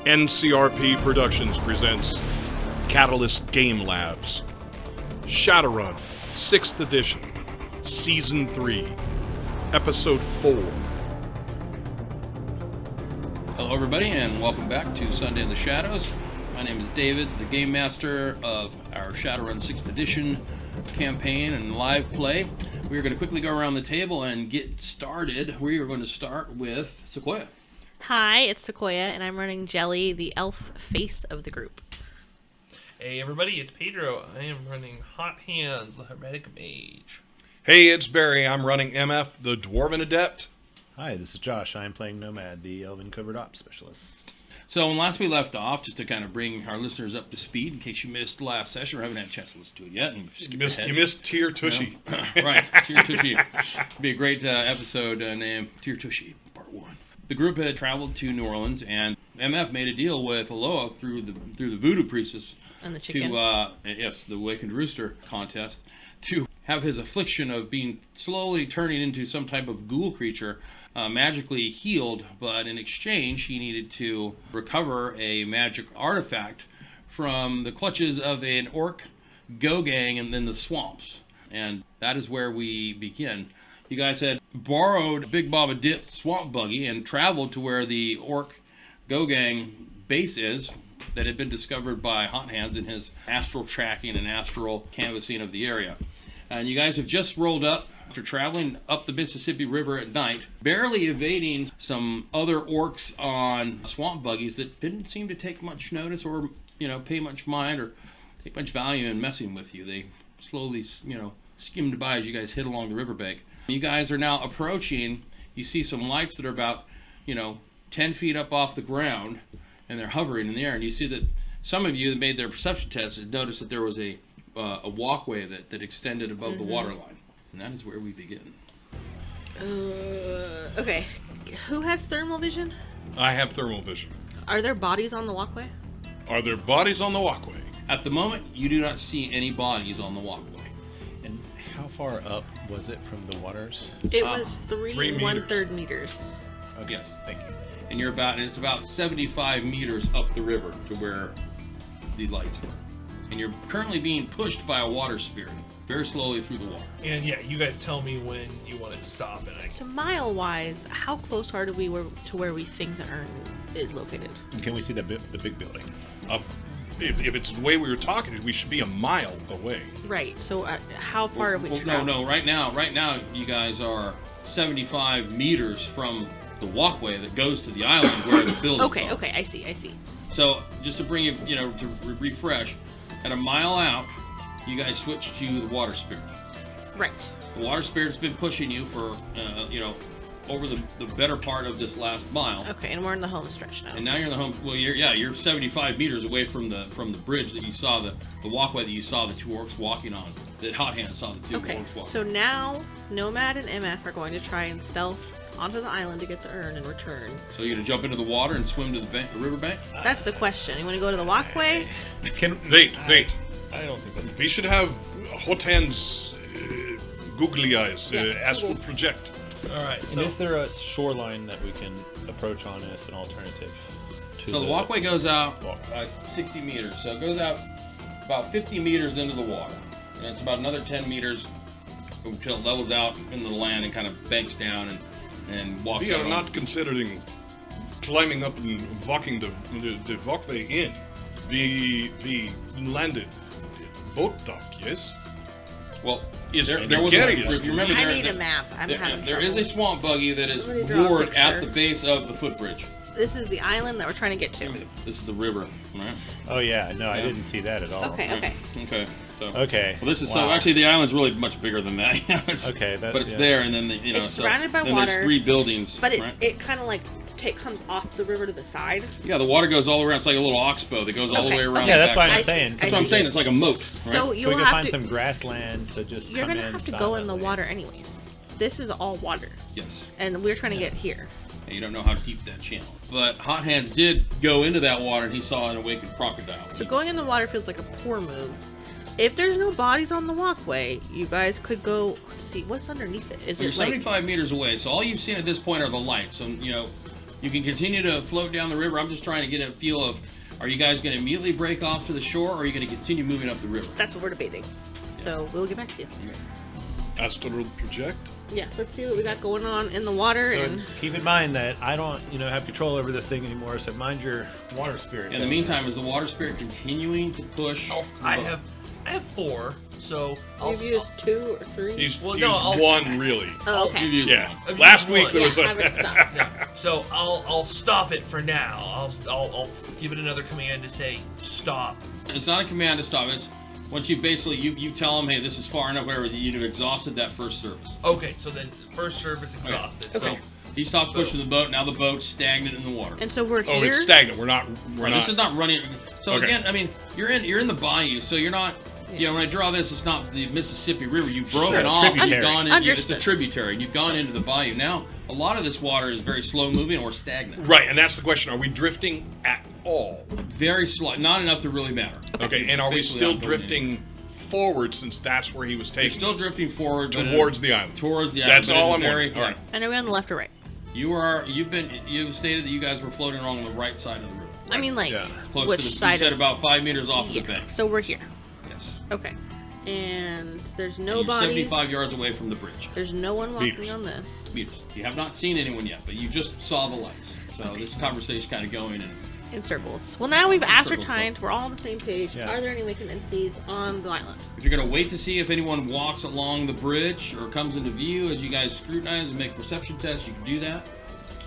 NCRP Productions presents Catalyst Game Labs, Shadowrun, 6th Edition, Season 3, Episode 4. Hello everybody and welcome back to Sunday in the Shadows. My name is David, the Game Master of our Shadowrun 6th Edition campaign and live play. We are going to quickly go around the table and get started. We are going to start with Sequoia. Hi, it's Sequoia, and I'm running Jelly, the elf face of the group. Hey everybody, it's Pedro. I am running Hot Hands, the Hermetic Mage. Hey, it's Barry. I'm running MF, the Dwarven Adept. Hi, this is Josh. I'm playing Nomad, the Elven Covert Ops Specialist. So when last we left off, just to kind of bring our listeners up to speed, in case you missed last session or haven't had a chance to listen to it yet. And You missed Tier Tushy. Right, Tier Tushy. Be a great episode named Tier Tushy, Part 1. The group had traveled to New Orleans, and MF made a deal with Aloha through the Voodoo Priestess And the chicken. to the Awakened Rooster contest to have his affliction of being slowly turning into some type of ghoul creature magically healed, but in exchange he needed to recover a magic artifact from the clutches of an orc go gang and then the swamps. And that is where we begin. You guys had borrowed Big Baba Dip's swamp buggy and traveled to where the orc go gang base is that had been discovered by Hot Hands in his astral tracking and astral canvassing of the area. And you guys have just rolled up after traveling up the Mississippi River at night, barely evading some other orcs on swamp buggies that didn't seem to take much notice or, pay much mind or take much value in messing with you. They slowly, skimmed by as you guys hit along the riverbank. You guys are now approaching. You see some lights that are about, 10 feet up off the ground, and they're hovering in the air. And you see that some of you that made their perception tests had noticed that there was a walkway that extended above the water line. And that is where we begin. Okay. Who has thermal vision? I have thermal vision. Are there bodies on the walkway? Are there bodies on the walkway? At the moment, you do not see any bodies on the walkway. And how far up was it from the waters? It was 3 meters. 1/3 meters. Okay, Yes. thank you. And it's about 75 meters up the river to where the lights were. And you're currently being pushed by a water spirit very slowly through the water. And yeah, you guys tell me when you want it to stop, and So mile-wise, how close are we to where we think the urn is located? And can we see the big building? If it's the way we were talking, we should be a mile away. Right. So how far have we traveled? No. Right now, you guys are 75 meters from the walkway that goes to the island where the buildings are. Okay. I see. So just to bring you, to refresh, at a mile out, you guys switch to the water spirit. Right. The water spirit's been pushing you for, over the better part of this last mile. Okay, and we're in the home stretch now. And now you're in the home. Well, you're 75 meters away from the bridge that you saw, the walkway that you saw the two orcs walking on. That Hot Hands saw the two Okay, orcs walking. so now Nomad and MF are going to try and stealth onto the island to get the urn and return. So you're gonna jump into the water and swim to the riverbank? That's the question. You want to go to the walkway? Wait. I don't think that's... We should have Hot Hands googly eyes, Yeah, astral Google. project. all right. And So is there a shoreline that we can approach on as an alternative to So the walkway goes out walkway? 60 meters. So it goes out about 50 meters into the water. And it's about another 10 meters until it levels out into the land and kind of banks down and walks We out. are not considering climbing up and walking the walkway in. We landed boat dock, yes? Well, Is there the was Gary if is- you remember, I there, need a map. I'm having there trouble. is a swamp buggy that is Somebody draw a moored at picture. the base of the footbridge. This is the island that we're trying to get to. This is the river, right? Oh yeah, no, I Yeah. didn't see that at all. Okay. Okay. So. Okay. Well, this is wow. so actually the island's really much bigger than that. It's, Okay, but it's yeah. there, and then It's surrounded by then water, There's 3 buildings, But right? it kind of like comes off the river to the side. Yeah, the water goes all around. It's like a little oxbow that goes all the Okay, way around. okay. Yeah, the that's what back. I'm I see, saying. I That's what I'm see. saying. It's like a moat. Right? So We you'll could have find to. some grassland to just You're come gonna in have to go in the silently. water anyways. This is all water, Yes. and we're trying to get here. And you don't know how deep that channel. But Hot Hands did go into that water, and he saw an awakened crocodile. So going in the water feels like a poor move. If there's no bodies on the walkway, you guys could go. Let's see what's underneath it. Is You're it like 75 meters away, so all you've seen at this point are the lights. So You can continue to float down the river. I'm just trying to get a feel of, are you guys going to immediately break off to the shore, or are you going to continue moving up the river? That's what we're debating. So we'll get back to you. Astral project. Yeah, let's see what we got going on in the water. So And keep in mind that I don't, have control over this thing anymore. So mind your water spirit. In the meantime, is the water spirit continuing to push? I have 4, so I'll. you've used 2 or 3. He's Well, used no, I'll- one really. Oh, okay. You've used Yeah. one. I've Last used week one. there was have it stop. Yeah. So I'll stop it for now. I'll give it another command to say stop. It's not a command to stop. It's once you basically you tell them, hey, this is far enough, whatever. You've exhausted that first service. Okay, so then first service exhausted. Okay. He stopped pushing the boat. Now the boat's stagnant in the water. And so we're Oh, here. it's stagnant. We're not. This is not running. So Okay. again, I mean, you're in the bayou, so you're not. You know, when I draw this, it's not the Mississippi River. You've broken Sure, off. tributary. You've gone into it's Understood. a tributary. And you've gone into the bayou. Now, a lot of this water is very slow moving or stagnant. Right, and that's the question. Are we drifting at all? Very slow. Not enough to really matter. Okay, and are we Basically still not going drifting forward since that's where he was You're taking still us? drifting forward but Towards the island. Towards the island. That's but in all a I'm very, wondering. All right. And are we on the left or right? You've stated that you guys were floating along the right side of the river. I mean, like, Yeah. Close which to the, side you said of about 5 meters off of yeah. the bank. So we're here. Yes. Okay. And there's no You're bodies. 75 yards away from the bridge. There's no one walking Meters. on this. Meters. You have not seen anyone yet, but you just saw the lights. So Okay. this conversation kind of going and In circles. Well, now we've circles, ascertained we're all on the same page. Yeah. Are there any awakened entities on the island? if you're going to wait to see if anyone walks along the bridge or comes into view as you guys scrutinize and make perception tests, you can do that.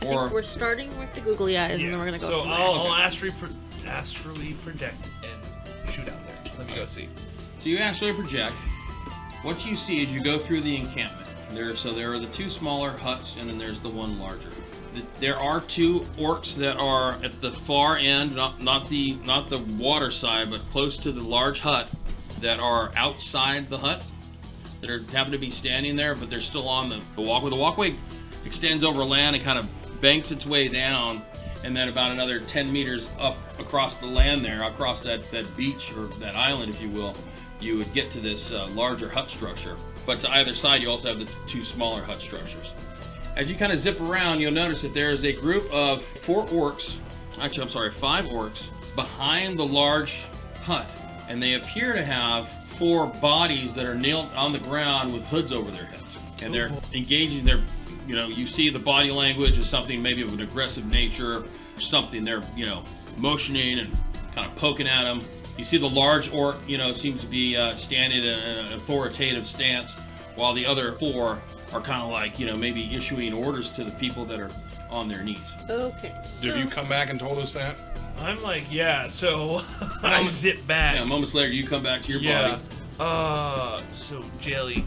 I Or think we're starting with the googly eyes, and then we're gonna go. So from there. I'll astrally project and shoot out there. Let me go see. so you actually project. What you see as you go through the encampment. There are the 2 smaller huts, and then there's the one larger. There are 2 orcs that are at the far end, not the water side, but close to the large hut, that are outside the hut, that happen to be standing there, but they're still on the walkway. The walkway extends over land and kind of banks its way down, and then about another 10 meters up across the land there, across that beach or that island, if you will, you would get to this larger hut structure. But to either side, you also have the 2 smaller hut structures. As you kind of zip around, you'll notice that there is a group of 5 orcs behind the large hut, and they appear to have 4 bodies that are nailed on the ground with hoods over their heads, and they're engaging their. You see the body language is something maybe of an aggressive nature, or something. They're motioning and kind of poking at them. You see the large orc, seems to be standing in an authoritative stance, while the other 4 are kind of like, maybe issuing orders to the people that are on their knees. Okay. So, Have you come back and told us that? I'm like, yeah. So I zip back. Yeah, moments later, you come back to your Yeah. body. So Jelly,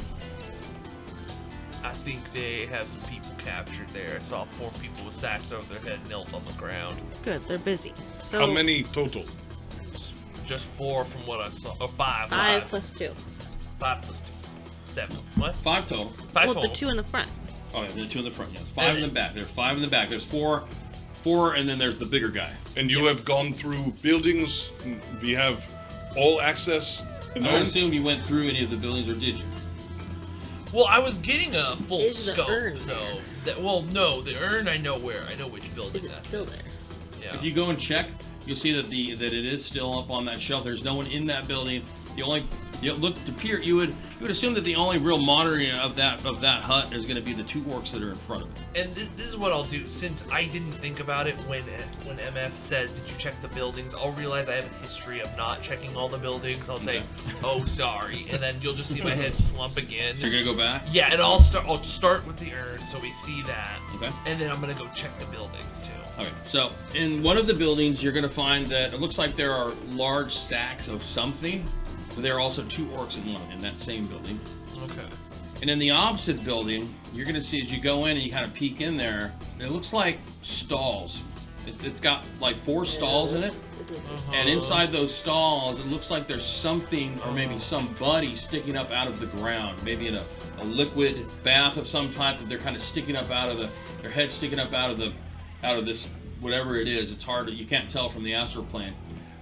I think they have some people captured there. I saw 4 people with sacks over their head knelt on the ground. good. They're busy. So How many total? Just 4 from what I saw. Or 5. 5 plus 2. 5 plus 2. 7. What? 5 total. 5 Well, total. the 2 in the front. Oh, yeah, there are 2 in the front, yes. 5 in the back. There's 5 in the back. There's 4, and then there's the bigger guy. And you have gone through buildings. We have all access. Is I would the- assume you went through any of the buildings, or did you? Well, I was getting a full Is the scope. urn So, there? no, the urn I know where. I know which building Is it that's still in. there? Yeah. If you go and check, you'll see that that it is still up on that shelf. There's no one in that building. You would assume that the only real monitoring of that hut is going to be the 2 orcs that are in front of it. And this is what I'll do. Since I didn't think about it when MF says, "Did you check the buildings?" I'll realize I have a history of not checking all the buildings. I'll say, "Oh, sorry," and then you'll just see my head slump again. So you're gonna go back. Yeah, and I'll start with the urn, so we see that, Okay. and then I'm gonna go check the buildings too. Okay. So in one of the buildings, you're gonna find that it looks like there are large sacks of something. But there are also 2 orcs in that same building. Okay. And in the opposite building, you're going to see as you go in and you kind of peek in there, it looks like stalls. It's got like 4 stalls in it. And inside those stalls, it looks like there's something or maybe somebody sticking up out of the ground. Maybe in a liquid bath of some type that they're kind of sticking up out of their head sticking up out of this, whatever it is. It's hard you can't tell from the astral plane.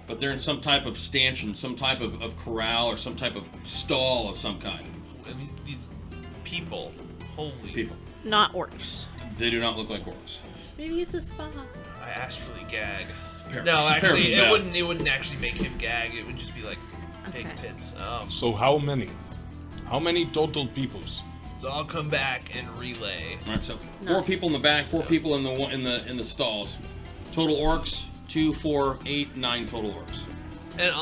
But they're in some type of stanchion, some type of corral, or some type of stall of some kind. I mean, these people, holy. People. Not orcs. They do not look like orcs. Maybe it's a spa. I astrally gag. Pair- No, pair actually, of it meth. wouldn't actually make him gag. It would just be like pig Okay. pits. So how many? How many total peoples? So I'll come back and relay. All right, so No. 4 people in the back, 4 people in the stalls. Total orcs, 2, 4, 8, 9 total orcs. And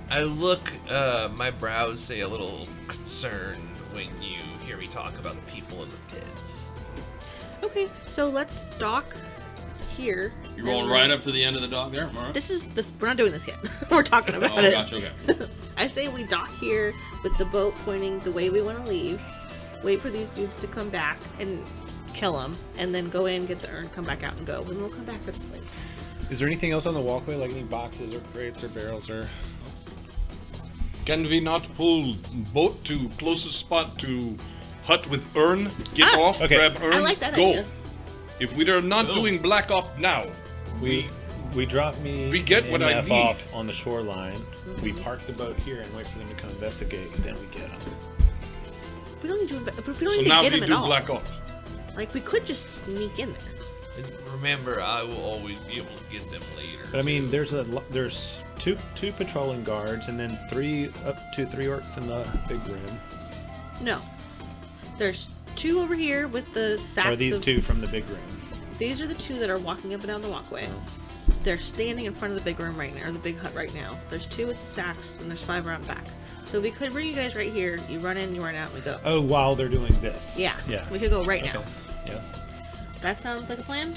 I look, my brows say a little concerned when you hear me talk about the people in the pits. Okay, so let's dock here. You're rolling right up to the end of the dock there. All right. This is we're not doing this yet. We're talking about Oh, it. gotcha. Okay. I say we dock here with the boat pointing the way we want to leave. Wait for these dudes to come back and kill them, and then go in, get the urn, come back out, and go. And we'll come back for the slaves. Is there anything else on the walkway, like any boxes or crates or barrels or? Can we not pull boat to closest spot to hut with urn? Get Ah, off, okay. grab urn, I like that go. idea. If we are not Go. doing Black Op now, We drop me. We get and what I MF need. off on the shoreline. We park the boat here and wait for them to come investigate, and then we get them. We don't need to. But we don't so need now to get we them do at all. Black Op. Like we could just sneak in there. And remember, I will always be able to get them later. But I mean, too. there's two patrolling guards, and then up to three orcs in the big room. No, there's 2 over here with the sacks. Or these of, 2 from the big room. These are the 2 that are walking up and down the walkway. They're standing in front of the big room right now, or the big hut right now. There's 2 with the sacks, and there's 5 around back. So we could bring you guys right here. You run in, you run out, and we go. Oh, while they're doing this. Yeah. Yeah. We could go right Okay. now. Yeah. That sounds like a plan?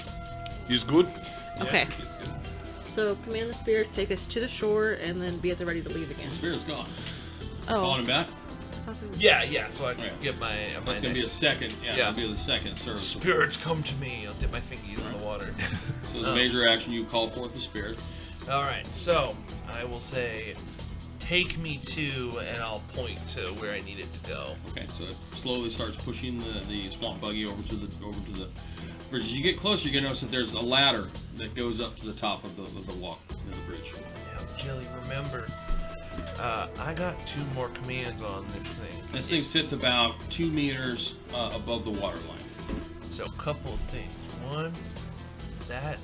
He's good. Okay. So command the spirits, take us to the shore, and then be at the ready to leave again. Spirit's gone. Oh. Calling him back. Yeah, so I can Right. get my That's gonna be a next- second. Yeah, Yeah. it'll be the second service. Spirits come to me. I'll dip my fingies in the water. So the major action, you call forth the spirit. All right, so I will say, take me to, and I'll point to where I need it to go. Okay, so it slowly starts pushing the swamp buggy over to the bridge. As you get closer, you're gonna notice that there's a ladder that goes up to the top of the walk of the bridge. Now, Jelly, remember, I got 2 more commands on this thing. This thing sits about 2 meters above the water line. So, a couple of things. One, that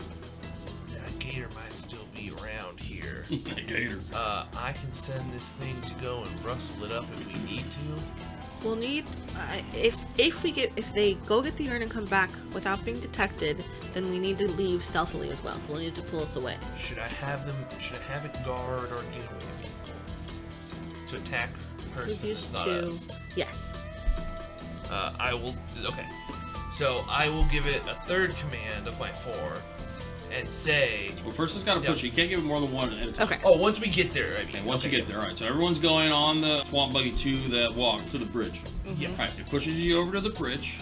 gator might still be around here. Gator. I can send this thing to go and rustle it up if we need to. We'll need if they go get the urn and come back without being detected, then we need to leave stealthily as well. So we'll need to pull us away. Should I have it guard or getaway vehicle? To attack the We've person used that's not to. us. Yes. I will. Okay. So I will give it a 3rd command of my 4, and say. Well, first it's got to push. Yeah. You can't give it more than 1 at a time. Okay. Oh, once we get there, I mean. And once okay, you get there, all right. So everyone's going on the swamp buggy to that walk to the bridge. Yes. All right. It pushes you over to the bridge.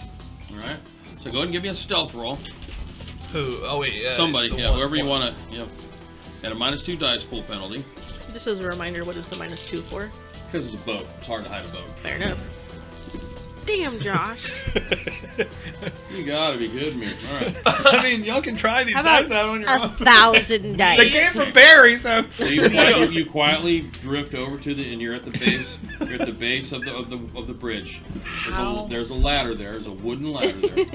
All right. So go ahead and give me a stealth roll. Who? Oh wait. Somebody, it's the yeah, one whoever you point. want to. Yep. And a -2 dice pool penalty Just as a reminder, what is the -2 for? because it's a boat. It's hard to hide a boat. Fair enough. Damn, Josh. You gotta be kidding me. All right. I mean, y'all can try these How about dice out on your 1,000 dice? They came from Barry, so. So you quietly drift over to the, and you're at the base. You're at the base of the bridge. There's a ladder there. There's a wooden ladder there.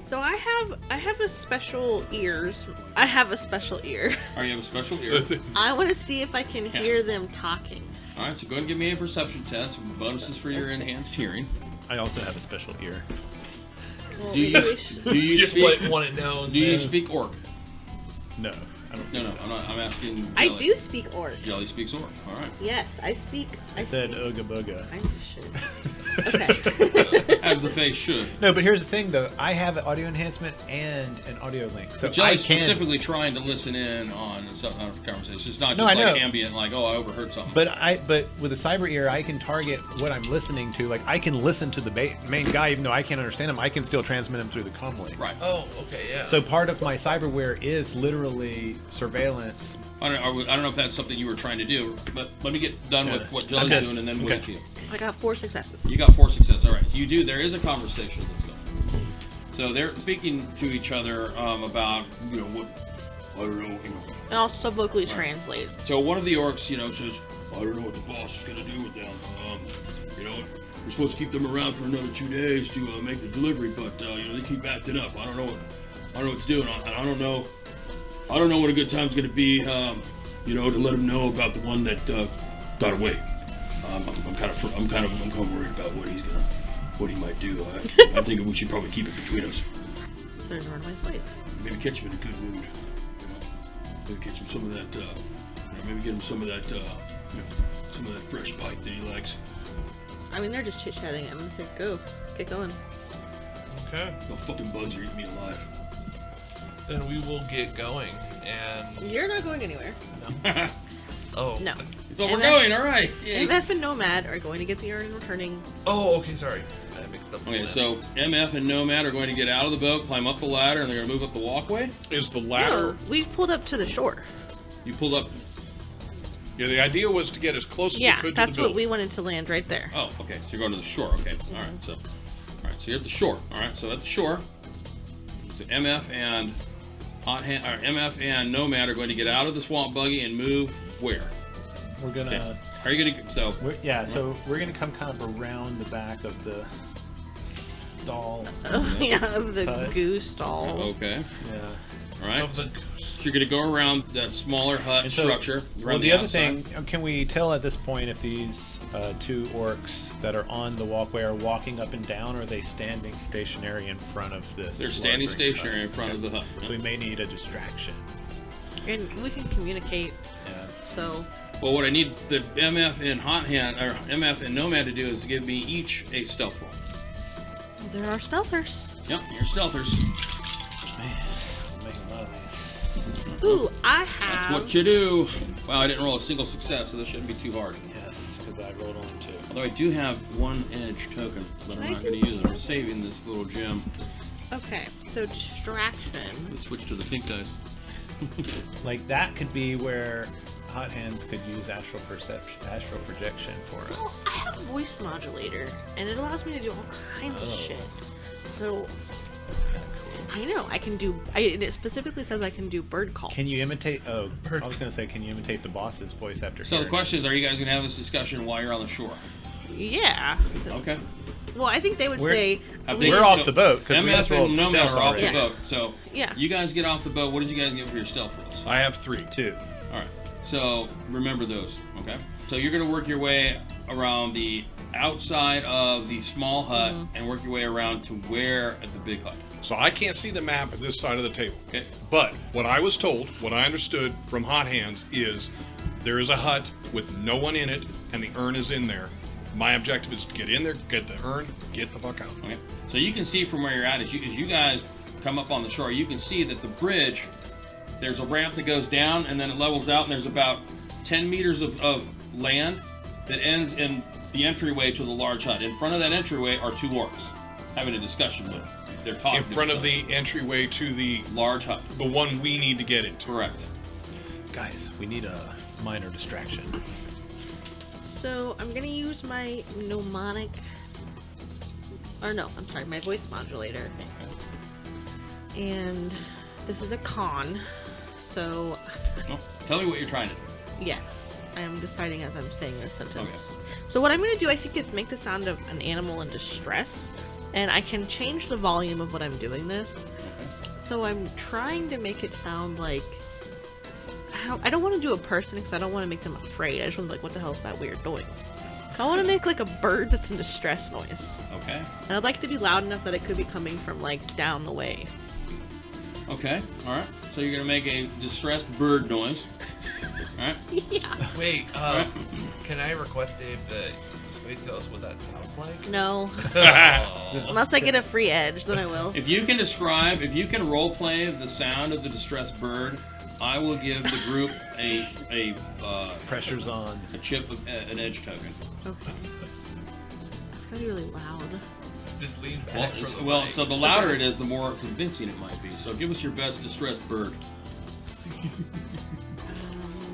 So I have a special ears. I have a special ear. All right, you have a special ear. I want to see if I can hear them talking. All right, so go ahead and give me a perception test. Bonuses for your enhanced hearing. I also have a special ear. Well, Do you maybe we should- do you Just speak? want to know. Do you speak orc? No, I don't. No, think so. I'm asking. I Jelly. do speak orc. Jelly speaks orc. All right. Yes, I speak. I said ooga booga. I just should. Okay. As the face should. No, but here's the thing, though. I have an audio enhancement and an audio link, so But I Jelly's can. specifically trying to listen in on some kind of conversation. It's not No, just I like know. ambient, like, oh, I overheard something. But with a cyber ear, I can target what I'm listening to. Like I can listen to the main guy, even though I can't understand him. I can still transmit him through the comm link. Right. Oh, okay, yeah. So part of my cyberware is literally surveillance. I don't know if that's something you were trying to do, but let me get done with what Jelly's Okay. doing, and then we'll Okay. get to you. I got 4 successes. You got 4 successes. All right. You do. There is a conversation that's going. So they're speaking to each other about, what, I don't know, And I'll subvocally translate. So one of the orcs, says, I don't know what the boss is going to do with them. we're supposed to keep them around for another 2 days to make the delivery, but they keep acting up. I don't know what to do, and I don't know what a good time's gonna be. To let them know about the one that got away. I'm kind of worried about what he might do. I think we should probably keep it between us. So run away slave. Maybe catch him in a good mood. Maybe catch him some of that. Maybe get him some of that. Some of that fresh pipe that he likes. I mean, they're just chit chatting. I'm gonna say go, get going. Okay. The fucking bugs are eating me alive. Then we will get going, and You're not going anywhere. oh No. So we're going. All right. Yay. MF and Nomad are going to get the urn and returning. Oh, okay, sorry, I mixed up. Okay, so MF and Nomad are going to get out of the boat, climb up the ladder, and they're going to move up the walkway. Is the ladder? No, we pulled up to the shore. You pulled up. Yeah, the idea was to get as close as we could to the that's building. what we wanted to land right there. Oh, okay. So you're going to the shore. Okay. All right. So you're at the shore. All right. So at the shore, so MF and MF and Nomad are going to get out of the swamp buggy and move where? We're gonna. Okay. Are you going to? So So we're gonna come kind of around the back of the stall. Yeah, of the Hut. goose stall. okay. Yeah. All right. Of the So you're going to go around that smaller hut And so- structure. Well, around the other outside. thing, can we tell at this point if these two orcs that are on the walkway are walking up and down, or are they standing stationary in front of this? They're standing larger stationary hut? in front of the hut. So we may need a distraction. And we can communicate. Yeah. So Well, what I need the MF and MF and Nomad to do is give me each a stealth roll. there are stealthers. Yep, you're stealthers. Man, I'm making a lot of these. Ooh, I have. That's what you do. Wow, I didn't roll a single success, so this shouldn't be too hard. Yes, because I rolled on two. Although I do have one edge token, but I'm not going to use it. I'm saving this little gem. Okay, so distraction. Let's switch to the pink dice. Like that could be where Hot Hands could use astral projection for us. Well, I have a voice modulator, and it allows me to do all kinds of Oh. shit. So That's kind of cool. I know I can do. It specifically says I can do bird calls. Can you imitate? Oh, I was gonna say, can you imitate the boss's voice after? So the hearing question is, are you guys going to have this discussion while you're on the shore? Yeah. Okay. Well, I think they would We're- say. I it? think- We're leave- off so the boat because we just MF rolled and Nomad stealth are off the already. boat. So Yeah. you guys get off the boat. What did you guys get for your stealth rolls? I have 3. Two. All right. So remember those, okay? So you're going to work your way around the outside of the small hut and work your way around to where at the big hut. So I can't see the map at this side of the table. Okay. But what I was told, what I understood from Hot Hands is there is a hut with no one in it, and the urn is in there. My objective is to get in there, get the urn, get the fuck out. Okay. So you can see from where you're at as you guys come up on the shore, you can see that the bridge, there's a ramp that goes down and then it levels out, and there's about 10 meters of land that ends in the entryway to the large hut. In front of that entryway are two orcs having a discussion with them. They're talking In front to of each the entryway to the other. Large hut. one we need to get into. Correct. Guys, we need a minor distraction. So I'm gonna use my mnemonic. Or no, I'm sorry, my voice modulator. And this is a con. So Oh, tell me what you're trying to do. yes, I am deciding as I'm saying this sentence. So what I'm gonna do, I think, is make the sound of an animal in distress, and I can change the volume of what I'm doing this. So I'm trying to make it sound like I don't want to do a person because I don't want to make them afraid. I just want to be like, what the hell is that weird noise? So I want to make like a bird that's in distress noise, Okay. and I'd like it to be loud enough that it could be coming from like down the way. Okay. All right. So you're gonna make a distressed bird noise. All right. Yeah. Wait, Alright. can I request Dave that somebody tell us what that sounds like? No, Oh. unless I get a free edge, then I will. If you can role play the sound of the distressed bird, I will give the group a Pressure's on. chip of an edge token. Okay. That's gonna be really loud. Just lean back Well, from the well, mic. so the louder it is, the more convincing it might be. So give us your best distressed bird.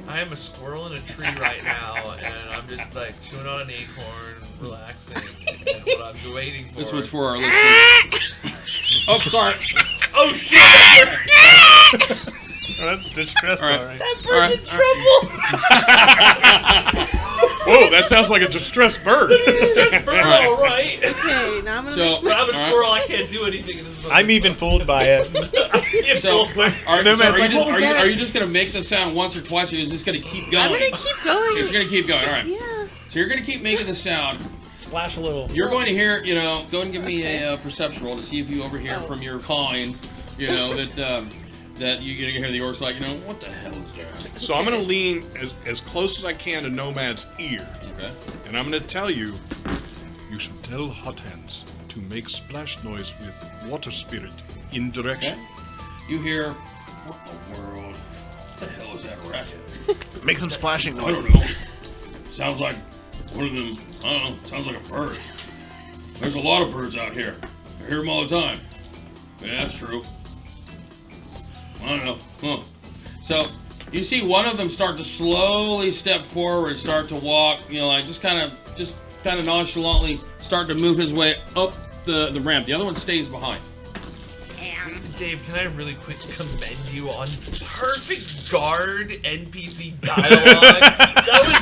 I am a squirrel in a tree right now, and I'm just like chewing on an acorn, relaxing, and what I'm waiting for. This one's for our listeners. Oh, sorry. Oh shit! That's distressed, All right. alright. That All right, bird's in trouble. Whoa, that sounds like a distressed bird. Just bird, all right. Okay, now I'm gonna So, But I'm a all right. squirrel. I can't do anything in this. I'm even fooled by it. So, are you that? just gonna make the sound once or twice, or is this gonna keep I'm going? gonna keep going. You're gonna keep going. All right. Yeah. So you're gonna keep making the sound. Slash a little. You're going to hear, go and give me a perception roll to see if you overhear Oh. from your cawing, that you're gonna hear the orcs like, what the hell is that? So I'm going to lean as close as I can to Nomad's ear. Okay. And I'm going to tell you, you should tell Hot Hands to make splash noise with water spirit in direction. Okay. You hear, what in the world? What the hell is that racket? Make some splashing I noise. don't know. Sounds like one of them. I don't know. Sounds like a bird. There's a lot of birds out here. I hear them all the time. Yeah, that's true. I don't know. Huh. So you see one of them start to slowly step forward, start to walk. Just kind of nonchalantly start to move his way up the ramp. The other one stays behind. Dave, can I really quick commend you on perfect guard NPC dialogue? That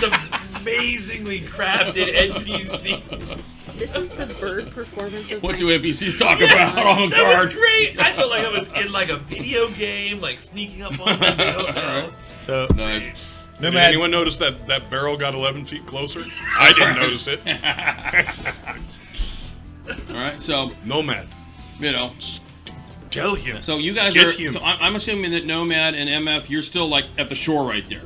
was amazingly crafted NPC. This is the bird performance of What my- do NPCs talk about on That guard? was great. I felt like I was in like a video game, like sneaking up on them. I don't know. So, Nice. Did Nomad, anyone notice that barrel got 11 feet closer? I didn't notice it. All right. So Nomad, tell him. So you guys Get are. him. So I'm assuming that Nomad and MF, you're still like at the shore right there.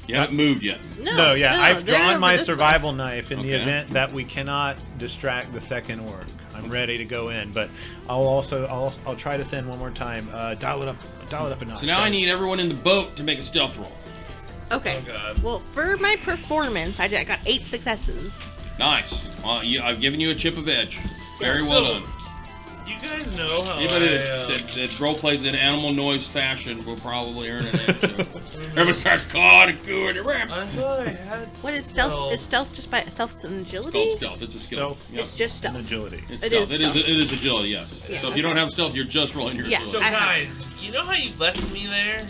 You haven't moved yet. no, yeah, I've they're drawn over my this survival knife in the Okay. event that we cannot distract the second orc. I'm ready to go in, but I'll try to send one more time. Dial it up a notch. So now I need everyone in the boat to make a stealth roll. way. Okay. Oh, God. Well, for my performance, I got 8 successes. Nice. I've given you a chip of edge. Very Yes. well So- done. You guys know how Anybody I, that role plays in animal noise fashion will probably earn an edge. Everyone starts cawing and cooing and ramp. I thought I had What is stealth? Is stealth just by stealth and It's agility? called stealth. It's a skill. Stealth. Yep. It's just and stealth. agility. It's It stealth. is It stealth. is agility, yes. Yeah. So if you don't have stealth, you're just rolling your Yeah. agility. So I have- guys, you know how you left me there?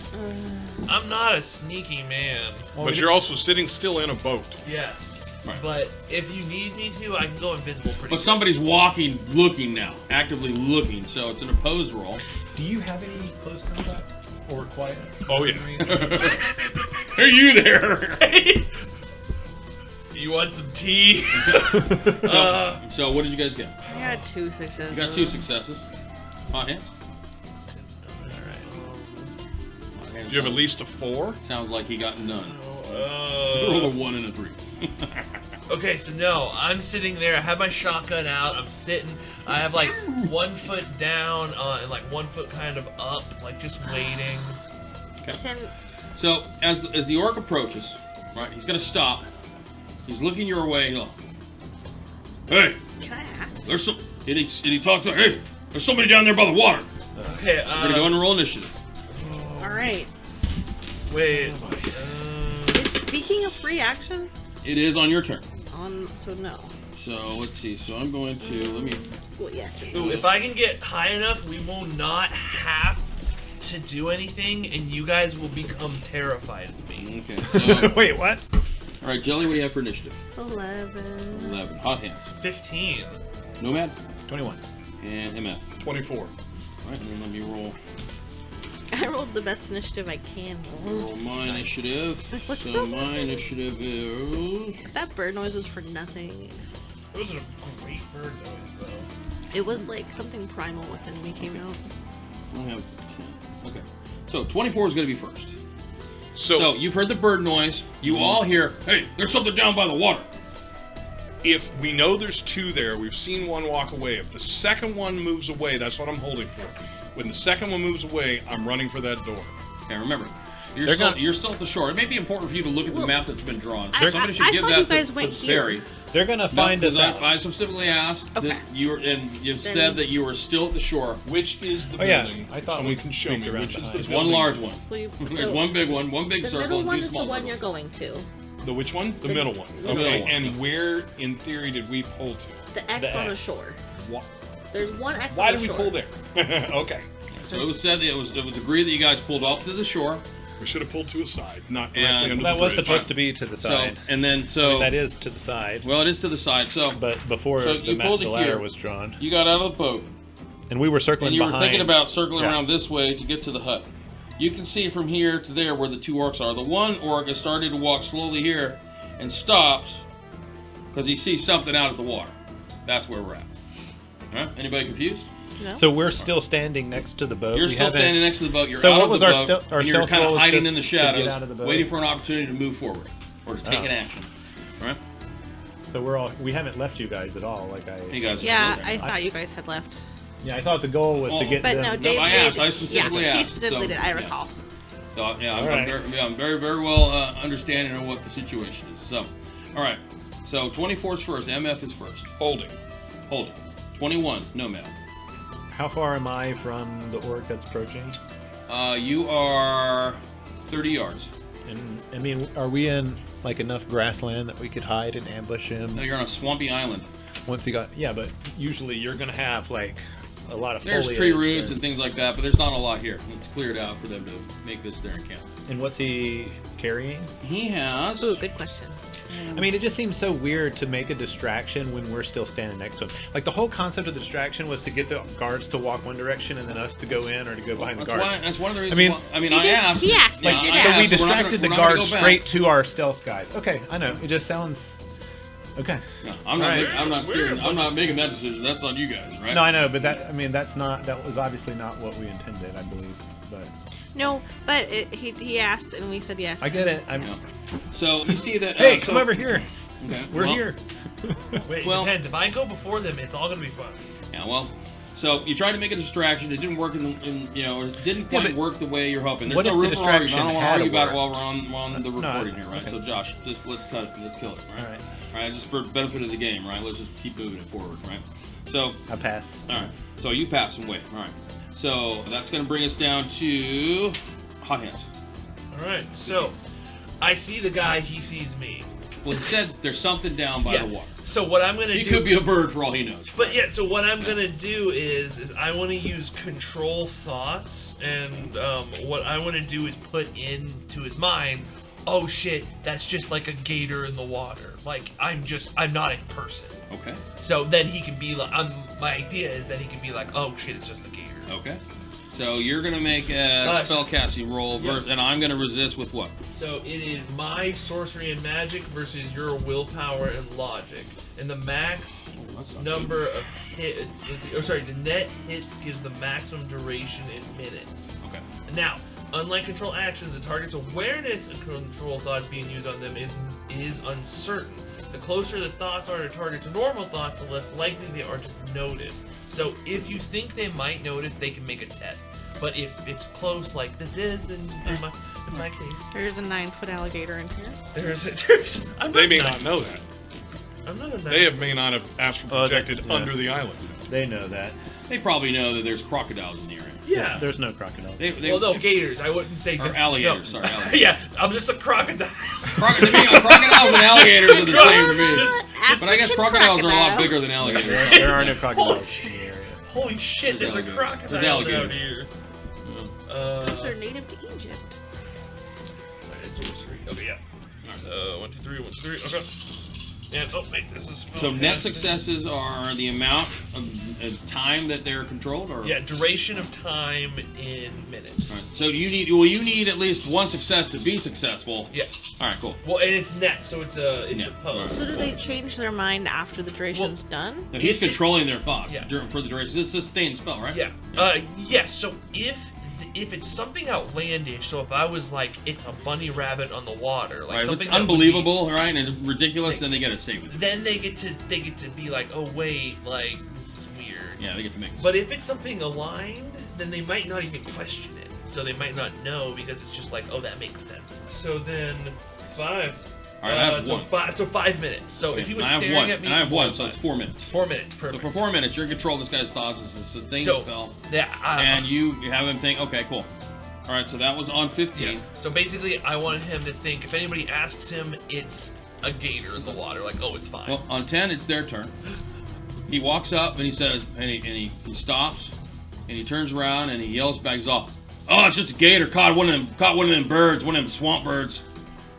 I'm not a sneaky man. But you're also sitting still in a boat. Yes. Right. But if you need me to, I can go invisible pretty But somebody's walking, looking now, actively looking. So it's an opposed roll. Do you have any close combat or quiet? Oh, yeah. Are you there? quick. You want some tea? So what did you guys get? I got 2 successes. You got 2 successes. Hot hands. Hot hands Do you have at least a 4? Sounds like he got none. Roll a 1 and a 3. Okay, so no, I'm sitting there. I have my shotgun out. I'm sitting. I have like 1 foot down and like 1 foot kind of up, like just waiting. Can, So as the orc approaches, right, he's gonna stop. He's looking your way. He'll, hey, can I ask? there's some. And he talks to, hey, there's somebody down there by the water. Okay, We're gonna go and roll initiative. Alright. wait. Is speaking a free action? It is on your turn. So no. So let's see. So I'm going to let me. Well, yes. Ooh, if I can get high enough, we will not have to do anything, and you guys will become terrified of me. Okay. So Wait, what? all right, Jelly, what do you have for initiative? 11. 11. Hot hands. 15. Nomad 21. and MF. 24. All right, and then let me roll. I rolled the best initiative I can. Roll my initiative. What's So the- my initiative is. That bird noise was for nothing. It was a great bird noise, though. It was like something primal within me came out. I have 10. Okay. So 24 is going to be first. So, So you've heard the bird noise. You all hear, hey, there's something down by the water. if we know there's 2 there, we've seen one walk away. If the second one moves away, that's what I'm holding for. When the second one moves away, I'm running for that door. Okay, remember, They're you're still at the shore. It may be important for you to look at the Well, map that's been drawn. I- Somebody I- should I give thought that you guys to went Barry. here. They're gonna find us out. I specifically asked Okay. that you were, and you Then- said that you were still at the shore. Which is the Oh, yeah. building? I If thought someone we can show peeked me around which is the behind. There's building. one large one. Will you, There's one big one, one big the circle, middle and one 2 is the small one circles. you're going to. The which one? The middle one. the Okay, middle one, and yeah. where, in theory, did we pull to? The X The on the X. shore. Wha- There's one X Why on did the we shore. pull there? Okay. So it was said that it was agreed that you guys pulled off to the shore. We should have pulled to a side, not directly And under That the was bridge. supposed to be to the So side. and then so That is to the side. well, it is to the side. So But before So the, you pulled the it ladder here. was drawn, you got out of the boat. and we were circling And you were behind. thinking about circling Yeah. around this way to get to the hut. You can see from here to there where the two orcs are. The one orc is starting to walk slowly here and stops because he sees something out of the water. That's where we're at. Huh? Anybody confused? No? So we're still standing next to the boat. You're We still haven't- standing next to the boat. You're So out what of was the our boat, stealth- our and you're stealth kind roll of was hiding just in the to get shadows, out of the boat? waiting for an opportunity to move forward or to take Oh. an action. Right? So we haven't left you guys at all. You guys. Yeah, are I thought you guys had left. Yeah, I thought the goal was to get But them. no, Dave. I Dave- asked. I specifically yeah, asked. He specifically So, did. I yes. recall. So, yeah, All right. I'm very, very well understanding of what the situation is. So, all right. So 24 is first. MF is first. Holding. Hold it. 21. Nomad. How far am I from the orc that's approaching? You are 30 yards. And I mean, are we in like enough grassland that we could hide and ambush him No, you're on a swampy island. once he got? Yeah, but usually you're gonna have like a lot of There's foliage tree roots and and things like that, but there's not a lot here. It's cleared out for them to make this their camp. And what's he carrying? He has. Ooh, good question. I mean, it just seems so weird to make a distraction when we're still standing next to him. Like, the whole concept of the distraction was to get the guards to walk one direction and then us to go in or to go behind the guards. That's one of the reasons. mean- I mean, He I did- asked. he asked, Yeah, he did I ask. So we asked. We're not distracted gonna- the we're not gonna guards go back. straight to our stealth guys. Okay, I know. It just sounds... Okay. No, I'm not. Alright. I'm not steering. I'm not making that decision. That's on you guys, right? No, I know, but that, I mean, that was obviously not what we intended, I believe. But No, but he asked and we said yes. I get it. Yeah. So you see that. Hey, so, come over here. Okay, We're well, here. Wait, Well- it depends. If I go before them, it's all gonna be fun. Yeah. Well. So you tried to make a distraction. It didn't work it didn't quite but work the way you're hoping. There's what no if the room for argument. I distraction don't want to had argue about it worked? while we're on the No, recording here, right? okay. So Josh, just let's cut it. Let's kill it, right? All right. All right. Just for the benefit of the game, right? Let's just keep moving it forward, right? So I pass. all right. So you pass and wait. All right. So that's going to bring us down to hot hands. All right. So I see the guy. He sees me. Well, he said there's something down by Yeah. the water. So what I'm gonna He do? could be a bird for all he knows. But yeah, so what I'm gonna do is I want to use control thoughts, and what I want to do is put into his mind, oh shit, that's just like a gator in the water. Like I'm not a person. Okay. So then he can be like, my idea is that he can be like, oh shit, it's just a gator. Okay. So you're gonna make a spell casting roll, Yep. and I'm gonna resist with what? So it is my sorcery and magic versus your willpower and logic, and the max That's not number of hits. The net hits gives the maximum duration in minutes. good. Okay. Now, unlike control actions, the target's awareness and control thoughts being used on them is uncertain. The closer the thoughts are to target to normal thoughts, the less likely they are to notice. So if you think they might notice, they can make a test. But if it's close, like this is in my case, There's a 9-foot alligator in here. there's I'm They not may nine- not know that. I'm not a They may not have astral projected yeah. under the island. They know that. They probably know that there's crocodiles in the area. Yeah. There's no crocodiles. Well, no, gators. I wouldn't say Or alligators, no. sorry, alligators. Yeah, I'm just a crocodile. Crocodiles and alligators are the same to me. Ask But I guess the crocodiles are a lot crocodile. bigger than alligators. There are no crocodiles in the area. Holy shit, There's there's a alligators. crocodile There's down alligators. here. They're native to Egypt. Okay, yeah. 1, 2, 3, 1, 2, 3. Okay. And oh wait, this is So net successes are the amount of time that they're controlled, or Yeah, duration of time in minutes. Right. So you need at least one success to be successful. Yes. All right, cool. Well, and it's net, so it's a Yeah, pose. So do they change their mind after the duration's done? Now, he's If it's- controlling their thoughts Yeah. for the duration. It's a sustained spell, right? Yeah. Yes. So if it's something outlandish, so if I was like, it's a bunny rabbit on the water, like Right. If something it's that would be- unbelievable, right, and ridiculous, then they get to save it. then they get to be like, oh wait, like this is weird. Yeah, they get to make it. But if it's something aligned, then they might not even question it. So they might not know because it's just like, oh, that makes sense. So then 5. All right, I have so one. 5 minutes. So if he was I have staring one, at me, and I have one, so 5. it's 4 minutes. 4 minutes, So perfect. for 4 minutes, you're in control of this guy's thoughts. It's a sustained So, spell, yeah, and you have him think, okay, cool. All right, so that was on 15. yeah. So basically, I wanted him to think if anybody asks him, it's a gator in the water. Like, oh, it's fine. Well, on 10, it's their turn. He walks up and he says, and he stops, and he turns around and he yells back, he's off. Oh, it's just a gator caught one of them birds, one of them swamp birds.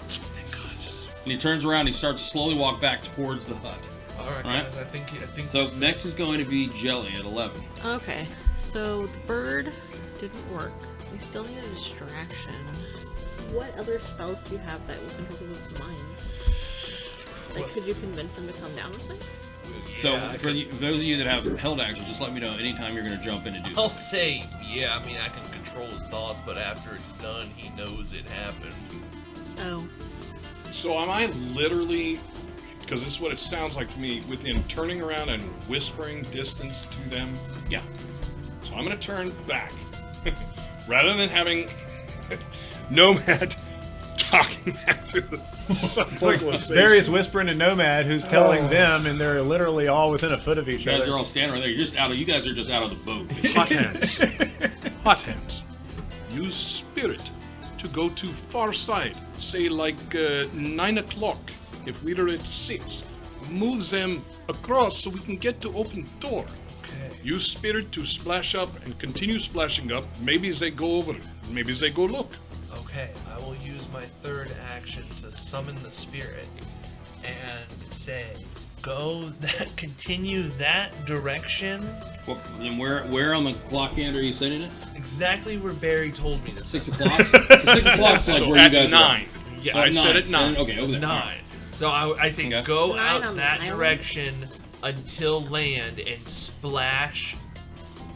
Thank God, it's just... And he turns around. He starts to slowly walk back towards the hut. All right, All right. guys. I think. So next is going to be Jelly at 11. Okay, so the bird didn't work. We still need a distraction. What other spells do you have that we can help with mine? Like, could you convince them to come down with me? So Yeah, for those of you that have held action, just let me know anytime you're going to jump in and do I'll something. say, yeah. I mean, I can control his thoughts, but after it's done, he knows it happened. Oh. So am I literally, because this is what it sounds like to me, within turning around and whispering distance to them? Yeah. So I'm going to turn back. Rather than having Nomad talking back through the civilization. Darius whispering to Nomad, who's telling them, and they're literally all within a foot of each You guys other. are all standing right there. You're just out of. You guys are just out of the boat. Hot hands. Hot hands. Use spirit to go to far side. Say like 9 o'clock. If we're at 6, move them across so we can get to open door. Okay. Use spirit to splash up and continue splashing up. Maybe they go over. Maybe they go look. Okay, I will use my third action to summon the spirit and say, continue that direction. Well, and where on the clock hand are you sending it? Exactly where Barry told me to 6 send o'clock. So 6 o'clock's like So where at you guys 9. are. Yeah, So I said at 9. Send it- Okay, over there. 9. So I say Okay. go 9 out on the that island? direction until land and splash.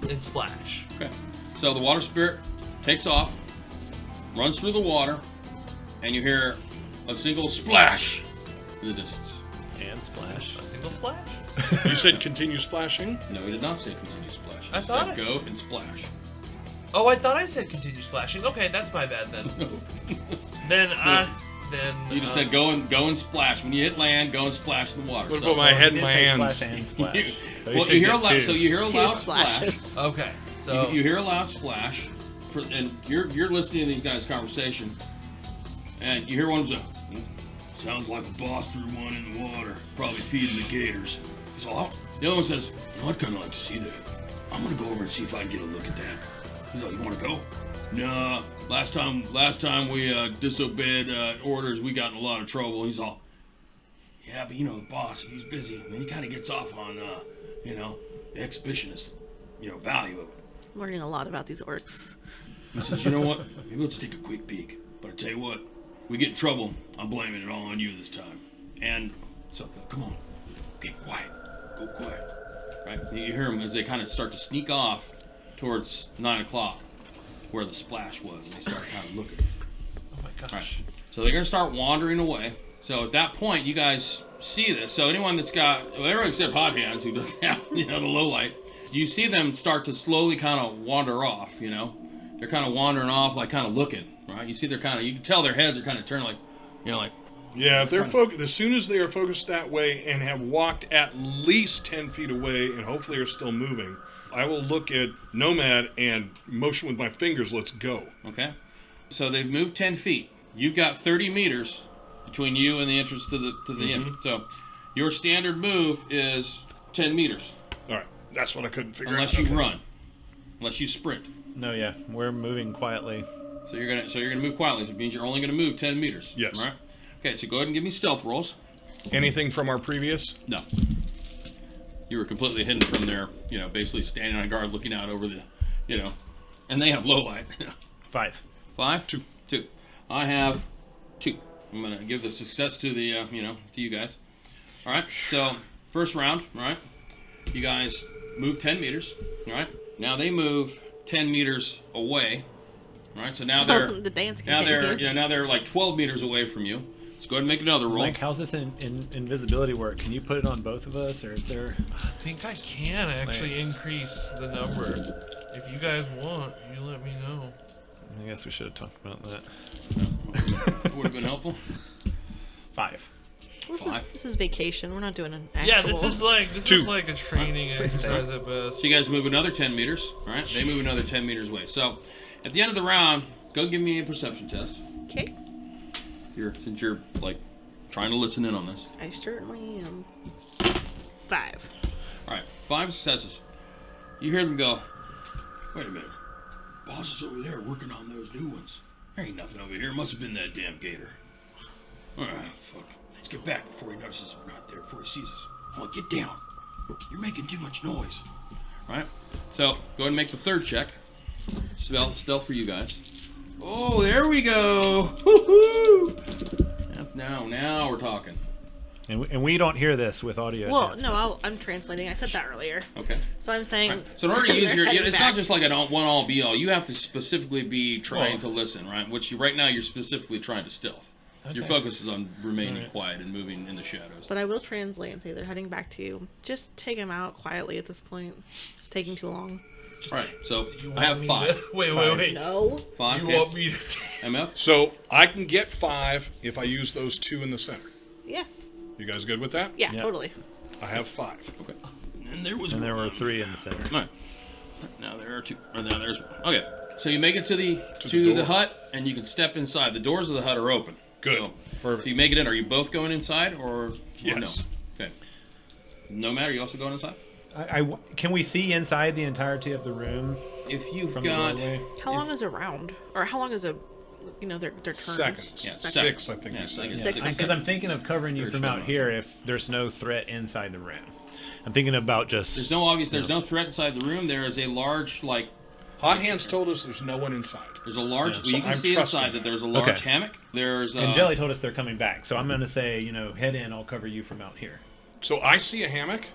Okay. So the water spirit takes off, runs through the water, and you hear a single splash in the distance. And splash. A single splash? You said continue splashing? No, he did not say continue splash. He I thought said it- go and splash. Oh, I thought I said continue splashing. Okay, that's my bad then. Then You just said go and splash. When you hit land, go and splash in the water. What So- about my head and my Splash hands? and splash. So well, should you hear a get loud. two. So you hear a 2 loud splash. splashes. Okay, so You hear a loud splash, and you're listening to these guys' conversation, and you hear one of them say, "Sounds like the boss threw one in the water, probably feeding the gators." He's all out. The other one says, "You know, I'd kind of like to see that. I'm gonna go over and see if I can get a look at that." He's like, "You want to go?" "Nah. Last time we disobeyed orders, we got in a lot of trouble." He's all, "Yeah, but you know the boss, he's busy. I mean, he kind of gets off on the exhibitionist, value of it." I'm learning a lot about these orcs. He says, "You know what? Maybe let's take a quick peek. But I tell you what, we get in trouble, I'm blaming it all on you this time." And so, come on, get quiet, go quiet. Right? And you hear them as they kind of start to sneak off towards 9 o'clock, where the splash was, and they start kind of looking. oh my gosh. Right. So they're going to start wandering away. So at that point, you guys see this. So anyone that's got, everyone except Hot Hands, who doesn't have, the low light, you see them start to slowly kind of wander off, They're kind of wandering off, like kind of looking, right? You see they're kind of, you can tell their heads are kind of turned like, Yeah, if they're focused, as soon as they are focused that way and have walked at least 10 feet away and hopefully are still moving, I will look at Nomad and motion with my fingers, let's go. okay? So they've moved 10 feet. You've got 30 meters between you and the entrance to the end. So your standard move is 10 meters, All right, that's what I couldn't figure unless out. you Okay. run, unless you sprint. No, yeah, we're moving quietly. So you're gonna move quietly, which means you're only gonna move 10 meters. Yes. Right? Okay, so go ahead and give me stealth rolls. Anything from our previous? No. You were completely hidden from there, basically standing on guard looking out over the, and they have low light. 5. 5? 2. 2. I have 2. I'm going to give the success to the, to you guys. All right, so first round, all right, you guys move 10 meters, all right? Now they move 10 meters away, all right? So now they're, The dance now they're, continues. now they're like 12 meters away from you. So go ahead and make another roll. Mike, how's this in invisibility work? Can you put it on both of us, or is there? I think I can actually increase the number. If you guys want, you let me know. I guess we should have talked about that. Would have been helpful. 5. This is vacation. We're not doing an actual... Yeah, this is like 2. a training exercise at best. So you guys move another 10 meters, all right? They move another 10 meters away. So at the end of the round, go give me a perception test. Okay. Since you're like trying to listen in on this. I certainly am. 5. All right, 5 successes. You hear them go, "Wait a minute. Boss is over there working on those new ones. There ain't nothing over here. Must have been that damn gator. Fuck. Let's get back before he notices we're not there, before he sees us. Oh, get down. You're making too much noise. Alright, so go ahead and make the third check. Stealth for you guys. Oh, there we go. Woohoo! That's now we're talking. And we don't hear this with audio. Well, no, I'm translating. I said that earlier. Okay. So I'm saying. Right. So in order to use your, heading it's back. not just like a one all be all. You have to specifically be trying to listen, right? Which right now you're specifically trying to stealth. Okay. Your focus is on remaining quiet and moving in the shadows. But I will translate and say they're heading back to you. Just take him out quietly at this point. It's taking too long. All right. So I have 5. Wait. No. 5. You want me to? MF. So I can get 5 if I use those 2 in the center. Yeah. You guys good with that? Yeah, totally. I have 5. Okay. And there was. And there were 3 in the center. All right. Now there are 2. Or now there's 1. Okay. So you make it to the door. hut, and you can step inside. The doors of the hut are open. Good. So, Perfect. So you make it in. Are you both going inside, or Yes. no? Okay. Nomad, are you also going inside? Can we see inside the entirety of the room? If you've From got. the doorway? How long is a round? Or how long is a, their turns? Seconds. Yeah, 6, I think Yeah, you said. it's Six. Because I'm thinking of covering you Very from short out amount. here if there's no threat inside the room. I'm thinking about just. There's no threat inside the room. There is a large, like, Hot Hands told us there's no one inside. there's a large, so you can I'm see trusting. inside that there's a large Okay. hammock. There's, And Jelly told us they're coming back, so I'm going to say, head in. I'll cover you from out here. So I see a hammock.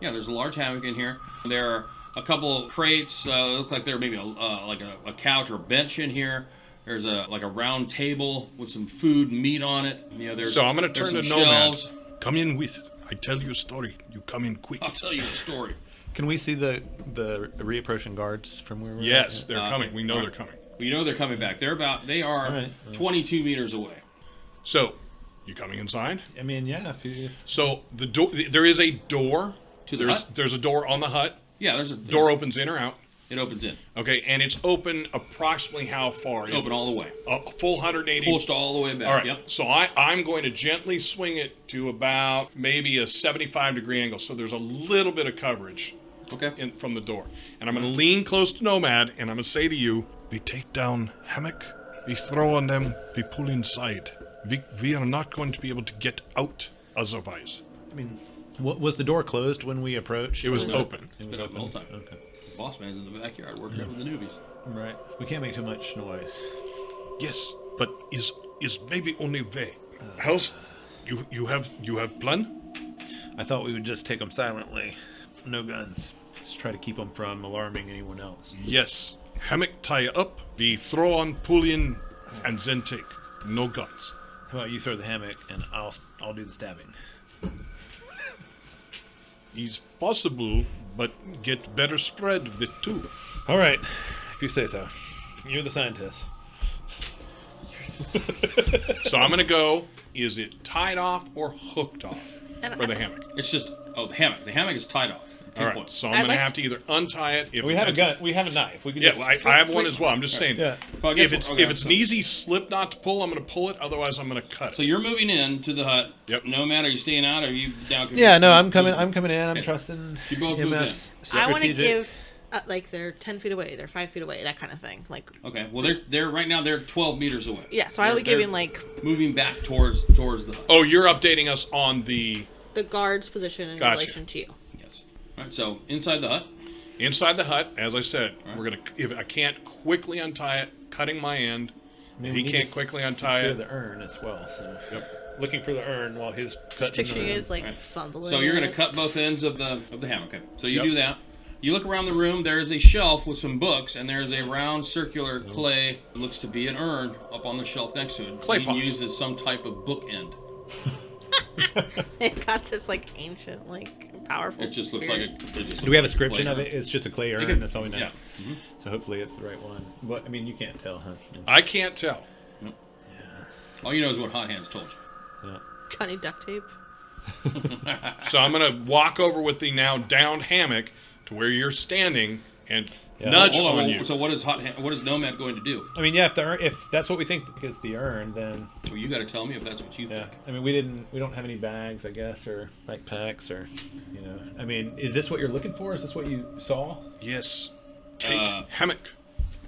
yeah, there's a large hammock in here. There are a couple of crates, look like there may be a couch or bench in here. There's a round table with some food, meat on it. There's So I'm going to there's turn to some Nomad. shelves. Come in with it. I tell you a story. You come in quick. I'll tell you a story. Can we see the reapproaching guards from where we're Yes, at? they're coming. We know all they're right. coming. We know they're coming back. They are All right. 22 meters away. So, you coming inside? I mean, yeah, if you... So the door. There is a door. To the hut? There's a door on the hut. Yeah, there's a Door opens in or out. It opens in. Okay, and it's open approximately how far? Open all the way. A full 180. Pushed all the way back. All right. Yep. So I'm going to gently swing it to about maybe a 75-degree angle, so there's a little bit of coverage Okay. from the door. And I'm going to lean close to Nomad, and I'm going to say to you, we take down hammock, we throw on them, we pull inside. We are not going to be able to get out otherwise. I mean, was the door closed when we approached? It was open. It's been open the whole time. Okay. The boss man's in the backyard working out with the newbies. Right. We can't make too much noise. Yes, but is maybe only way. How's you have plan? I thought we would just take them silently. No guns. Just try to keep them from alarming anyone else. Yes. Hammock tie up, we throw on, pull in, and then take. No guns. How about you throw the hammock and I'll do the stabbing. Is possible, but get better spread with 2. All right, if you say so. You're the scientist. So I'm gonna go. Is it tied off or hooked off for the hammock? It's just the hammock. The hammock is tied off. 10 All right. points. So I'm I'd gonna like- have to either untie it. If We have a that's- gun. We have a knife. We can Yeah, just well, I have one as well. I'm just saying. Yeah. So I guess If it's an easy slip knot to pull, I'm gonna pull it. Otherwise, I'm gonna cut So it. you're moving in to the hut. Yep. Nomad, are you staying out? Or are you down? Yeah, no, I'm coming in. I'm Okay. trusting You both moved EMF's I want to strategic- give, they're 10 feet away, they're 5 feet away, that kind of thing. Like, Okay. Well, they're right now. They're 12 meters away. yeah, so I would give They're him, like, moving back towards the hut. Oh, you're updating us on the the guard's position in Gotcha. relation to you. Yes. All right. So inside the hut. inside the hut. As I said, we're gonna. If I can't quickly untie it, cutting my end. I mean, He we need can't to quickly untie secure it. the urn as well. So. Yep. Looking for the urn while he's cutting Picture the you urn. guys, like, Right. fumbling. So you're going it. to cut both ends of the hammock. Okay. So you Yep. do that. You look around the room. There is a shelf with some books, and there's a round circular clay. It looks to be an urn up on the shelf next to it. Clay being pot. used as some type of bookend. It got this, like, ancient, like, powerful. It just looks spirit. like a. Do we have a description of it? It's just a clay urn. can- That's all we know. yeah. So hopefully it's the right one. But I mean, you can't tell, huh? I can't tell. All you know is what Hot Hands told you. Yeah. Got any duct tape? So I'm gonna walk over with the now downed hammock to where you're standing and Yeah. nudge Hold on you. So what is Nomad going to do? I mean, yeah. If that's what we think is the urn, then Well, you got to tell me if that's what you yeah. think. I mean, we don't have any bags, I guess, or backpacks, or I mean, is this what you're looking for? Is this what you saw? Yes. Take hammock.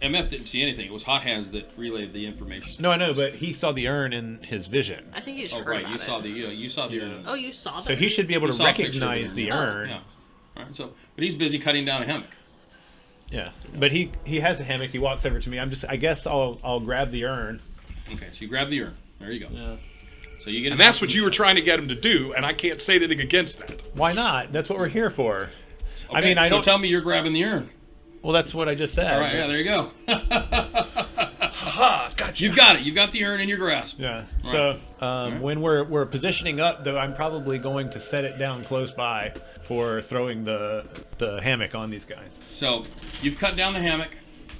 MF didn't see anything. It was Hot Hands that relayed the information. No, I know, but he saw the urn in his vision. I think you just Oh, heard right. about You it. saw the you saw the urn. Oh, you saw that? So he should be able You to saw a picture of recognize the urn. urn. Yeah. All right. So, but he's busy cutting down a hammock. Yeah, but he has the hammock. He walks over to me. I guess I'll grab the urn. Okay. So you grab the urn. There you go. Yeah. So you get. And that's what you were trying to get him to do, and I can't say anything against that. Why not? That's what we're here for. Okay, I mean, I so don't. tell me you're grabbing the urn. Well, that's what I just said. All right. Yeah. There you go. Ha! Gotcha. You've got it. You've got the urn in your grasp. Yeah. All So right. when we're positioning up, though, I'm probably going to set it down close by for throwing the hammock on these guys. So you've cut down the hammock.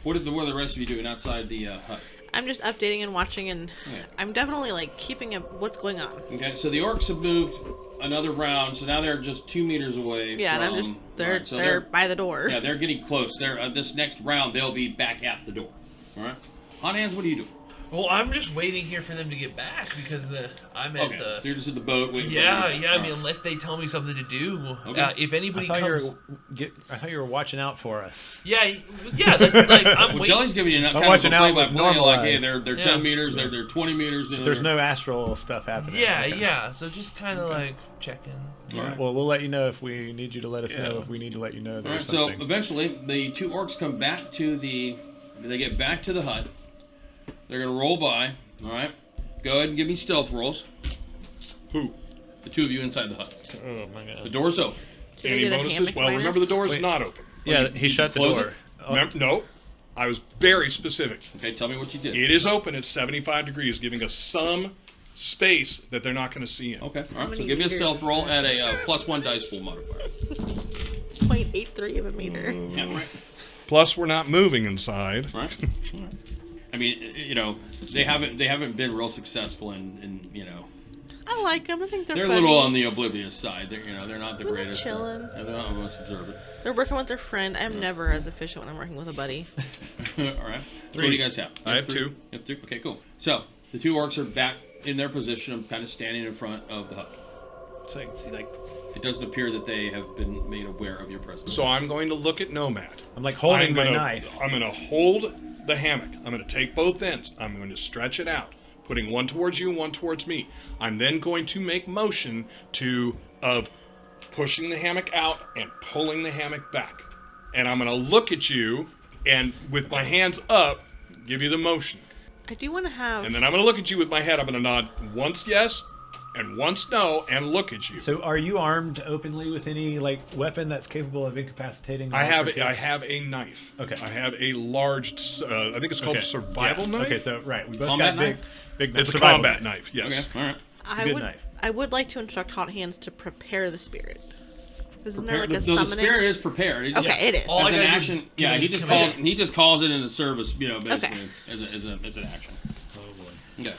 What are the rest of you doing outside the hut? I'm just updating and watching, and Okay. I'm definitely like keeping up what's going on. Okay. So the orcs have moved another round. So now they're just 2 meters away. Yeah, and I'm from, just all right, so they're by the door. Yeah, they're getting close. They're this next round they'll be back at the door. All right. Hot Hands, what are you doing? Well, I'm just waiting here for them to get back because I'm at Okay. the. So you're just at the boat waiting. Yeah, for them to yeah. get I mean, back. unless they tell me something to do. Okay. If anybody I comes. thought you were watching out for us. Yeah, yeah. Like I'm Well, waiting. Jelly's giving you I'm kind of a watching out play by with play, like, hey, normalized. they're Yeah. 10 meters, they're 20 meters. You know, There's they're- no astral stuff happening. Yeah, Okay. yeah. So just kind of like checking. All right. Well, we'll let you know if we need you to let us know. Yeah. If we need to let you know All there's right. So something. eventually, the two orcs come back to the. They get back to the hut. They're gonna roll by. All right. Go ahead and give me stealth rolls. Who? The two of you inside the hut. Oh my The god. door's open. Did I Any get a bonuses? hammock Well, remember the minus? door is Wait. not open. Yeah, Did he you shut the close door. it? Oh, No, I was very specific. Okay. Tell me what you did. It is open at 75 degrees, giving us some space that they're not going to see in. Okay. All right. So many give me a meters stealth is roll that? at a +1 dice pool modifier. 0.83 of a meter. Yeah. Right. Plus, we're not moving inside. Right. All right. I mean, you know, they haven't been real successful in you know. I like them. I think they're They're a funny. little on the oblivious side. They're not the Well, they're greatest. chilling. They're not the most observant. They're working with their friend. I'm never as efficient when I'm working with a buddy. All right. So what do you guys have? I have three? two. You have two? Okay, cool. So the two orcs are back in their position. I'm kind of standing in front of the hut. so I can see like It doesn't appear that they have been made aware of your presence. So I'm going to look at Nomad. I'm like holding I'm my gonna, knife. I'm going to hold the hammock. I'm going to take both ends. I'm going to stretch it out, putting one towards you and one towards me. I'm then going to make motion of pushing the hammock out and pulling the hammock back. And I'm going to look at you and with my hands up, give you the motion. I do want to have. And then I'm going to look at you with my head. I'm going to nod once yes and once no and look at you. So are you armed openly with any like weapon that's capable of incapacitating? I have monster I kids? have a knife. Okay. I have a large. I think it's called a survival Yeah. knife. Okay, so right, we both Combat got knife? big knife. It's a survival combat knife. Yes. Okay. All right. I good would. knife. I would like to instruct Hot Hands to prepare the spirit. Isn't there like a the summoning? spirit is prepared. It- Okay, it is. All I As an gotta do is action, yeah, commit- he just calls it into service, you know, basically as an action. Oh boy. Okay.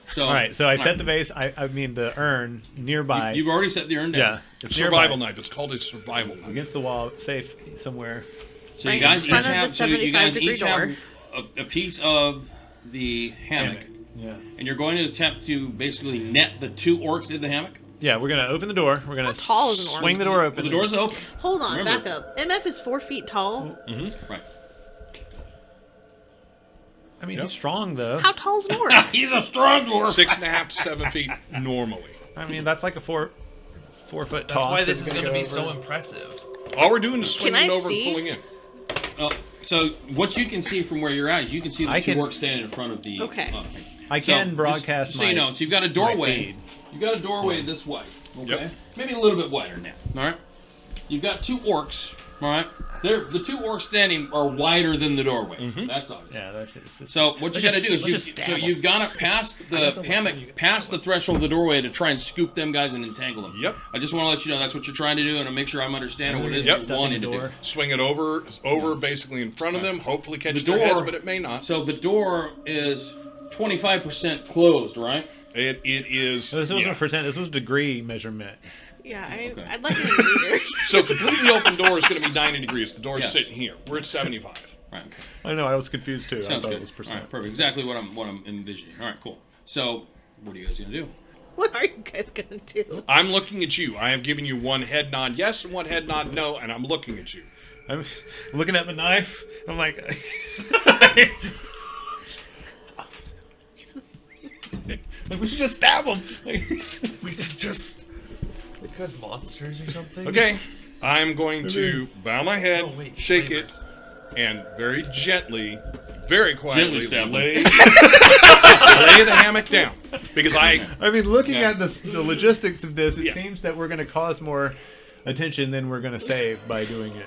So All right, so I set right. the base. I mean the urn nearby. You've already set the urn down. yeah, it's Survival nearby, knife. It's called a survival knife. against the wall, safe somewhere. So Right you guys in each front of the have so you 75 guys degree each have door. a piece of the hammock, Yeah. and you're going to attempt to basically net the two orcs in the hammock. Yeah, we're gonna open the door. We're gonna How tall is an orc? swing the door open. Well, the door's open. Hold on, Remember- back up. MF is 4 feet tall. Right. I mean, Yep. he's strong though. How tall is an orc? He's a strong dwarf. 6.5 to 7 feet normally. I mean, that's like a 4 foot That's toss. why this is gonna going to go be so over. impressive. All we're doing is swinging I it over see? and pulling in. So what you can see from where you're at is you can see the I two can- orcs standing in front of the. Okay. I can just broadcast so my. you know, so you've got a doorway. feed. You've got a doorway this way. Okay. Yep. Maybe a little bit wider than that. All right. You've got two orcs. All right. The two orcs standing are wider than the doorway. That's obvious. Yeah, that's it. So what you got to do is let's just stab you've got to pass the hammock past the threshold of the doorway to try and scoop them guys and entangle them. Yep. I just want to let you know that's what you're trying to do, and to make sure I'm understanding what it is Yep. you're Stuck in wanting the to do. door. Swing it over basically in front of them. Hopefully catch The their heads, door- but it may not. So the door is 25% closed, right? It is. This wasn't yeah. a percent. This was degree measurement. Yeah, I mean, Okay. I'd like it in meters. So completely open door is going to be 90 degrees. The door's Yes. sitting here. We're at 75. Right. Okay. I know. I was confused too. I Sounds thought good. it was All percent. right, perfect. Exactly what I'm envisioning. All right, cool. So, what are you guys gonna do? What are you guys gonna do? I'm looking at you. I have given you one head nod yes and one head nod no, and I'm looking at you. I'm looking at the knife. I'm like, we should just stab him. We could just because monsters or something. Okay, I'm going to bow my head, Oh, wait, shake flavors. it, and very gently, very quietly Gently stab him. lay the hammock down. Because I mean, looking Yeah. at the logistics of this, it Yeah. seems that we're going to cause more attention than we're going to save by doing it.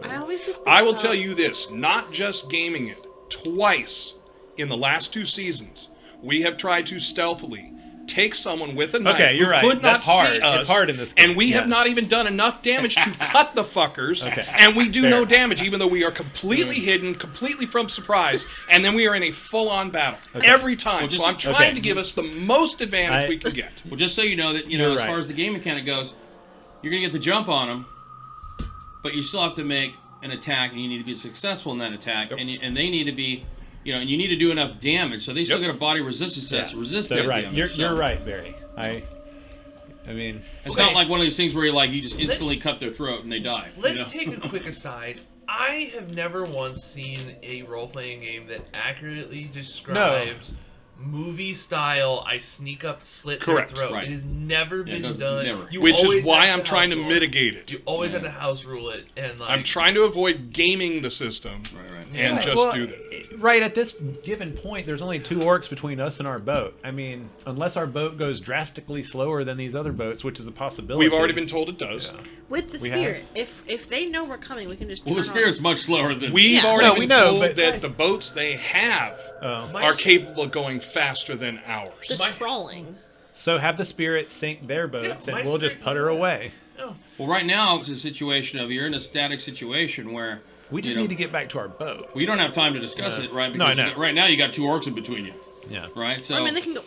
I always just. I will think tell about- you this, not just gaming it, twice in the last 2 seasons, we have tried to stealthily take someone with a knife Okay, you're who right. could not That's hard. see us, It's hard in this and game. we have Yeah. not even done enough damage to cut the fuckers, Okay. and we do Fair. no damage, even though we are completely hidden, completely from surprise, and then we are in a full-on battle every time. Well, so just- I'm trying okay. to give us the most advantage I- we can get. Well, just so you know that You're as right. far as the game mechanic goes, you're gonna get the jump on them, but you still have to make an attack, and you need to be successful in that attack, Yep. and they need to be, and you need to do enough damage. So they still Yep. get a body resistance test to resist So, that right. damage. You're So right, Barry. I mean, It's Okay. not like one of these things where you just instantly Let's- cut their throat and they die. Let's take a quick aside. I have never once seen a role-playing game that accurately describes movie style. I sneak up, slit Correct. their throat. Right. It has never Yeah, it been doesn't- done. never. You Which always is why have I'm trying to house rule it. mitigate it. You always have to house rule it, and like I'm trying to avoid gaming the system Right. and Right. just well, do that. right at this given point, there's only 2 orcs between us and our boat. I mean, unless our boat goes drastically slower than these other boats, which is a possibility. We've already been told it does. with the We spirit. If they know we're coming, we can just. Well, the turn on- spirit's much slower than We've Yeah. already No, we been know, told but- that Guys- the boats they have Oh. My are s- capable of going faster than ours. The My- trolling. So have the spirit sink their boats, Yeah, my and we'll just spirit- putter away. Oh, Well, right now it's a situation of you're in a static situation where We just need to get back to our boat. Well, you don't have time to discuss it, right? No, I Because know. right now you got 2 orcs in between you, Yeah. right? So I mean, they can go.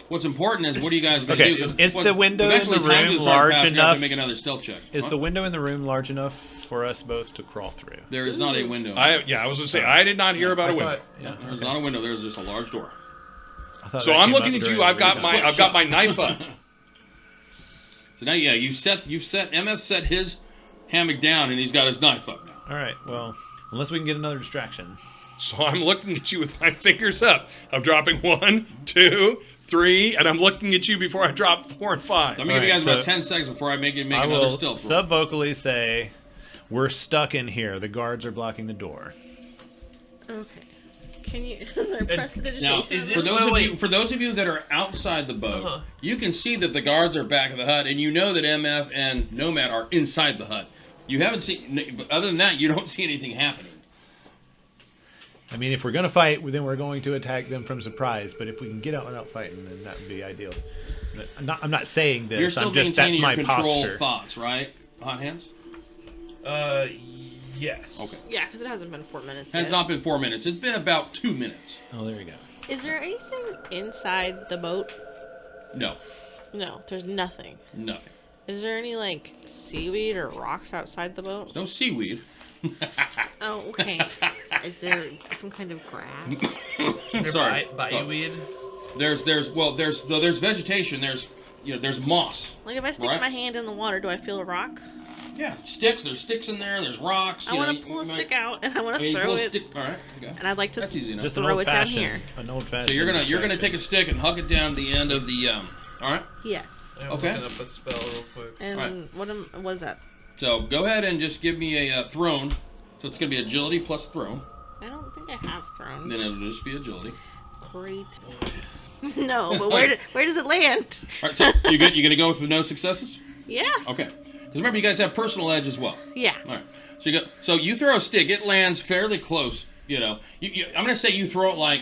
what's important is what are you guys going to Okay, do? 'Cause is what- the window in eventually the time's room gonna start large passing, you have enough? to make another stealth check. Is Huh? the window in the room large enough for us both to crawl through? There is not a window. I was going to say, I did not hear about a I window. thought- yeah, There's okay. not a window. There's just a large door. I thought So that I'm came looking up at during you. I've the got reason. my knife up. So now, yeah, you've set MF set his hammock down and he's got his knife up now. All right. Well, unless we can get another distraction. So I'm looking at you with my fingers up. I'm dropping 1, 2, 3, and I'm looking at you before I drop 4 and 5. I'm gonna give you Alright, guys about so 10 seconds before I make I another will stealth roll. sub-vocally say, "We're stuck in here. The guards are blocking the door." Okay. Can you? Is there prestidigitation? Now, Is on this- that? for those of you that are outside the boat, Uh-huh. you can see that the guards are back of the hut, and you know that MF and Nomad are inside the hut. You haven't seen, but other than that, you don't see anything happening. I mean, if we're gonna fight, then we're going to attack them from surprise. But if we can get out without fighting, then that would be ideal. But I'm not saying this. You're still I'm just maintaining that's your my control posture. thoughts, right? Hot hands? yes. Okay. Yeah, because it hasn't been 4 minutes. Has yet. not been 4 minutes. It's been about 2 minutes. Oh, there you go. Is there anything inside the boat? No, No, there's nothing. nothing. Is there any like seaweed or rocks outside the boat? No seaweed. Oh, okay. Is there some kind of grass? Is there Sorry. bayou weed? There's vegetation. There's moss. Like if I stick Right. my hand in the water, do I feel a rock? Yeah, sticks. There's sticks in there. There's rocks. I want to pull a stick out and I want to throw it, All right. Okay. and I'd like to That's easy enough. Just an throw it down old-fashioned. here. An old-fashioned. So you're gonna take a stick and hug it down the end of the All right. Yes. I'm Okay. looking up a spell real quick. And Right. what is that? So go ahead and just give me a thrown. So it's gonna be agility plus thrown. I don't think I have thrown. Then it'll just be agility. Great. No, but where does it land? All right. So you gonna go with the no successes? Yeah. Okay. Because remember, you guys have personal edge as well. Yeah. All right. So you throw a stick. It lands fairly close. I'm gonna say you throw it like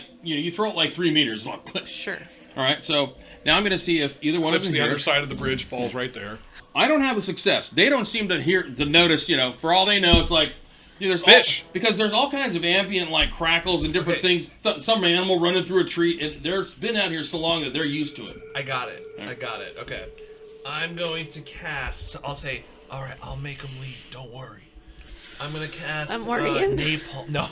3 meters. Like, Sure. all right. So now I'm gonna see if either one of Flips them the here. other side of the bridge, falls right there. I don't have a success. They don't seem to notice. For all they know, it's like there's Fish. because there's all kinds of ambient like crackles and different things. Some animal running through a tree. And they've been out here so long that they're used to it. I got it. Okay. I'm going to cast. I'll say, all right, I'll make them leave. Don't worry. I'm going to cast I'm worrying. napalm. No.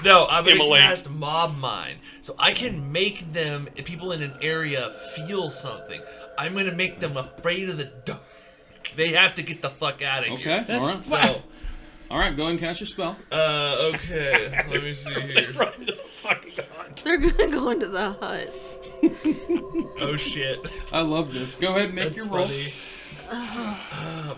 No, I'm going to Immolate. cast mob mind. So I can make people in an area feel something. I'm going to make them afraid of the dark. They have to get the fuck out of here. Okay, all right. So, All right, go ahead and cast your spell. okay. Let me see here. Run into the fucking hut. They're gonna go into the hut. Oh shit. I love this. Go ahead and make That's your roll. funny.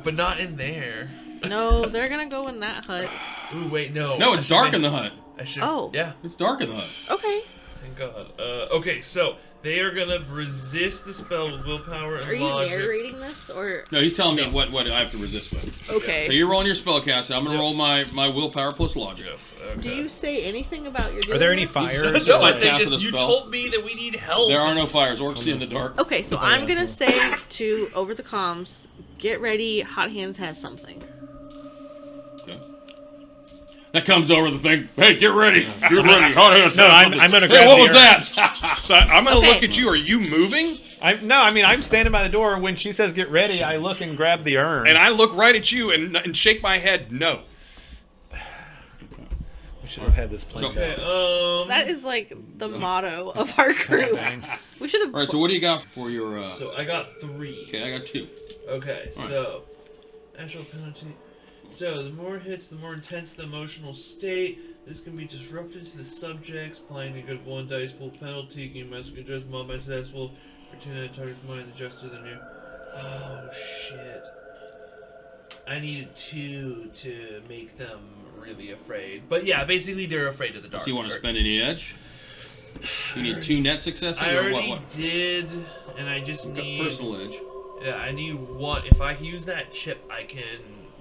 But not in there. No, they're gonna go in that hut. Ooh, wait, no. No, it's dark in the hut. I should. Oh. Yeah. It's dark in the hut. Okay. Thank God. Okay, so they are gonna resist the spell with willpower and Are you logic. narrating this or? No, he's telling me what I have to resist with. Okay. So you're rolling your spell cast. I'm gonna roll my willpower plus logic. Yes. Okay. Do you say anything about your? Are there any this? fires? Just No, like they casting just, a you spell. told me that we need help. There are no fires. Orcs see in the dark. Okay, so I'm gonna say to over the comms, get ready. Hot Hands has something. Okay. That comes over the thing. Hey, get ready. Get ready. Hot hands. No, I'm gonna Hey, grab what the was arrow. that? So I'm gonna Okay. look at you. Are you moving? I'm standing by the door. When she says get ready, I look and grab the urn. And I look right at you and shake my head. No. we should have had this planned Okay. out. That is like the motto of our group. Dang. We should have. All right, so what do you got for your... So I got 3. Okay, I got 2. Okay, Alright. so actual penalty. So the more hits, the more intense the emotional state. This can be disruptive to the subjects. Applying a good 1 dice pool penalty. Game master can adjust mod by successful. Pretend that target's mind adjusted the new. Oh shit! I needed 2 to make them really afraid. But yeah, basically they're afraid of the dark. So you want to spend any edge? You need 2 net successes I or already what? did, and I just Got need personal edge. Yeah, I need 1. If I use that chip, I can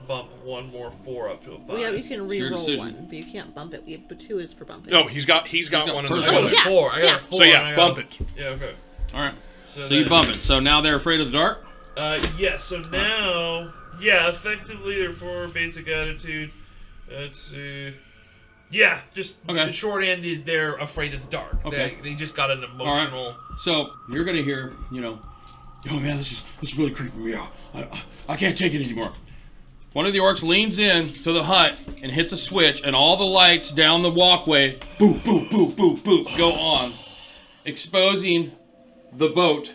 bump 1 more 4 up to a 5. Well, yeah, you can your re-roll decision. 1, but you can't bump it. But 2 is for bumping. No, he's got got one in the personal zone. edge. Yeah. 4. I got yeah. a 4. So and yeah, I bump got, it. Yeah, okay. All right. So So you then- bump it. So now they're afraid of the dark? Yeah, so now, yeah, effectively they're 4 basic attitude. Let's see. Yeah, just Okay. the short end is they're afraid of the dark. Okay. They just got an emotional. So you're going to hear, oh man, this is really creeping me out. I can't take it anymore. One of the orcs leans in to the hut and hits a switch, and all the lights down the walkway, boop, boop, boop, boop, boop, go on, exposing the boat.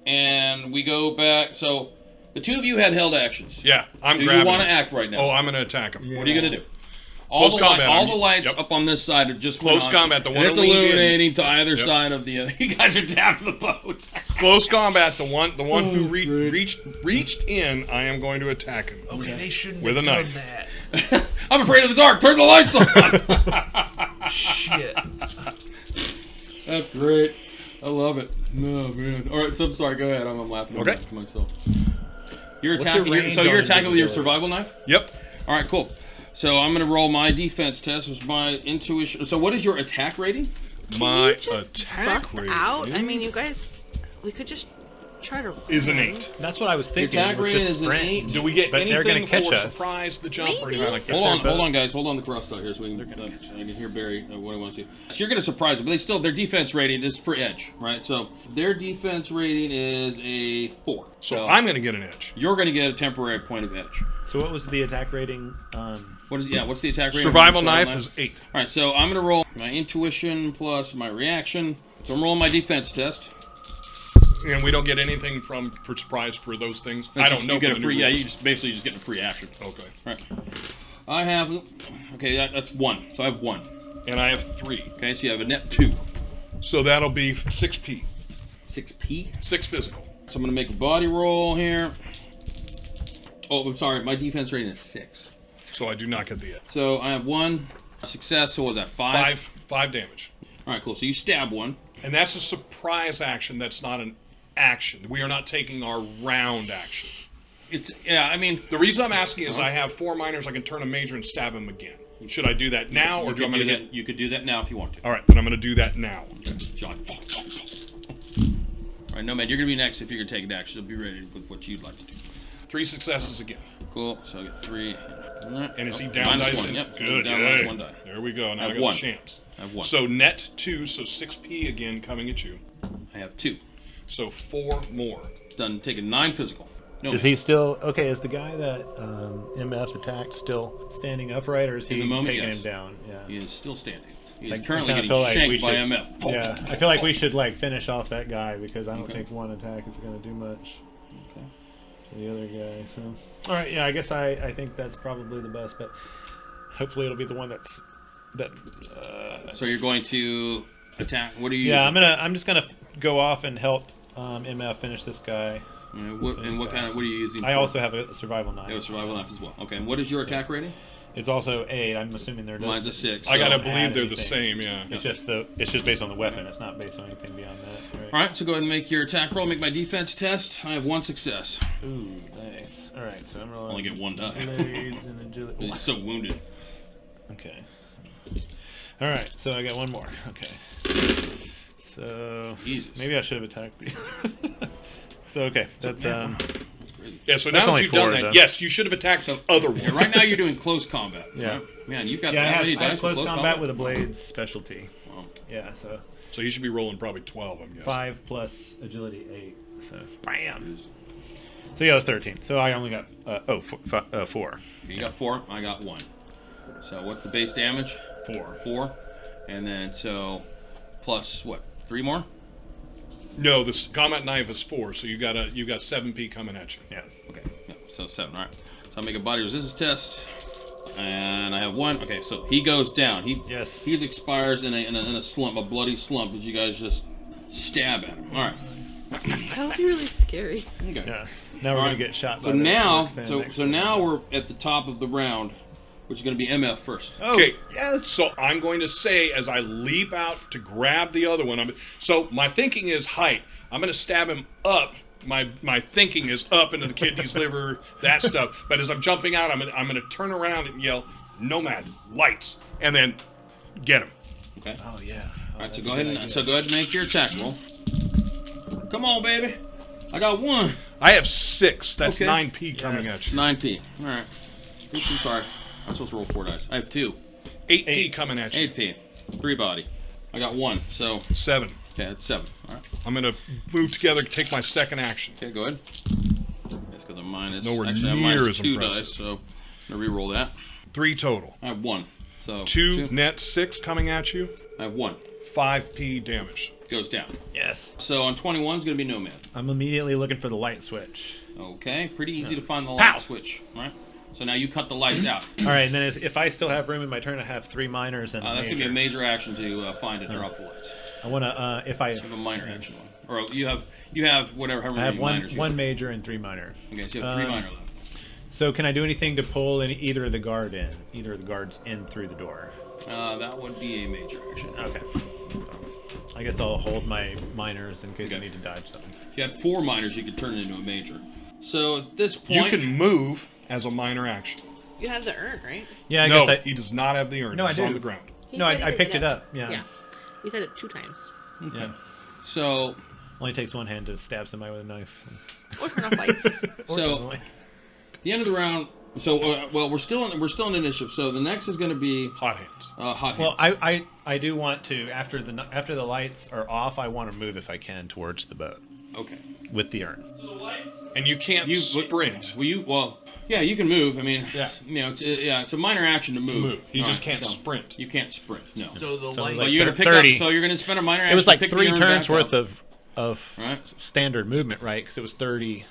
And we go back. So the 2 of you had held actions. Yeah, I'm Do grabbing. you want to act right now? Oh, I'm gonna attack him. What are you going to do? Close combat, all I'm- the lights yep. up on this side are just Close went on, combat, the and one it's that leaned in. illuminating to either Yep. side of the. You guys are down to the boat. Close combat. The one who Oh, great. reached in. I am going to attack him. Okay, they shouldn't With have a done knife. that. I'm afraid of the dark. Turn the lights on. Shit. That's great. I love it. No man. All right, so I'm sorry. Go ahead. I'm laughing Okay. at myself. You're What's your attacking. range So you're on attacking with your invisibility? survival knife. Yep. All right, cool. So I'm gonna roll my defense test, which is my intuition. So what is your attack rating? My you just attack bust rating out? I mean, you guys, we could just try to. is an run. 8. That's what I was thinking. attack It was rating just is an sprint. 8. Do we get But they're anything gonna catch for us. surprise the jump or Maybe. anything like that? Hold on, boats. guys. Hold on the cross out here so we can. I can hear Barry. What I want to see. So you're gonna surprise them, but their defense rating is for edge, right? So their defense rating is a 4. So I'm gonna get an edge. You're gonna get a temporary point of edge. So what was the attack rating? What's the attack rating? Survival on knife your is 8. All right, so I'm gonna roll my intuition plus my reaction. So I'm rolling my defense test. And we don't get anything for surprise for those things. I don't know. You get for a the free. new Yeah, rules. you just basically just get a free action. Okay. All right. I have. Okay, that's 1. So I have 1. And I have 3. Okay, so you have a net 2. So that'll be 6p. 6p. 6 physical. So I'm gonna make a body roll here. Oh, I'm sorry. My defense rating is 6. So I do not get the edge. So I have 1 success. So what was that 5? 5 damage. All right, cool. So you stab 1. And that's a surprise action. That's not an action. We are not taking our round action. I mean, The reason I'm asking is I have 4 minors. I can turn a major and stab him again. Should I do that now, or do I want to get? You could do that now if you want to. All right, then I'm going to do that now. John. All right, Nomad, you're gonna be next if you're gonna take an action. So be ready with what you'd like to do. 3 successes again. Cool. So I get 3. All right. And is he Oh, down minus dicing? 1. Yep. Good. Down Yay. minus 1 die. There we go. Now I I have got 1. a chance. I have 1. So net 2, so 6p again coming at you. I have 2. So 4 more. Done. Taking 9 physical. No. Is he still okay? Is the guy that MF attacked still standing upright, or is he the moment, taking yes. him down? Yeah. He is still standing. He is I currently kinda getting feel like we shanked by should- MF. Yeah, I feel like we should finish off that guy because I don't Okay. think one attack is going to do much. Okay. to the other guy. So, all right, yeah, I guess I think that's probably the best, but hopefully it'll be the one that. So you're going to attack. What are you? Yeah, using? I'm just gonna go off and help MF finish this guy. What are you using? I also have a survival knife. You have a survival knife as well. Okay, and what is your attack rating? It's also 8. I'm assuming they're. Mine's a 6. I gotta so- believe they're the anything. same. Yeah. It's just based on the weapon. It's not based on anything beyond that. Right? All right, so go ahead and make your attack roll. Make my defense test. I have 1 success. Ooh, nice. All right, so I'm rolling. Only get 1 die. Blades and agility. He's so wounded. Okay. All right, so I got 1 more. Okay. So Jesus. maybe I should have attacked the. So okay, that's That's crazy. Yeah. So That's now that only you've done 4, that, though. yes, you should have attacked the other one. Yeah, right now you're doing close combat. Yeah. Right? Man, you've got yeah. I that many have dice for close combat with a blades specialty. Wow. Yeah, so So you should be rolling probably 12. I'm guessing. 5 plus agility 8. So bam. So yeah, it was 13. So I only got 4. You got 4. I got 1. So what's the base damage? 4. 4. And then so plus what? 3 more? No, the combat knife is 4, so you got 7p coming at you. Yeah. Okay. Yeah, so 7. All right. So I make a body resistance test, and I have 1. Okay, so he goes down. He expires in a slump, a bloody slump, as you guys just stab at him. All right. That would be really scary. Okay. Yeah. Now we're All gonna right. get shot. So by the now, orcs and so next so one. now we're at the top of the round, which is going to be MF first. Oh, Okay. Yes. So I'm going to say as I leap out to grab the other one. So my thinking is height. I'm going to stab him up. My thinking is up into the kidneys, liver, that stuff. But as I'm jumping out, I'm going to turn around and yell, "Nomad, lights!" and then get him. Okay. Oh yeah. All right. So go ahead and make your attack roll. Come on, baby. I got 1. I have 6. That's Okay. 9p coming at It's you. 9p. All right. Oops, I'm sorry. I'm supposed to roll 4 dice. I have 2. 8p coming at you. 8p. 3 body. I got 1. So 7. okay, that's 7. All right. I'm going to move together, take my second action. Okay, go ahead. That's because I'm minus. Nowhere actually, I'm near minus as 2 impressive. dice, so I'm gonna re-roll that. 3 total. I have 1. So 2 net 6 coming at you. I have 1. 5p damage. Goes down. Yes. So on 21 is gonna be Nomad. I'm immediately looking for the light switch. Okay, pretty easy to find the Pow! light switch, right? So now you cut the lights out. All right, and then if I still have room in my turn, I have 3 minors and a That's gonna be a major. major action to find it. Turn off the lights. I want to if I You have a minor action one, or you have whatever. However I have many one minors you one have. major and 3 minor. Okay, so you have 3 minor left. So can I do anything to pull either of the guards in through the door? That would be a major action. Okay. I guess I'll hold my minors in case I Okay. need to dodge something. If you had 4 minors, you could turn it into a major. So at this You point, can move as a minor action. You have the urn, right? Yeah, I No, guess he does not have the urn. No, I It's do. on the ground. He No, said he I picked picked it up. Yeah. Yeah. He said it 2 times. Yeah. so Only takes one hand to stab somebody with a knife. Or turn off lights. So, at the end of the round. So well, we're still in initiative. So the next is going to be Hot hands. hot. Well, Hands. I do want to after the lights are off. I want to move if I can towards the boat Okay. with the urn. And you can't sprint. Yeah, you can move. I mean, Yeah. you know, it's a minor action to move. You All just right, can't so sprint. You can't sprint. No. So the So light. like- But you're gonna pick 30. up. So you're gonna spend a minor action. It was like to pick the 3 urn turns back worth up. of Right. standard movement, right? Because it was 30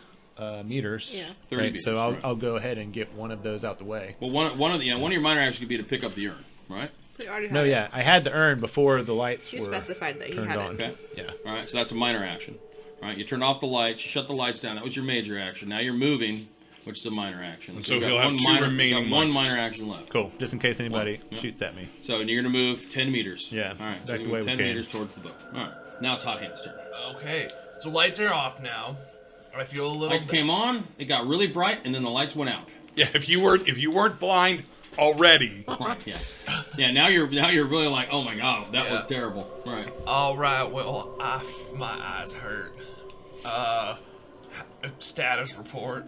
meters. Yeah. 30 Right? meters, So right. I'll go ahead and get one of those out the way. Well, one of your minor actions could be to pick up the urn, right? We already No, had it. yeah, I had the urn before the lights You were specified that he turned had on. it. Okay. Yeah. All right. So that's a minor action. All right. You turn off the lights. You shut the lights down. That was your major action. Now you're moving, which is a minor action. So you've got he'll have one 2 minor, remaining you've got one minors. minor action left. Cool. Just in case anybody Yeah. shoots at me. So you're gonna move 10 meters. Yeah, All right. So back you the way move we 10 came. meters towards the boat. All right. Now it's Hot Hands' turn. Okay, so lights are off now. I feel a little. Lights came on. It got really bright, and then the lights went out. Yeah, if you weren't blind already, Right. Yeah. Yeah. Now you're really like, oh my god, that Yeah. was terrible. Right. All right. Well, my eyes hurt. Status report.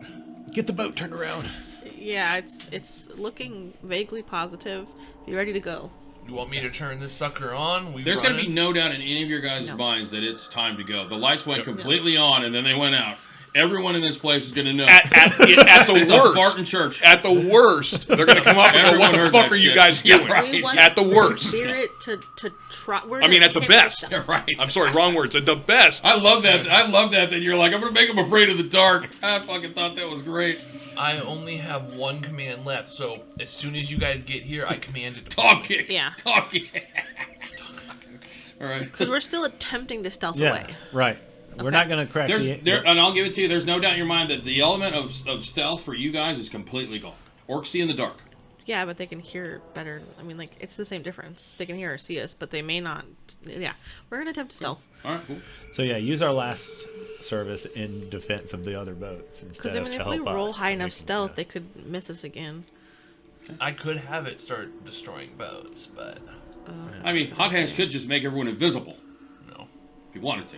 Get the boat turned around. Yeah, it's looking vaguely positive. You ready to go? You want me to turn this sucker on? There's going to be no doubt in any of your guys' No. minds that it's time to go. The lights went completely on and then they went out. Everyone in this place is going to know. At the It's a fart worst, in church. at the worst, they're going to come up and go, Everyone "What the heard fuck that are you shit." guys Yeah, doing?" right. We want At the worst. Spirit to try. I mean, at the best. Yeah, right. I'm sorry, wrong words. At the best. I love that. I love that. That you're like, I'm going to make him afraid of the dark. I fucking thought that was great. I only have one command left, so as soon as you guys get here, I command it to Talking. Yeah. Talking. All right. Because we're still attempting to stealth Yeah, away. right. We're not going to crack And I'll give it to you. There's no doubt in your mind that the element of stealth for you guys is completely gone. Orcs see in the dark. Yeah, but they can hear better. I mean, like, it's the same difference. They can hear or see us, but they may not. Yeah, we're gonna attempt to stealth. All right, cool. So yeah, use our last service in defense of the other boats instead Because I mean, of if to we help roll us. high We enough can- stealth, they could miss us again. I could have it start destroying boats, but I mean, Hot Hands could just make everyone invisible no. if you wanted to.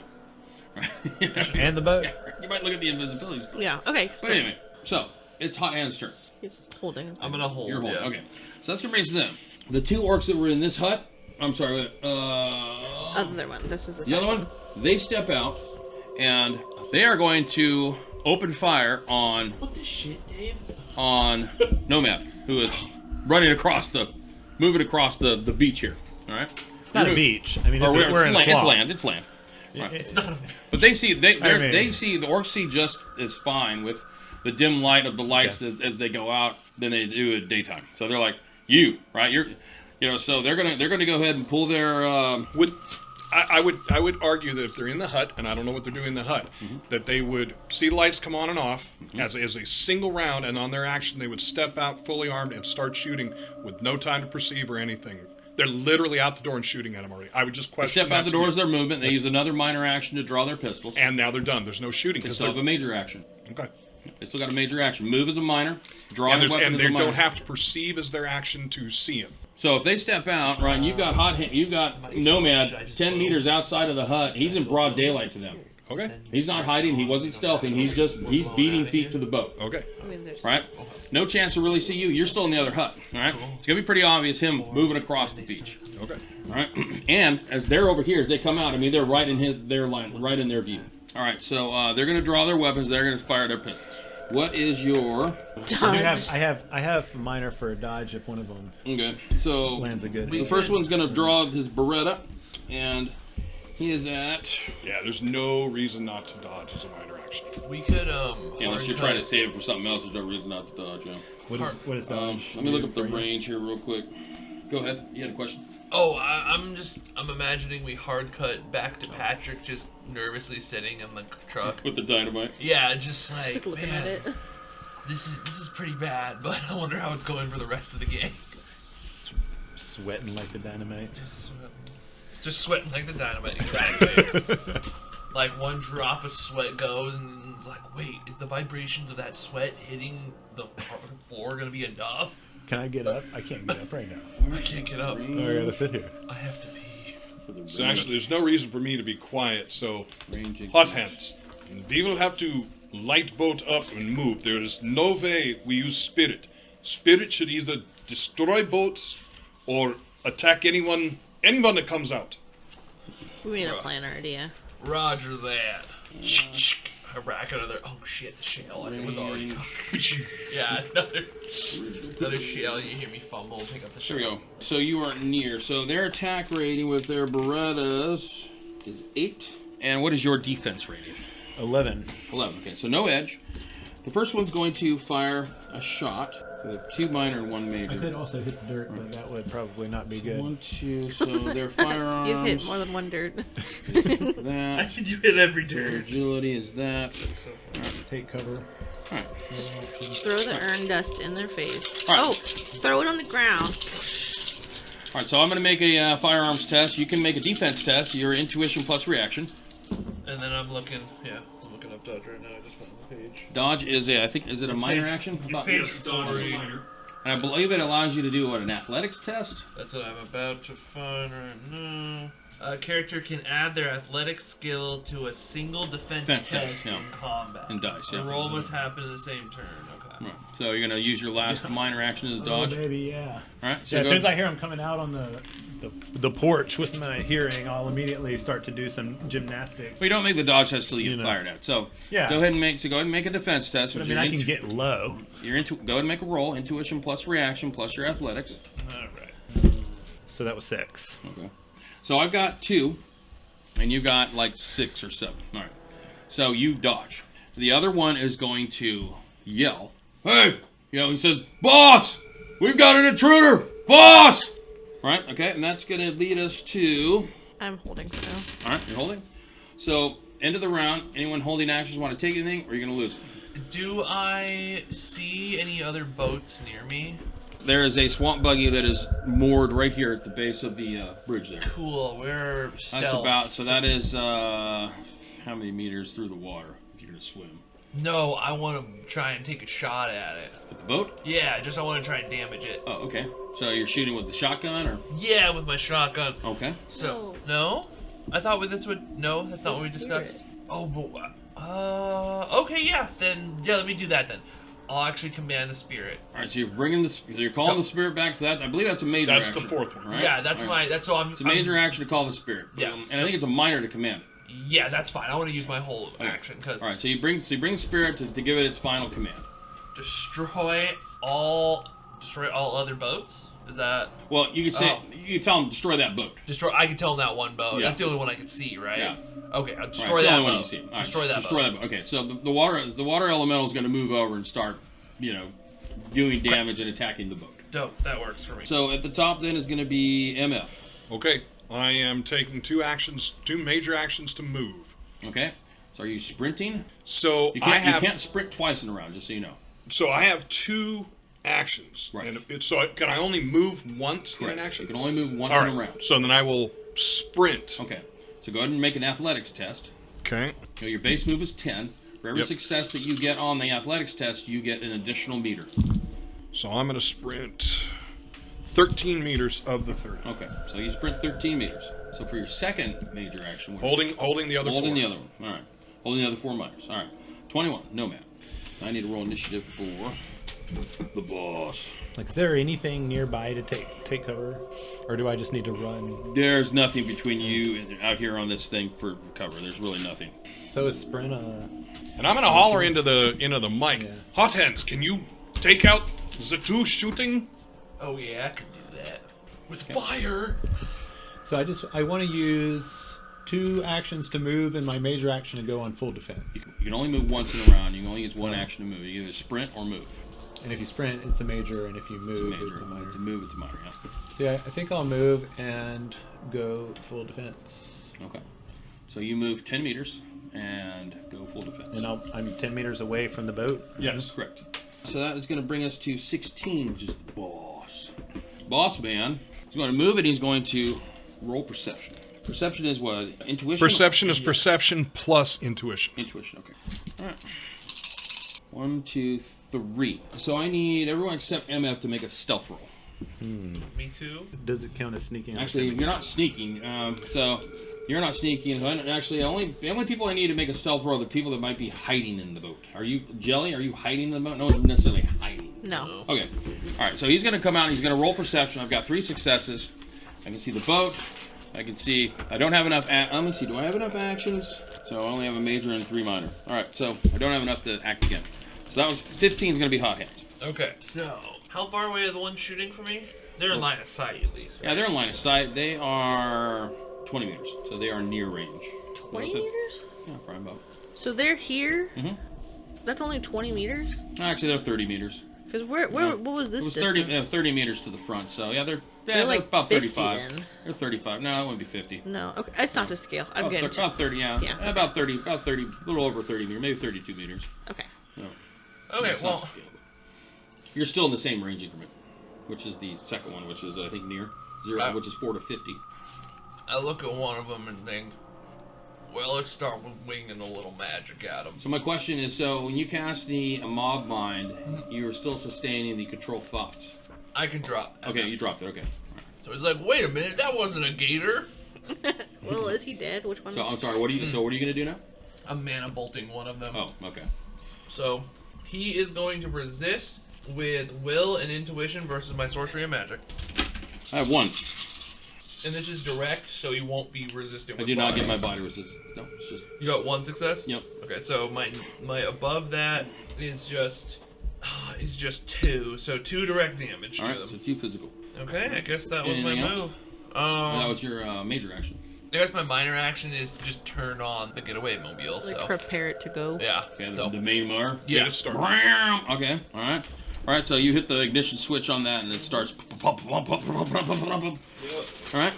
Right? And the boat. You might look at the invisibility. Yeah. Okay. But anyway, so it's Hot Hands' turn. He's holding. I'm gonna hold. You're holding. Yeah. Okay. So that's gonna bring us to them. The two orcs that were in this hut. I'm sorry. Other one. This is the The other second one. They step out, and they are going to open fire on What the shit, Dave? on Nomad, who is moving across the beach here. All right. It's not a beach. I mean, Or we're in a it's swamp. land. It's land. Right. It's not. But they see I mean- they see the orcs see just as fine with the dim light of the lights Okay. as they go out than they do at daytime. So they're like, you right, so they're gonna go ahead and pull their I would argue that if they're in the hut, and I don't know what they're doing in the hut, that they would see lights come on and off as a single round, and on their action they would step out fully armed and start shooting with no time to perceive or anything. They're literally out the door and shooting at them already. I would just question. step out the door as their movement. They use another minor action to draw their pistols. and now they're done. There's no shooting They because still have a major action. okay. They still got a major action. Move as a minor. Draw And, a weapon and as they a minor. don't have to perceive as their action to see him. So if they step out, Ryan, you've got Nomad 10 meters outside of the hut. He's in broad daylight to them. Okay. He's not hiding. He wasn't stealthing. He's beating feet to the boat. Okay. I mean, there's. Right? No chance to really see you. You're still in the other hut. All right? It's gonna be pretty obvious him moving across the beach. Okay. All right? And as they're over here, as they come out, I mean, they're right in their line, right in their view. All right. So they're gonna draw their weapons. They're gonna fire their pistols. What is your? I have minor for a dodge if one of them Okay. So lands a good. the first one's gonna draw his Beretta, and he is at. Yeah, there's no reason not to dodge as a minor action. We could Unless you're trying to save it for something else, there's no reason not to dodge. Yeah. What is dodge? Let me look up the range here real quick. Go ahead. You had a question? Oh, I'm imagining we hard cut back to Patrick just nervously sitting in the truck. With the dynamite. Yeah, just like Just looking man, at it. this is pretty bad, but I wonder how it's going for the rest of the game. Sweating like the dynamite. Just sweating like the dynamite, exactly. Like one drop of sweat goes, and it's like, wait, is the vibrations of that sweat hitting the floor gonna be enough? Can I get up? I can't get up right now. I can't get up. I gotta sit here. I have to pee. So actually, there's no reason for me to be quiet. So, Range hot hands. We will have to light boat up and move. There is no way we use spirit. Spirit should either destroy boats or attack anyone that comes out. We made a plan already. Yeah. Roger that. I rack another. Oh shit, the shell. It was already. Yeah, another shell. You hear me fumble, pick up the shell. Here we go. So you are near. So their attack rating with their Berettas is 8. And what is your defense rating? 11. 11. Okay, so no edge. The first one's going to fire a shot with 2 minor and 1 I could major. also hit the dirt, but that would probably not be good. 1, 2. So their firearms. You hit more than one dirt. That. You hit every Their dirt. agility is that. Take cover. Throw the urn dust in their face. All right. Oh, throw it on the ground. All right, so I'm going to make a firearms test. You can make a defense test. Your intuition plus reaction. And then I'm looking. Yeah, I'm looking up dodge right now. I just found the page. Dodge is is it a minor action? I thought- And I believe it allows you to do an athletics test. That's what I'm about to find right now. A character can add their athletic skill to a single defense Defense test test, yeah. in combat. And dice, The yes. roll must happen in the same turn. Okay. Right. So you're going to use your last minor action as dodge. Oh, baby, yeah. All right. So Yeah, as go- soon as I hear him coming out on the the porch with my hearing, I'll immediately start to do some gymnastics. Well, you don't make the dodge test till you get know. fired at. So Yeah. go ahead and make a defense test. But I which mean, is I can get low. go ahead and make a roll. Intuition plus reaction plus your athletics. All right. So that was 6. Okay. So I've got 2, and you got like 6 or 7. All right. So you dodge. The other one is going to yell, "Hey!" He says, "Boss! We've got an intruder! Boss!" All right, okay, and that's going to lead us to... I'm holding for now. All right, you're holding. So, end of the round, anyone holding actions want to take anything, or you're going to lose it? Do I see any other boats near me? There is a swamp buggy that is moored right here at the base of the bridge there. Cool. We're stealth. That's about, so that is, how many meters through the water if you're going to swim? No, I want to try and take a shot at it. At the boat? Yeah, I want to try and damage it. Oh, okay. So you're shooting with the shotgun, or? Yeah, with my shotgun. Okay. So, no? I thought that's what... No, that's not what we discussed. Oh, but... Okay, yeah. Then, yeah, let me do that then. I'll actually command the spirit. All right, so you're calling the spirit back. So that, I believe that's a major That's action. the 4th one. Right? Yeah, that's All right. that's all I'm... It's a major action to call the spirit. Yeah, And I think it's a minor to command it. Yeah, that's fine. I want to use my whole action, because... All right, so you bring spirit to give it its final command. Destroy all other boats? Is that... Well, you can say you can tell them destroy that boat. Destroy... I can tell them that one boat. Yeah. That's the only one I can see, right? Yeah. Okay, I'll All destroy right, it's the that only one you boat. see. All right, Destroy that destroy boat. that boat. Okay, so the water elemental is going to move over and start, doing damage and attacking the boat. Dope. That works for me. So at the top then is going to be MF. Okay, I am taking 2 major actions to move. Okay. So are you sprinting? So You I can't, have sprint twice in a round, just so you know. So I have 2 actions. Right. And can I only move once in an You action? can only move once All in a right. round. So then I will sprint. Okay. So go ahead and make an athletics test. Okay. Your base move is 10. For every Yep. success that you get on the athletics test, you get an additional meter. So I'm going to sprint 13 meters of the 30. Okay. So you sprint 13 meters. So for your second major action, Holding the other holding 4. the other one. All right. Holding the other 4 minors. All right. 21. Nomad. I need to roll initiative for the boss. Like, is there anything nearby to take cover, or do I just need to run? There's nothing between you and out here on this thing for cover. There's really nothing. So is sprint And I'm going to holler into the mic. Yeah. Hot Hands, can you take out the 2 shooting? Oh, yeah, I can do that. With fire! So I want to use 2 actions to move and my major action to go on full defense. You can only move once in a round. You can only use 1 action to move. You either sprint or move. And if you sprint, it's a major, and if you move, It's a major. it's a minor. It's a move. It's a minor. Yeah. So yeah, I think I'll move and go full defense. Okay. So you move 10 meters and go full defense. And I'm 10 meters away from the boat. Yes, correct. So that is going to bring us to 16, which is the boss. Boss man is going to move and he's going to roll perception. Perception is what? Intuition? Perception is perception plus intuition. Intuition, okay. All right. 1, 2, 3. So I need everyone except MF to make a stealth roll. Me too? Does it count as sneaking? Actually, you're not sneaking. So you're not sneaking. So actually, the only people I need to make a stealth roll are the people that might be hiding in the boat. Are you, Jelly? Are you hiding in the boat? No one's necessarily hiding. No. Okay. All right. So he's going to come out and he's going to roll perception. I've got 3 successes. I can see the boat. I can see. I don't have enough. Let me see. Do I have enough actions? So I only have a major and 3 minor. All right. So I don't have enough to act again. So that was 15 is going to be hot hands. Okay. So, how far away are the ones shooting from me? They're in line of sight, at least. Yeah, they're in line of sight. They are 20 meters. So they are near range. 20 meters? Yeah, probably about. So they're here? Mm-hmm. That's only 20 meters? Actually, they're 30 meters. Because what was this It was distance? 30 meters to the front. So yeah, they're They're like about 50 35. then. They're 35. No, it wouldn't be 50. No, okay, it's not to scale. I'm About, getting about 30, yeah. Yeah, okay. About 30, a little over 30 meters, maybe 32 meters. Okay. No, Okay, it's not well, to scale, but you're still in the same range increment, which is the second one, which is I think near 0, which is 4 to 50. I look at one of them and think, well, let's start with winging a little magic at them. So my question is, so when you cast the mob mind, you are still sustaining the control thoughts. I can drop. Okay, you dropped it. Okay. All right. So he's like, wait a minute, that wasn't a gator. Well, is he dead? Which one? So I'm sorry. What are you? So what are you gonna do now? I'm mana bolting one of them. Oh, okay. So he is going to resist with will and intuition versus my sorcery and magic. I have 1. And this is direct, so you won't be resistant. I do not get my body resistance. No, it's just. You got 1 success. Yep. Okay, so my above that is just 2, so 2 direct damage All to right, them. so 2 physical. Okay, I guess that was my Anything else? move. That was your major action. I guess my minor action is to just turn on the getaway mobile. Like So prepare it to go. yeah. Okay, So the main mower. yeah. Get it started. Okay, all right. All right, so you hit the ignition switch on that, and it starts. All right.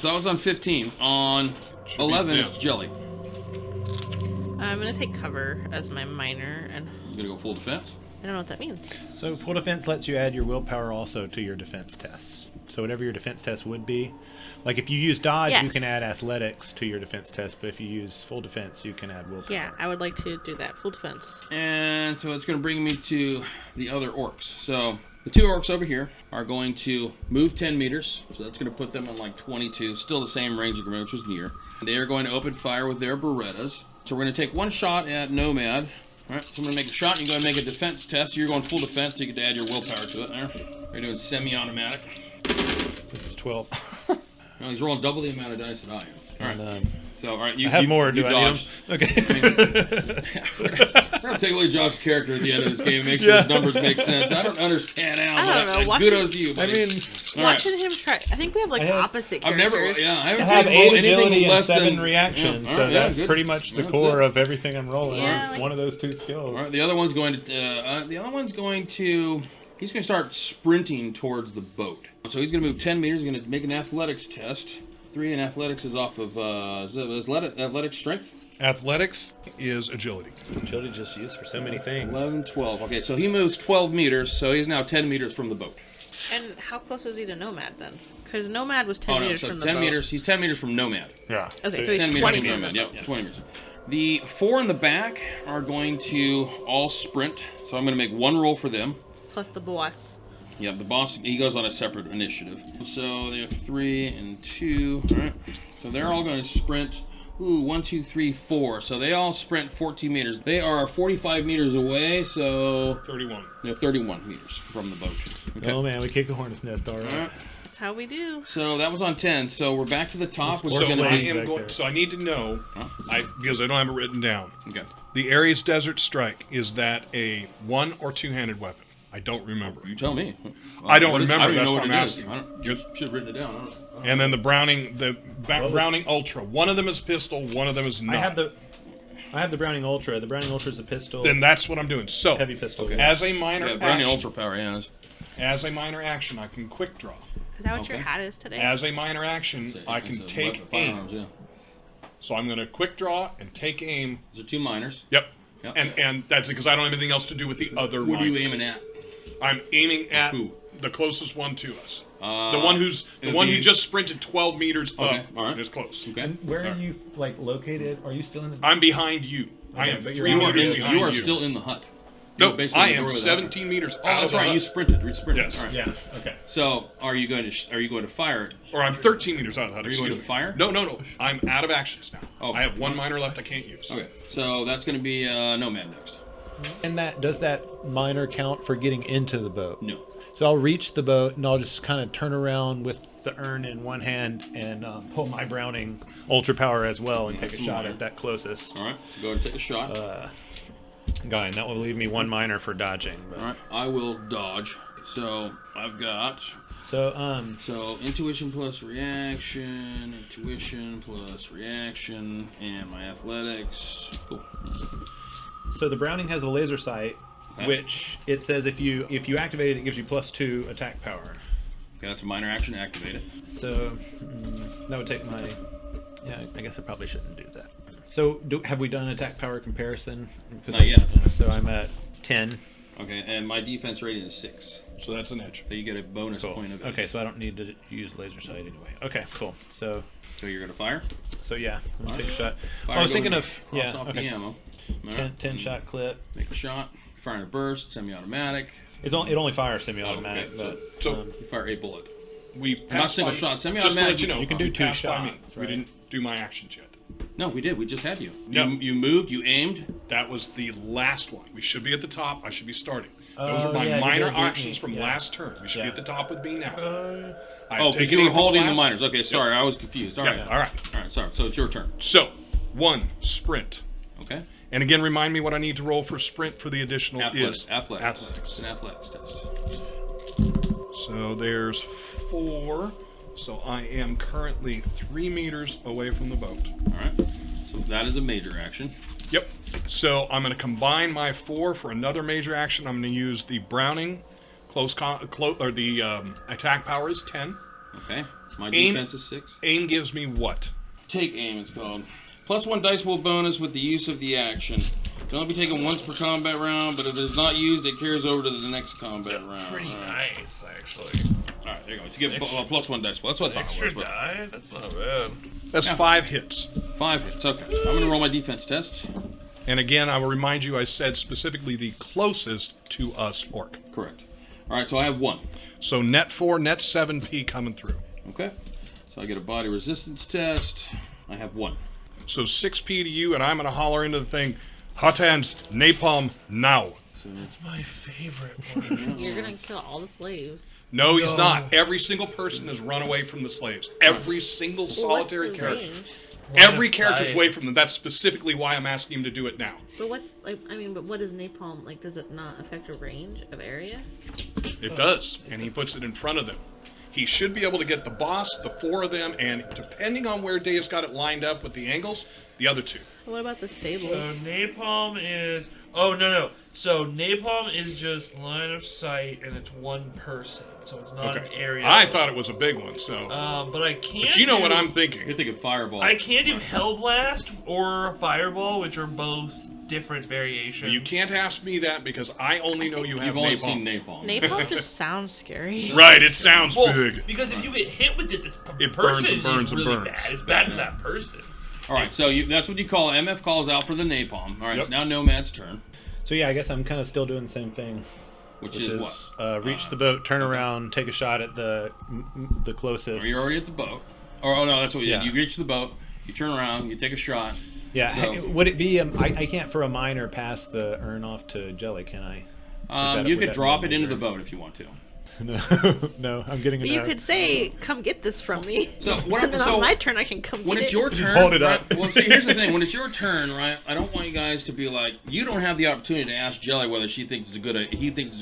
So that was on 15. On 11, be it's Jelly. I'm gonna take cover as my minor, and You're gonna go full defense. I don't know what that means. So full defense lets you add your willpower also to your defense test. So whatever your defense test would be, like if you use dodge, you Yes. can add athletics to your defense test. But if you use full defense, you can add willpower. Yeah, I would like to do that. Full defense. And so it's gonna bring me to the other orcs. So the 2 orcs over here are going to move 10 meters. So that's gonna put them on like 22, still the same range agreement, which was near. They are going to open fire with their Berettas. So we're gonna take 1 shot at Nomad. All right, so I'm gonna make a shot, and you're gonna make a defense test. So you're going full defense, so you get to add your willpower to it there. You're doing semi-automatic. This is 12. No, he's rolling double the amount of dice that I am. All right. And, So, all right, you I have more. You Do I need dodged. them? Okay. We're gonna take away Josh's character at the end of this game, make sure his numbers make sense. I don't understand how. I don't but know, kudos to you, I buddy. mean, All right. Watching him try. I think we have like I have- opposite I've characters. never, yeah, I I haven't have seen 8 anything agility and less 7 than reactions, Yeah, all so right, yeah, that's good. pretty much the That's core it. of everything I'm rolling. Yeah, It's like- one of those 2 skills. All right, the other one's going to. The other one's going to. He's going to start sprinting towards the boat. So he's going to move 10 meters. He's going to make an athletics test. 3 in athletics is off of athletic strength. Athletics is agility. Agility just used for so many things. 11, 12. Okay, so he moves 12 meters, so he's now 10 meters from the boat. And how close is he to Nomad then? Because Nomad was 10 Oh no, meters so from the 10 boat. meters. He's 10 meters from Nomad. Yeah. Okay, so he's 10 meters 20 from from Nomad. the Yep, boat. 20 meters. The 4 in the back are going to all sprint, so I'm going to make 1 roll for them. Plus the boss. Yeah, the boss, he goes on a separate initiative. So they're 3 and 2. All right. So they're all going to sprint. 1, 2, 3, 4. So they all sprint 14 meters. They are 45 meters away, so 31. they're 31 meters from the boat. Okay. Oh man, we kicked a hornet's nest. All right. All right. That's how we do. So that was on 10. So we're back to the top, which Or So is going to I ladies be. am back going. there. So I need to know, because I don't have it written down. Okay. The Ares Desert Strike, is that a 1 or 2-handed weapon? I don't remember. You tell me. I don't What is it? remember, I don't even that's know what what I'm it is. asking. I don't, You're- you should have written it down. I don't know. And then the Browning Ultra. One of them is pistol. One of them is not. I have the Browning Ultra. The Browning Ultra is a pistol. Then that's what I'm doing. So Heavy pistol. Okay. as a minor Yeah, Brownie action, Ultra Power, yeah. as a minor action, I can quick draw. Is that what your Okay. hat is today? As a minor action, I can take aim. Firearms, yeah. So I'm going to quick draw and take aim. Those are 2 minors. Yep. Yep. And that's it because I don't have anything else to do with the other. What are you minor. aiming at? I'm aiming at Who? the closest one to us. The Uh, one it would who be- just sprinted 12 meters Okay, up all right. and is close. Okay. And where are you like located? Are you still in the? I'm behind you. I Okay, am but you're 3 on meters the- behind You are still in the hut. You're No, basically I in the am door of the hut. 17 meters Oh, out that's of the right. hut. You sprinted. You sprinted. Yes. All right. Yeah. Okay. So, are you going to fire it? Or I'm 13 meters out of the hut. Are you going excuse to me. fire? No. I'm out of actions now. Oh. I have 1 minor left I can't use. Okay. So that's going to be Nomad next. And does that minor count for getting into the boat? No. So I'll reach the boat and I'll just kind of turn around with the urn in one hand and pull my Browning Ultra Power as well and take a shot at that closest All right. So go ahead and take a shot. guy. And that will leave me 1 minor for dodging. But. All right. I will dodge. So I've got. So So intuition plus reaction, and my athletics. Cool. So the Browning has a laser sight, Okay. which it says if you activate it, it gives you +2 attack power. Okay, that's a minor action. Activate it. So that would take my. Yeah, I guess I probably shouldn't do that. So have we done an attack power comparison? Not yet. So I'm at 10. Okay, and my defense rating is 6. So that's an edge. So you get a bonus Cool. point of it. Okay, so I don't need to use laser sight anyway. Okay, cool. So So you're gonna fire? yeah, I'm gonna take a shot. Fire Well, I was thinking goes of across off the okay. ammo. All 10, right. 10 shot clip. Make a shot. Fire in a burst. Semi-automatic. It only fires semi-automatic, Oh, okay. but So You fire a bullet. we Not passed single by, shot. Just to Semi-automatic. let you know, you can do we 2 passed by me. shots, We right? didn't do my actions yet. No, we did. We just had you. No. You moved. You aimed. That was the last one. We should be at the top. I should be starting. Those are my yeah, you minor did beat me. actions from Yeah. last turn. We should be Yeah. at the top with me now. I've because taken you were aim from holding the last- miners. Okay, sorry, I was confused. All right. All right. All right, sorry. So it's your turn. So, 1, sprint. Okay. And again, remind me what I need to roll for sprint for the additional Athletics. is. Athletics. It's an athletics test. So there's 4. So I am currently 3 meters away from the boat. All right. So that is a major action. Yep. So I'm going to combine my 4 for another major action. I'm going to use the Browning, attack power is 10. Okay. My Aim- defense is 6. Aim gives me what? Take aim, it's called. +1 dice roll bonus with the use of the action. Can only be taken once per combat round, but if it is not used, it carries over to the next combat round. Pretty All right. nice, actually. All right, there you go. So you get +1 dice roll. That's what I thought Extra it was. but die? That's not bad. That's 5 hits. 5 hits. Okay. I'm going to roll my defense test. And again, I will remind you, I said specifically the closest to us orc. Correct. All right, so I have 1. So net 4, net 7p coming through. Okay. So I get a body resistance test. I have 1. So 6p to you, and I'm going to holler into the thing, hot hands, napalm, now. That's my favorite one. You're gonna kill all the slaves. No, he's not. Every single person has run away from the slaves. Every single solitary What's the character. range? Every Line of character's sight. away from them. That's specifically why I'm asking him to do it now. But what's like? I mean, but what is napalm like? Does it not affect a range of area? It does, and he puts it in front of them. He should be able to get the boss, the 4 of them, and depending on where Dave's got it lined up with the angles, the other 2. What about the stables? So napalm is... Oh, no. So napalm is just line of sight, and it's one person. So it's not an area. I thought it was a big one, so. But I can't But you know do- what I'm You're thinking. thinking fireball. I can't do Hellblast or Fireball, which are both different variations. You can't ask me that because I only know you have You've only napalm. seen napalm. Napalm just sounds scary. Right, it sounds Well, big. because if you get hit with it, this It person burns and burns is and really burns. bad. It's bad for that person. All right, so that's what you call MF calls out for the napalm. All right, Yep. it's now Nomad's turn, So yeah, I guess I'm kind of still doing the same thing. which Which is is what? reach the boat, turn around, take a shot at the closest. Or you're already at the boat. Or, oh, no, that's what you Yeah. did. You reach the boat, you turn around, you take a shot. Yeah, So- would it be? I can't for a miner pass the urn off to Jelly, can I? You would could that drop be it into the major? boat if you want to. No, no, I'm getting. But you could say, "Come get this from me." So what? and then so on my turn, I can come when get it's it. your turn, hold it right? up. Well, see, here's the thing: when it's your turn, right? I don't want you guys to be like, you don't have the opportunity to ask Jelly whether he thinks it's a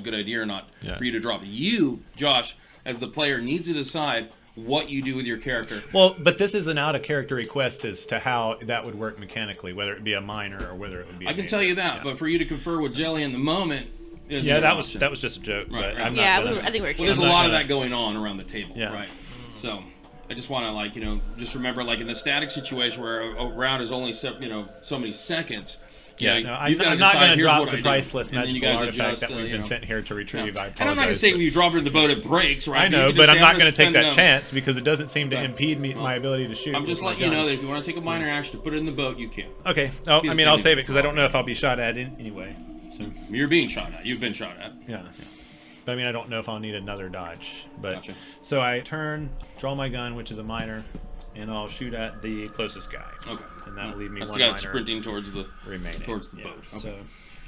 good idea or not Yeah. for you to drop it. You, Josh, as the player, need to decide what you do with your character. Well, but this is an out-of-character request as to how that would work mechanically, whether it be a miner or whether it would be. I can tell you that, but for you to confer with Jelly in the moment. Is Yeah, an that option. was just a joke. Right, But right. I'm not Yeah, gonna- I think we're. Well, there's a I'm not lot of gonna- that going on around the table, Yeah. right? So I just want to just remember in the static situation where a round is only so many seconds. Yeah, you no, know, I'm, you've gotta I'm not decide, going to here's drop what I the do. priceless And then you magical guys artifact adjust, that we've been sent here to retrieve. I apologize. And I'm not going to say when you drop it in the boat it breaks, right? I You know, can but just I'm say, not gonna going to take spend that chance because it doesn't seem to Right. impede my ability to shoot. I'm just with my letting you gun. know that if you want to take a minor action to put it in the boat, you can. Okay. Oh, Be the I mean, same I'll thing. save it because I don't know if I'll be shot at anyway. So You're being shot at. You've been shot at. yeah. But I mean, I don't know if I'll need another dodge. But Gotcha. so I turn, draw my gun, which is a minor, and I'll shoot at the closest guy. Okay. And that'll leave me That's one the guy minor that's sprinting towards the remaining. towards the Yeah, boat. Okay. So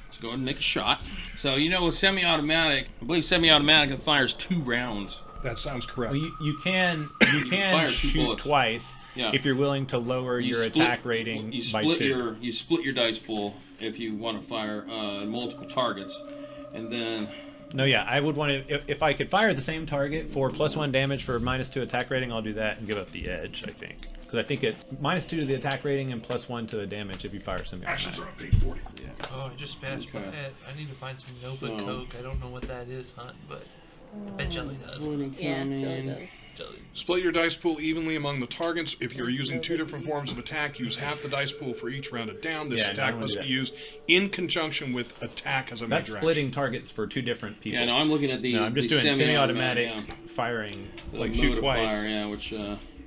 Let's go ahead and make a shot. So with semi-automatic, I believe semi-automatic it fires 2 rounds. That sounds correct. well, you can Fire 2 shoot bullets. twice Yeah. if you're willing to lower your split- attack rating you by split 2. You split your dice pool if you want to fire multiple targets, and then No, yeah, I would want to. If I could fire the same target for +1 damage for -2 attack rating, I'll do that and give up the edge. I think because I think it's -2 to the attack rating and +1 to the damage if you fire some. Actions are on page 40. Oh, I just smashed my Okay. head. I need to find some Nova So- Coke. I don't know what that is, hunt, but I bet Jelly does. Yeah, Jelly does. Jelly. Split your dice pool evenly among the targets. If you're using 2 different forms of attack, use half the dice pool for each rounded down. This Yeah, no, I attack wanna must do be that. used in conjunction with attack as a That's major splitting targets for 2 different people. yeah, no, I'm looking at the. No, I'm just the doing semi-automatic yeah. firing, The like mode shoot of twice, fire, yeah, which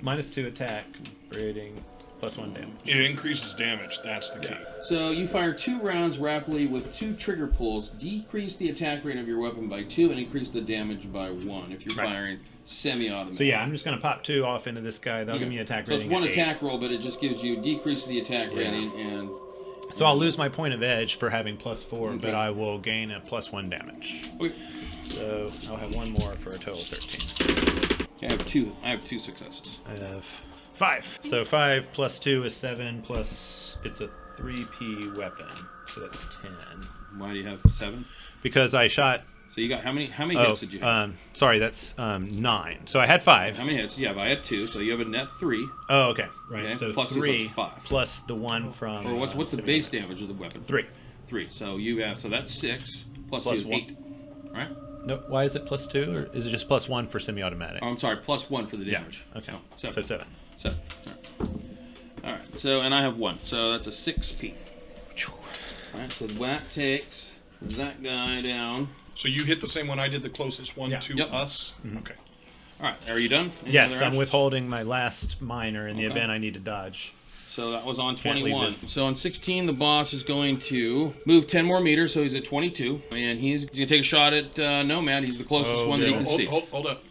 -2 attack rating, +1 damage. action. It increases damage. That's the key. So you fire 2 rounds rapidly with 2 trigger pulls. Decrease the attack rate of your weapon by 2 and increase the damage by 1 if you're Right. firing semi-automatic. So yeah, I'm just gonna pop 2 off into this guy. That'll give me attack So it's rating. one at 8. attack roll, but it just gives you decrease the attack Yeah. rating and. So I'll lose my point of edge for having +4, but Okay. I will gain a +1 damage. Okay. So I'll have 1 more for a total of 13. Okay, I have two successes. I have 5. So 5 plus 2 is 7 plus it's a 3p weapon. So that's 10. Why do you have 7? Because I shot. So you got how many hits did you have? Sorry, that's 9. So I had 5. How many hits? Yeah, I had 2, so you have a net 3. Oh, okay. Right. Okay, So plus 3 5. plus the one from. Or what's the base damage of the weapon? 3. 3. So you have that's 6 plus 2 is 1. 8. Right? No, why is it plus 2, or is it just plus 1 for semi-automatic? Oh, I'm sorry, plus 1 for the damage. Yeah. Okay. So 7. So 7. 7. All right. So and I have 1, so that's a 6p. All right. So that takes that guy down. So you hit the same one I did, the closest one to Yep. us? Mm-hmm. Okay. All right. Are you done? Any Yes, other I'm actions? withholding my last minor in the Okay. event I need to dodge. So that was on Can't leave 21. this. So on 16, the boss is going to move 10 more meters, so he's at 22. And he's going to take a shot at Nomad. He's the closest one that he can see. Hold up.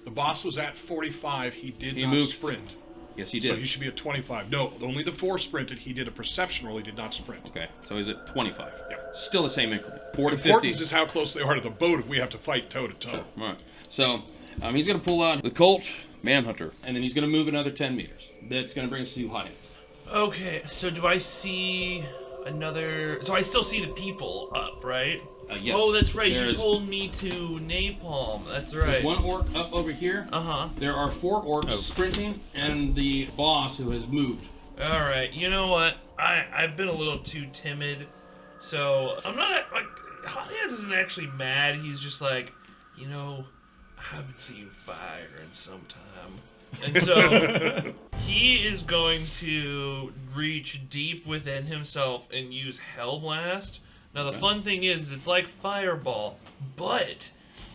The boss was at 45. He did not moved. sprint. Yes, he did. So he should be at 25. No, only the 4 sprinted. He did a perception roll. He did not sprint. Okay, so he's at 25. Yeah. Still the same increment. 4 to 50. Importance is how close they are to the boat if we have to fight toe to toe. All right. So he's going to pull out the Colt Manhunter, and then he's going to move another 10 meters. That's going to bring us to high hits. Okay, so do I see another... So I still see the people up, right? Yes. Oh, that's right. You There's- told me to napalm. That's right. There's one orc up over here. Uh-huh. There are 4 orcs sprinting, and the boss who has moved. All right. You know what? I've been a little too timid, so I'm not like Hot Hands isn't actually mad. He's just like, you know, I haven't seen fire in some time, and so he is going to reach deep within himself and use Hellblast. Now the fun thing is, it's like Fireball, but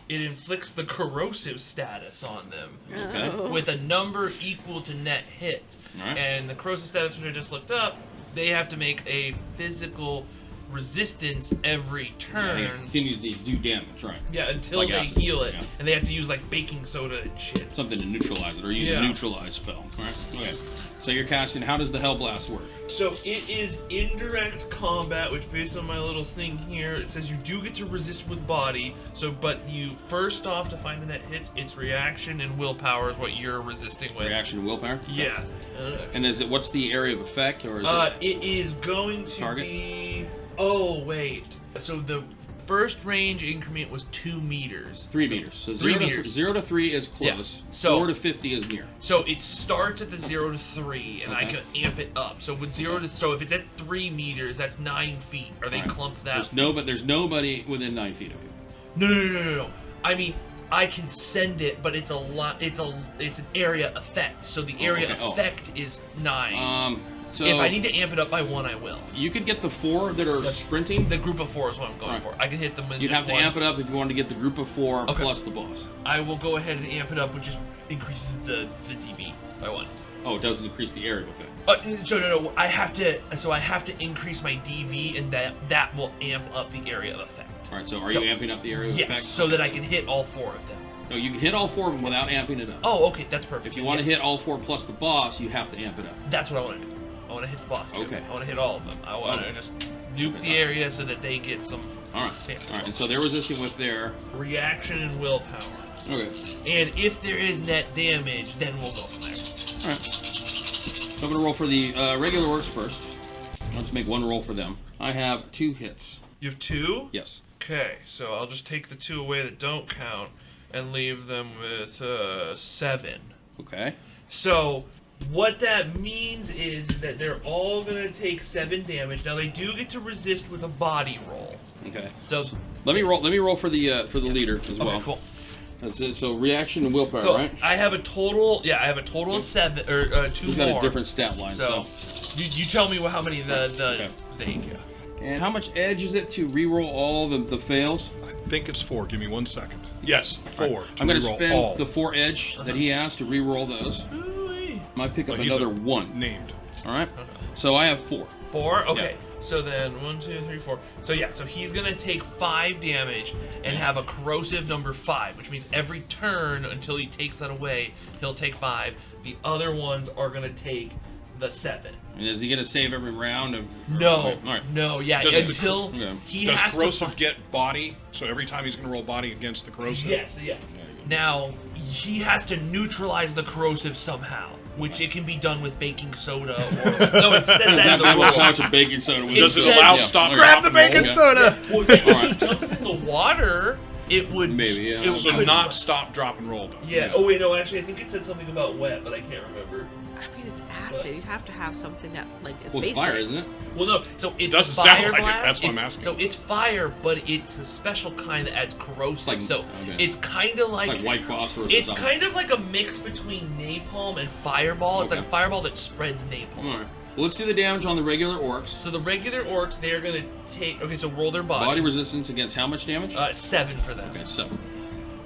it inflicts the corrosive status on them. Okay. With a number equal to net hits. Alright. And the corrosive status, which I just looked up, they have to make a physical resistance every Yeah, turn. he continues to do damage, right? Yeah, until Like they acid, heal it. yeah. And they have to use like baking soda and shit. Something to neutralize it, or use Yeah. a neutralize spell. All right. Okay. So you're casting. How does the Hellblast work? So it is indirect combat, which based on my little thing here, it says you do get to resist with body. So, but you first off to find the net hits, it's reaction and willpower is what you're resisting with. Reaction and willpower. Yeah. And is it what's the area of effect, or is It is going to Target? be. Oh wait. So the first range increment was 2 meters. 3 meters? So 3 0 meters. To, 0 to 3 is Yeah. close. So- 4 to 50 is near. So it starts at the 0 to 3, and I Okay. can amp it up. So with 0 to so if it's at 3 meters, that's 9 feet. Are they All right. clumped that? There's nobody within 9 feet of you. No. I mean, I can send it, but it's a lot. It's an area effect. So the area okay. Oh. effect is 9. So if I need to amp it up by 1, I will. you could get the 4 that are sprinting. The group of 4 is what I'm going Alright. for. I can hit them in You'd just have to one. amp it up if you wanted to get the group of 4 Okay. plus the boss. I will go ahead and amp it up, which just increases the DB by 1. Oh, it doesn't increase the area effect. So no, I have to increase my DV, and that will amp up the area of effect. All right. So are you amping up the area of Yes, effect? so that I can hit all 4 of them. No, you can hit all 4 of them without amping it up. Oh, okay, that's perfect. If you want to Yes. hit all 4 plus the boss, you have to amp it up. That's what I want to do. I want to hit the boss too. Okay. I want to hit all of them. I want to just nuke the area so that they get some All right. Yeah. All right. And so they're resisting with their. reaction and willpower. Okay. And if there is net damage, then we'll go from there. All right. So I'm gonna roll for the regular orcs first. Let's make one roll for them. I have 2 hits. You have 2? Yes. Okay, so I'll just take the 2 away that don't count and leave them with 7. Okay. So what that means is that they're all gonna take 7 damage. Now they do get to resist with a body roll. Okay. So Let me roll for the leader as well. okay, cool. That's it. So reaction and willpower, So right? I have a total. Yeah, I have a total of 7 or 2 We've more. got a different stat line. So you tell me how many the Okay. thing. And how much edge is it to reroll all the fails? I think it's 4. Give me 1 second. Yes, 4. I'm going to reroll spend all. the 4 edge that he has to reroll those. Ooh-wee. I might pick up He's another 1. Named. All right. So I have 4. 4? Okay. So then 1, 2, 3, 4. So yeah, so he's gonna take 5 damage and have a corrosive number 5, which means every turn until he takes that away, he'll take 5. The other ones are gonna take the 7. And is he going to save every round? No, Okay, all right. no, yeah, Does the until okay. he Does has corrosive to. get body? So every time he's going to roll body against the corrosive? Yes, yeah. Now, he has to neutralize the corrosive somehow, which it can be done with baking soda or... No, it said that in the I will rule. pouch of baking soda. With Does it said- allow yeah, stop? okay. Grab the drop, and baking roll? soda. Well, if Alright. he jumps in the water, it would... Maybe, yeah. It So could- not stop, drop, and roll. Though. Yeah. Oh, wait, no, actually, I think it said something about wet, but I can't remember. I mean, it's acid. You have to have something that, like, it's Well, it's basic. fire, isn't it? Well, no, so it's Doesn't fire sound like it, blast. that's what I'm asking. So it's fire, but it's a special kind that adds corrosive. Like- so okay. it's kind of Like white phosphorus. It's or something. kind of like a mix between napalm and fireball. It's Okay. like a fireball that spreads napalm. All right. Well, let's do the damage on the regular orcs. So the regular orcs, they're gonna take. Okay, so roll their Body body. resistance against how much damage? 7 for them. Okay, 7.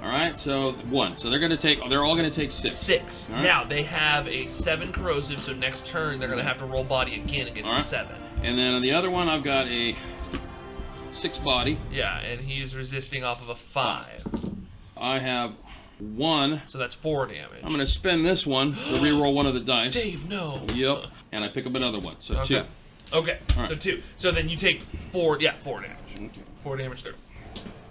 All right, so 1. So they're gonna take. They're all gonna take 6. 6. All right. Now they have a 7 corrosive, so next turn they're gonna have to roll body again against All a right. 7. And then on the other one, I've got a 6 body. Yeah, and he's resisting off of a 5. I have 1. So that's 4 damage. I'm gonna spend this one to reroll one of the dice. Dave, no. Yep. And I pick up another one. So 2. Okay. Okay. All right. So 2. So then you take 4. Yeah, 4 damage. Okay. 4 damage through.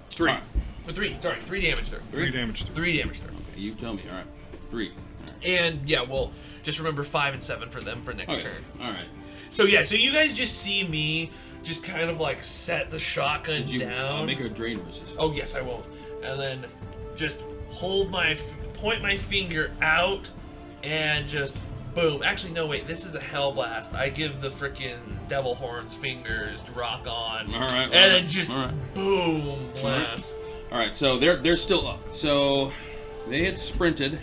3. All right. 3. Sorry, 3 damage through. 3 damage. 3 damage through. Okay, you tell me. All right. 3. All right. And yeah, well, just remember 5 and 7 for them for next Okay. turn. All right. So yeah, so you guys just see me just kind of like set the shotgun Did you down. make a drain resistance? Oh yes, I won't. And then just point my finger out, and just boom. Actually, no, wait. This is a hell blast. I give the freaking devil horns fingers to rock on. All right. And then just all right. boom blast. All right. So they're still up. So they had sprinted.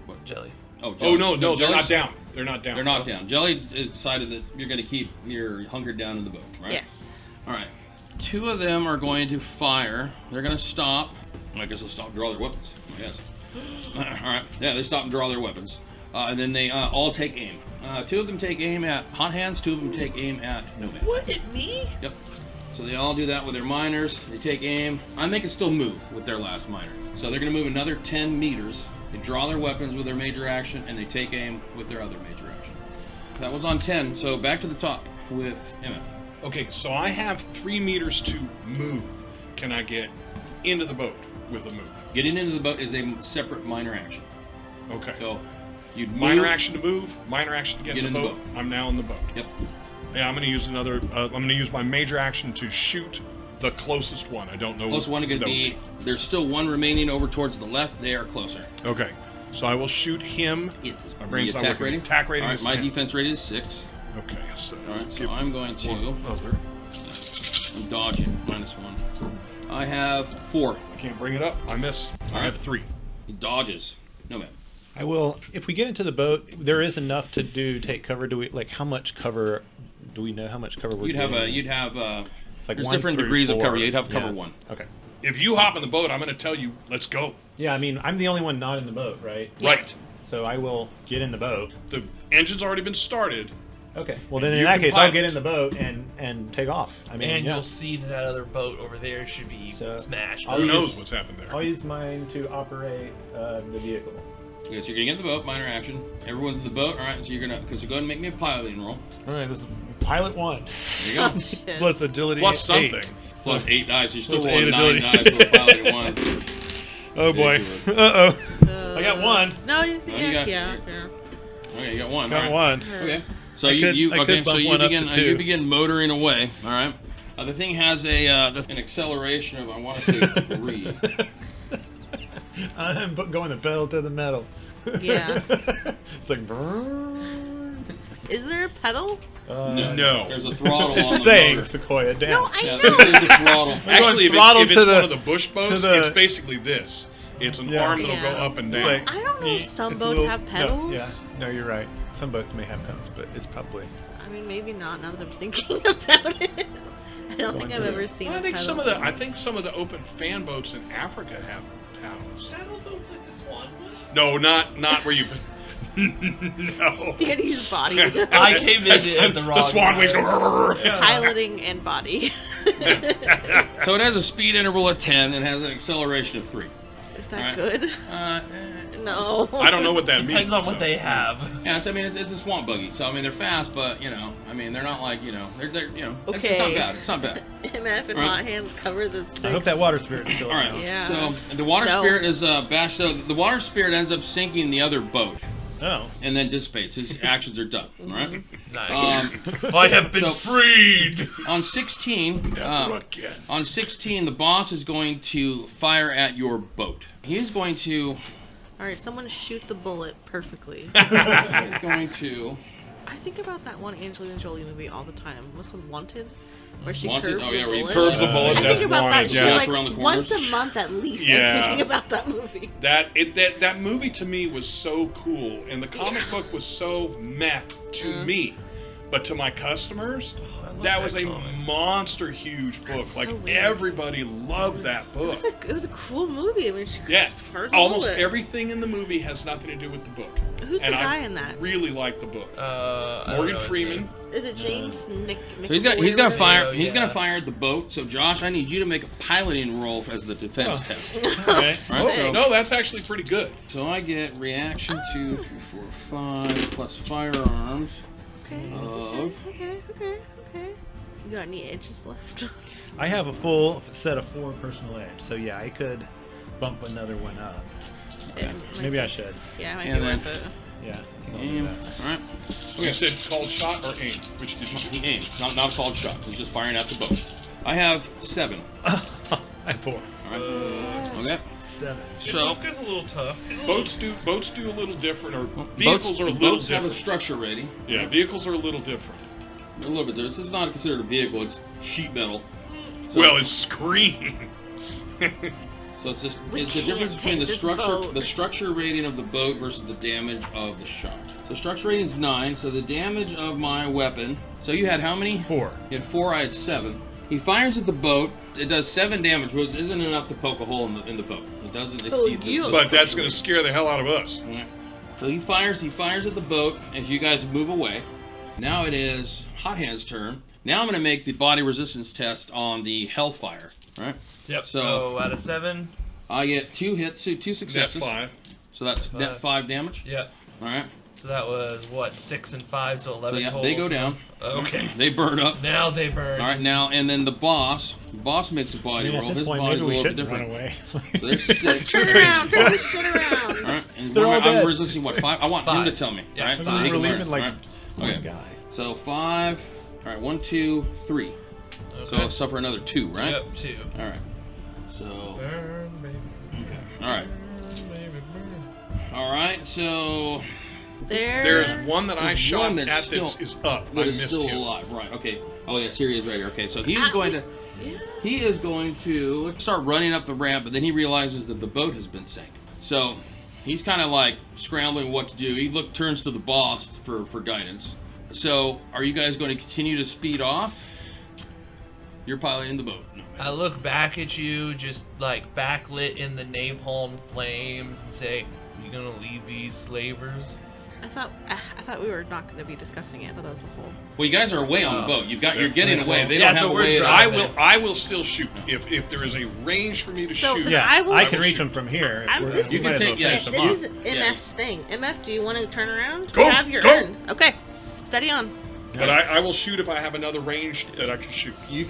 What? Jelly. Oh, Oh no, they're Jelly's- not down. They're not down. They're not down. Jelly has decided that you're going to keep your hunkered down in the boat, right? Yes. All right. 2 of them are going to fire. They're going to stop. I guess they'll stop and draw their weapons. I guess. All right. Yeah, they stop and draw their weapons. And then they all take aim. 2 of them take aim at hot hands. 2 of them take aim at Nomad. What, at me? Yep. So they all do that with their minors. They take aim. And they can still move with their last minor. So they're going to move another 10 meters. They draw their weapons with their major action, and they take aim with their other major action. That was on 10. So back to the top with MF. Okay, so I have 3 meters to move. Can I get into the boat with a move? Getting into the boat is a separate minor action. Okay. So you'd Minor move- action to move, minor action to get in the boat. I'm now in the boat. Yep. Yeah, I'm going to use another. I'm going to use my major action to shoot the closest one. I don't know. Close one could that be. There's still one remaining over towards the left. They are closer. Okay, so I will shoot him. My brain's The not attack working. rating. Attack rating All right, is my 10. defense rating is 6. Okay, so All right, so give I'm going to one other. dodge it. -1. I have 4. I can't bring it up. I miss. I have 3. He dodges. No man. I will. If we get into the boat, there is enough to do take cover. Do we like how much cover? Do we know how much cover we're You'd have getting? It's like there's 1 different through degrees of 4. cover. You'd have cover Yeah. 1. Okay. If you hop in the boat, I'm going to tell you, let's go. Yeah, I mean, I'm the only one not in the boat, right? Yeah. Right. So I will get in the boat. The engine's already been started. Okay. Well, then in You that can case, pilot. I'll get in the boat and take off. I mean, And yeah. you'll see that other boat over there should be So, smashed. I'll Who use- knows what's happened there? I'll use mine to operate the vehicle. Okay, so you're gonna get in the boat. Minor action. Everyone's in the boat. All right. So you're gonna go ahead and make me a piloting roll. All right, this is pilot 1 There you go. plus agility Plus 8. something. Plus 8 dice. You're still Plus rolling 8 9 agility. dice with a piloting 1. Oh boy. Ridiculous. Uh-oh. I got 1. No, you got- yeah. Okay, you got 1. Got all right. 1. Okay. So I you, could- you I could okay? So bump you one up begin to 2. you begin motoring away. All right. The thing has an acceleration of I want to say 3. I'm going the pedal to the metal. Yeah. It's like. brrrr. Is there a pedal? No. There's a throttle It's on a the saying, motor. Sequoia. Damn. No, I Yeah, know. there's a throttle. Actually, if throttle it's to the- one of the bush boats, the- it's basically this. It's an Yeah. arm that'll Yeah. go up and It's down. like- I don't know if some It's a boats little- have pedals. No, yeah. No, you're right. Some boats may have pedals, but it's probably. I mean, maybe not now that I'm thinking about it. I don't think I've ever seen I a think pedal. some of the open fan boats in Africa have paddles. Shadow boats like the Swan boats? No, not where you. No. You gotta use body. I came in at the wrong The swan wings go. time. Piloting and body. So it has a speed interval of 10 and has an acceleration of 3. Is that Alright. good? No. I don't know what that Depends means. on what they have. Yeah, it's a swamp buggy. So I mean, they're fast, but you know, I mean, they're not like they're it's not bad. It's not bad. MF and Right. Hot Hands cover the 6. I hope that water spirit's still All right. around. Yeah. So the water No. spirit is bashed. So the water spirit ends up sinking the other boat Oh. and then dissipates. His actions are done. All right. Nice. I have been so- freed. On 16, Never again. on 16, the boss is going to fire at your boat. He's going to. Alright, someone shoot the bullet perfectly. He's going to. I think about that one Angelina Jolie movie all the time. What's it called? Wanted? Where she Wanted? curves Oh, yeah, the where you bullet. Curves the bullet, I that's think about that wanted, shit yeah. like Around the corners. once a month at least. Yeah. I'm thinking about that movie. That movie to me was so cool, and the comic book was so meh to me, but to my customers, love that that was a comic. monster huge book. so Like weird. everybody loved that book. It was a cool movie. I mean, she Yeah, curved the almost bullet. everything in the movie has nothing to do with the book. Who's and the guy I in that? really like the book. I don't Morgan know his Freeman. name. Is it James So he's gonna McAvoy? fire. Oh, He's yeah. gonna fire at the boat. So Josh, I need you to make a piloting roll as the defense test. Okay. Right, so- No, that's actually pretty good. So I get reaction 2, 3, 4, 5 plus firearms. Okay, Of- okay. You got any edges left? I have a full set of 4 personal edge, so yeah, I could bump another one up. Maybe I should. Yeah, it might And be then- worth it. Yeah, I think I'll do Aim. that. All right. You said called shot or aim? Which did you He do? aims. Not a called shot. He's just firing at the boat. I have 7. I have 4. All right. Okay. 7. So This guy's a little tough. Boats do a little different, or vehicles are a little boats have a different. structure rating. Yeah, vehicles are a little different. A little bit. This is not considered a vehicle. It's sheet metal. So, Well, it's screen. so it's just We it's the can't difference between the take this structure boat. rating of the boat versus the damage of the shot. So structure rating is 9. So the damage of my weapon. So you had how many? 4. You had 4. I had 7. He fires at the boat. It does 7 damage, which isn't enough to poke a hole in the boat. It doesn't exceed the. you. But that's going to scare the hell out of us. Alright. So he fires at the boat as you guys move away. Now it is Hot Hand's turn. Now I'm going to make the body resistance test on the Hellfire. Right? Yep. So- So out of 7. I get 2 hits, 2 Net successes. 5. So that's net 5 damage. Yep. Alright. So that was what 6 and 5, so 11 So yeah, total. they go down. Okay. They burn up. Now they burn. Alright, now, and then the boss makes a I body mean, roll. at this His point, body's maybe a we little bit shouldn't different. run away. So there's 6. Turn around, turn this shit around. Alright, and They're all I'm dead. resisting what, 5? I want him 5. to tell me. Yeah. Alright, so I'm he can relieving, learn. like, Alright. one Okay. guy. So 5. Alright, 1, 2, 3. So Okay. I'll suffer another 2, right? Yep. 2. Alright. So Burn, baby. alright. Burn, baby, burn. Alright, so There's one that I There's shot one that's at that still- is up. I that is missed still him. alive. Right, okay. Oh yes, here he is right here. Okay, so he's Ah, going to Yeah. he is going to start running up the ramp, but then he realizes that the boat has been sank. So he's kind of like scrambling what to do. He turns to the boss for guidance. So are you guys going to continue to speed off? You're piloting the boat. No, I look back at you, just like backlit in the napalm flames, and say, "You gonna leave these slavers?" I thought we were not going to be discussing it. I thought that was the whole. Well, you guys are away on the boat. You're getting away. They Yeah, don't have so a we're way. driving. I will still shoot if there is a range for me to So shoot. then Yeah, I will- I can will reach shoot. them from here. if I'm- we're- this we is- might as well You can finish take- them This off. is MF's thing. MF, do you want to turn around? Go, You have your go. turn. Okay. Steady on. But I will shoot if I have another range that I can shoot. You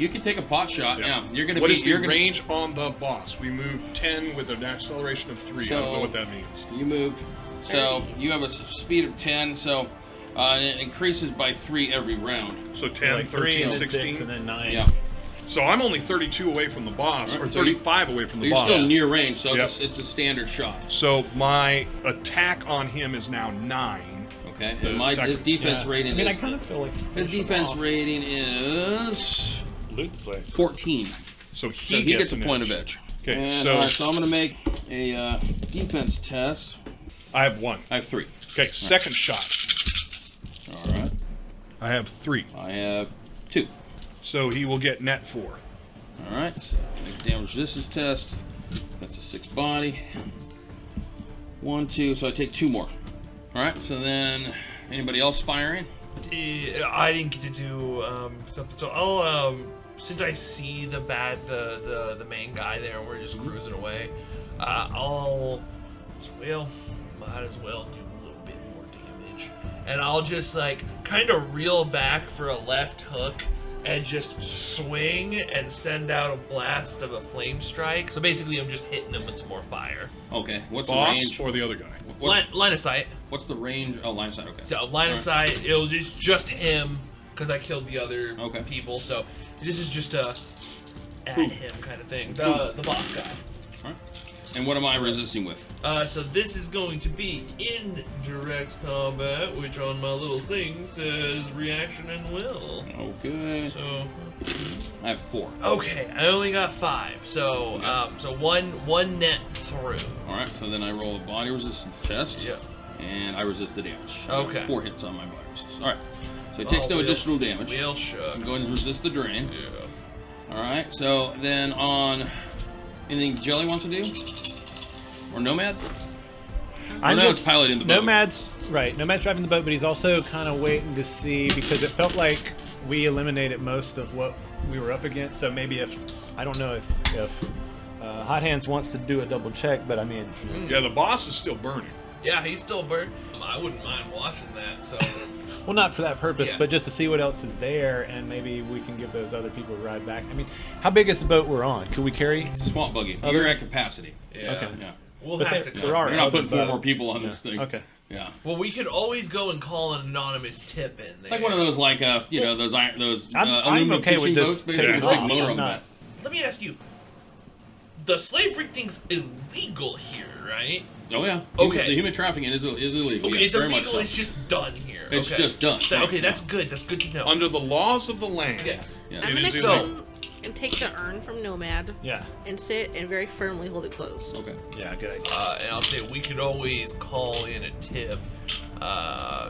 can take a pot shot. Yeah. Now you're gonna What be is the you're gonna range on the boss? We moved 10 with an acceleration of 3. I don't So- know what that means. You moved. So you have a speed of 10. So it increases by 3 every round. So 10, Like 3 13, and then 6 16. and then 9. Yeah. So I'm only 32 away from the boss, Alright, or so you- 35 away from So the you're boss. still near range. So Yep. it's a standard shot. So my attack on him is now 9. Okay. The And attack- his defense Yeah. rating I mean, I is kind of feel like his defense rating is loot the place. 14. So So he gets a an point of edge. Okay, And, so- all right, so I'm gonna make a defense test. I have 1. I have 3. Okay, second shot. All right. I have 3. I have 2. So he will get net 4. All right. So make a damage resistance test. That's a 6 body. 1, 2. So I take 2 more. All right. So then, anybody else firing? I didn't get to do something, so I'll since I see the main guy there and we're just cruising away, I'll Well, might as well do a little bit more damage. And I'll just like kind of reel back for a left hook and just swing and send out a blast of a flame strike. So basically I'm just hitting him with some more fire. Okay. What's Boss the range? or the other guy? Line of sight. What's the range? Oh, line of sight. Okay. So line of sight, it'll just him because I killed the other Okay. people. So this is just a at him kind of thing. The boss guy. All right. And what am I resisting with? So this is going to be in direct combat, which on my little thing says reaction and will. Okay. So I have 4. okay, I only got 5. So so one net through. All right. So then I roll a body resistance test. Yeah. And I resist the damage. Okay. 4 hits on my body resistance. All right. So it takes no Wheel- additional damage. Wheel shucks. I'm going to resist the drain. Yeah. All right. So then on anything Jelly wants to do, or Nomad? I'm no, just- it's piloting the boat. Nomad's right. Nomad's driving the boat, but he's also kind of waiting to see because it felt like we eliminated most of what we were up against. So maybe if I don't know if Hot Hands wants to do a double check, but I mean, Yeah, the boss is still burning. Yeah, he's still burnt. I wouldn't mind watching that. So well, not for that purpose, Yeah. but just to see what else is there, and maybe we can give those other people a ride back. I mean, how big is the boat we're on? Could we carry? Swamp buggy. Other- You're at capacity. yeah. Okay. Yeah. We'll But have there- to. there are We're not other putting 4 more boats. people on this thing. Okay. Yeah. Well, we could always go and call an anonymous tip in there. It's like one of those, like, those I'm aluminum okay with fishing just boats, basically, taking with a big off. motor I'm on the not- back. Let me ask you. The slave rig thing's illegal here, right? Oh yeah. Okay. The human trafficking is illegal. Okay, yes, it's very much illegal. so. It's just done here. It's okay. just done. Okay, Right, that's yeah. good. That's good to know. Under the laws of the land, Yes. Yeah. I'm it gonna is come illegal. and take the urn from Nomad Yeah. and sit and very firmly hold it closed. Okay. Yeah. Good idea. And I'll say we could always call in a tip,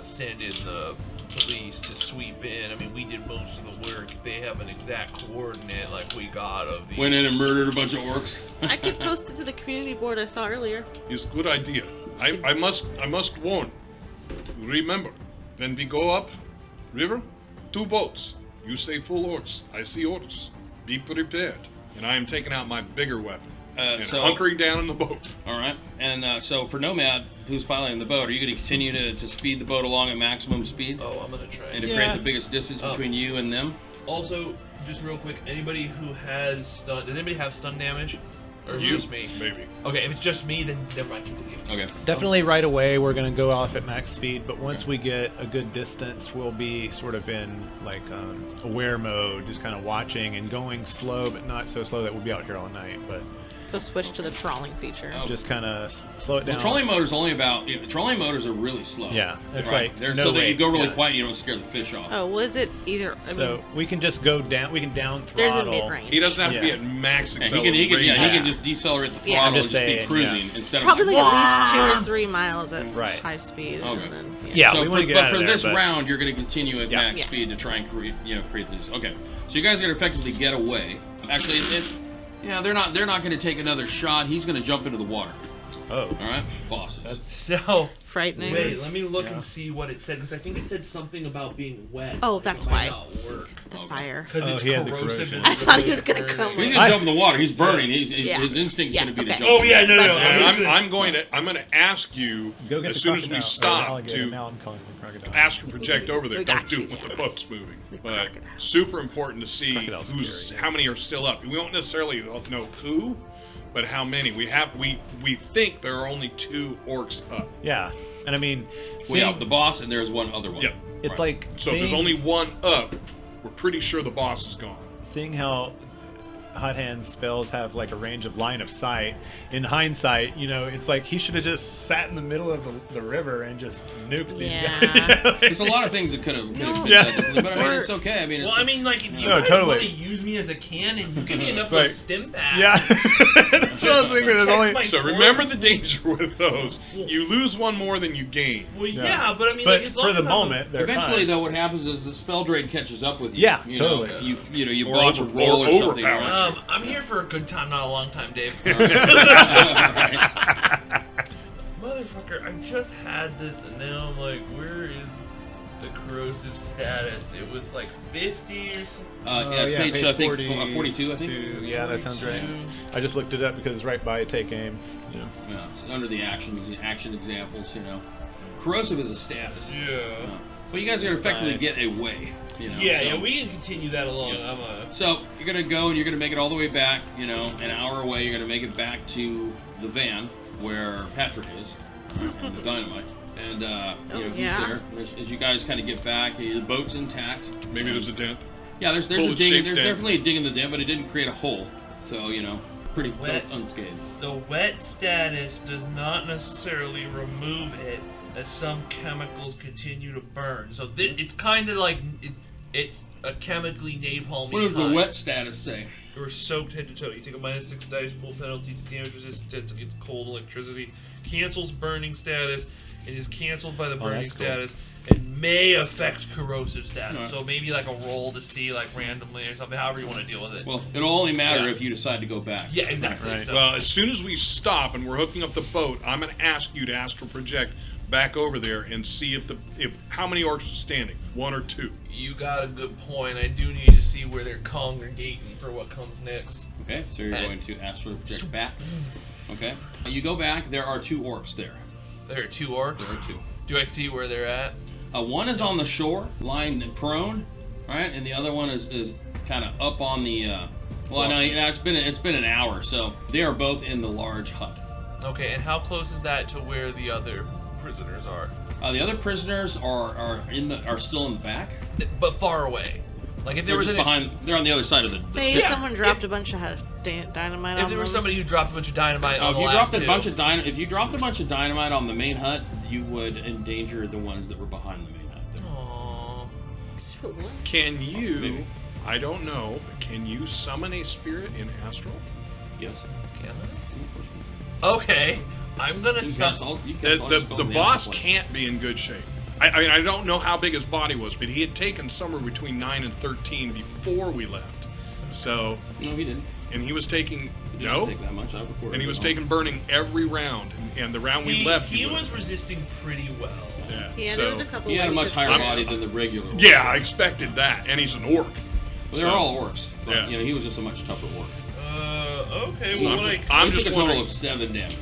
send in the police to sweep in. I mean, we did most of the work. If they have an exact coordinate like we got of these. Went in and murdered a bunch of orcs. I could post it to the community board I saw earlier. It's a good idea. I must warn. Remember, when we go up river, 2 boats. You say full orcs. I see orcs. Be prepared. And I am taking out my bigger weapon and so- hunkering down in the boat. All right. And so for Nomad, who's piloting the boat, are you going to continue to speed the boat along at maximum speed? Oh, I'm gonna try. And to Yeah. create the biggest distance between you and them? Also, just real quick, anybody who has stun, does anybody have stun damage? Or is it You, just me? maybe. Okay, if it's just me, then never mind, continue. Okay. Definitely right away we're going to go off at max speed, but once we get a good distance, we'll be sort of in like aware mode, just kind of watching and going slow, but not so slow that we'll be out here all night, but So switch to the trawling feature. Oh. just kind of slow it down. Well, trolling motors only about. Trolling motors are really slow. Yeah, it's right. like They're, no so that you rate, go really yeah. quiet, you don't scare the fish off. Oh, was it either? I So mean, we can just go down, we can down there's throttle. a mid-range. He doesn't have to be Yeah. at max And acceleration. he can just decelerate the throttle Yeah. and I'm just just keep saying, cruising yeah. instead Probably of. like at least 2 or 3 miles at Right. high speed. Okay. And then, Yeah, So we want to get but out for of there, this but- round, you're going to continue at Yeah. max Yeah. speed to try and create this. Okay, so you guys are going to effectively get away. Actually, they're not going to take another shot. He's going to jump into the water. Oh, All right, bosses. So, Frightening. wait, let me look and see what it said, because I think it said something about being wet. Oh, Like, that's it might why. not work. The Okay. fire. Because Oh, it's he had the corrosive. corrosion. and I thought he was burning. gonna come He's like- going to jump in the water. He's burning. Yeah. His instinct's Yeah, going to be to okay. jump. Oh, yeah, no. That's And fine. I'm going to ask you go get as the soon as we crocodile, or the stop alligator. to Now I'm calling it the crocodile. astral project over there. We Don't got do you, it with the Jack. boat's moving. The But crocodile. super important to see Crocodile's scary. how many are still up. We won't necessarily know who, but how many. We think there are only 2 orcs up. Yeah, and I mean, Well, yeah, seeing- the boss, and there's one other one. Yep. it's Right. like So if there's seeing- only 1 up, we're pretty sure the boss is gone. seeing how Hot Hands spells have like a range of line of sight. In hindsight, you know, it's like he should have just sat in the middle of the river and just nuked these Yeah. guys. There's a lot of things that could have been Yeah. done differently, but I mean, Or- it's okay. I mean, Well, it's, I mean, like, if you No, guys totally. want to use me as a cannon, you give me enough Like- of stim pack. Yeah, that's what I was thinking. There's only My So corpse. remember the danger with those. You lose 1 more than you gain. Well, yeah, but I mean, but like, as long for as the I'm moment, they're eventually, fine. though, what happens is the spell drain catches up with you. Yeah, you totally. Know, you Or botch a over- roll or or something. overpowers right? you. I'm here for a good time, not a long time, Dave. Motherfucker, I just had this, and now I'm like, where is the corrosive status? It was like 50 or something. Page, I think 42. I think. Yeah, that sounds right. 42. I just looked it up because it's right by take aim. Yeah. Yeah, it's under the action examples. Corrosive is a status. Yeah. But you guys are gonna effectively fine. get away. Yeah, we can continue that along. Yeah. So you're gonna go and you're gonna make it all the way back. An hour away. You're gonna make it back to the van where Patrick is, and the dynamite. And he's there. As you guys kind of get back, the boat's intact. Maybe there's a dent. Yeah, there's a Bullet-shaped dig. There's dent. definitely a dig in the dent, but it didn't create a hole. So pretty so it's unscathed. The wet status does not necessarily remove it, as some chemicals continue to burn. So it's kind of like it's a chemically napalm. What does the wet status say? You're soaked head to toe. You take a -6 dice pool penalty to damage resistance against cold electricity. Cancels burning status. It is canceled by the burning that's cool. status and may affect corrosive status. Alright. So maybe like a roll to see like randomly or something. However you want to deal with it. Well, it'll only matter Yeah. if you decide to go back. Yeah, exactly. Right. So, Well, as soon as we stop and we're hooking up the boat, I'm going to ask you to astral project back over there and see if how many orcs are standing, 1 or 2. you got a good point. I do need to see where they're congregating for what comes next. Okay, so you're going to astral project back. Okay. You go back. There are 2 orcs there. There are 2 orcs. There are 2. Do I see where they're at? One is on the shore, lying prone, right, and the other one is kind of up on the. It's been an hour, so they are both in the large hut. Okay, and how close is that to where the other prisoners are? The other prisoners are still in the back. But far away. Like if there They're was just an behind. They're on the other side of the. Say Yeah, someone dropped a bunch of dynamite if on there was them. somebody who dropped a bunch of dynamite on If the you last dropped a two, bunch of if you dropped a bunch of dynamite on the main hut, you would endanger the ones that were behind the main hut. There. Aww. Can you, Maybe. I don't know, but can you summon a spirit in astral? Yes. Can I? Okay, I'm gonna The boss can't be in good shape. I mean, I don't know how big his body was, but he had taken somewhere between 9 and 13 before we left. So, No, he didn't. and he was taking, He no? didn't take that much. I recorded And he it was all. taking burning every round, and the round we left, He was. was resisting pretty well. Yeah, Yeah, so, there was a couple. He had a ways much to higher fix it. body than the regular orc. yeah, I expected that, and he's an orc. Well, they're So- all orcs. But, Yeah. he was just a much tougher orc. Okay, So well, I'm just, like, I'm He just took a total wondering. of 7 damage.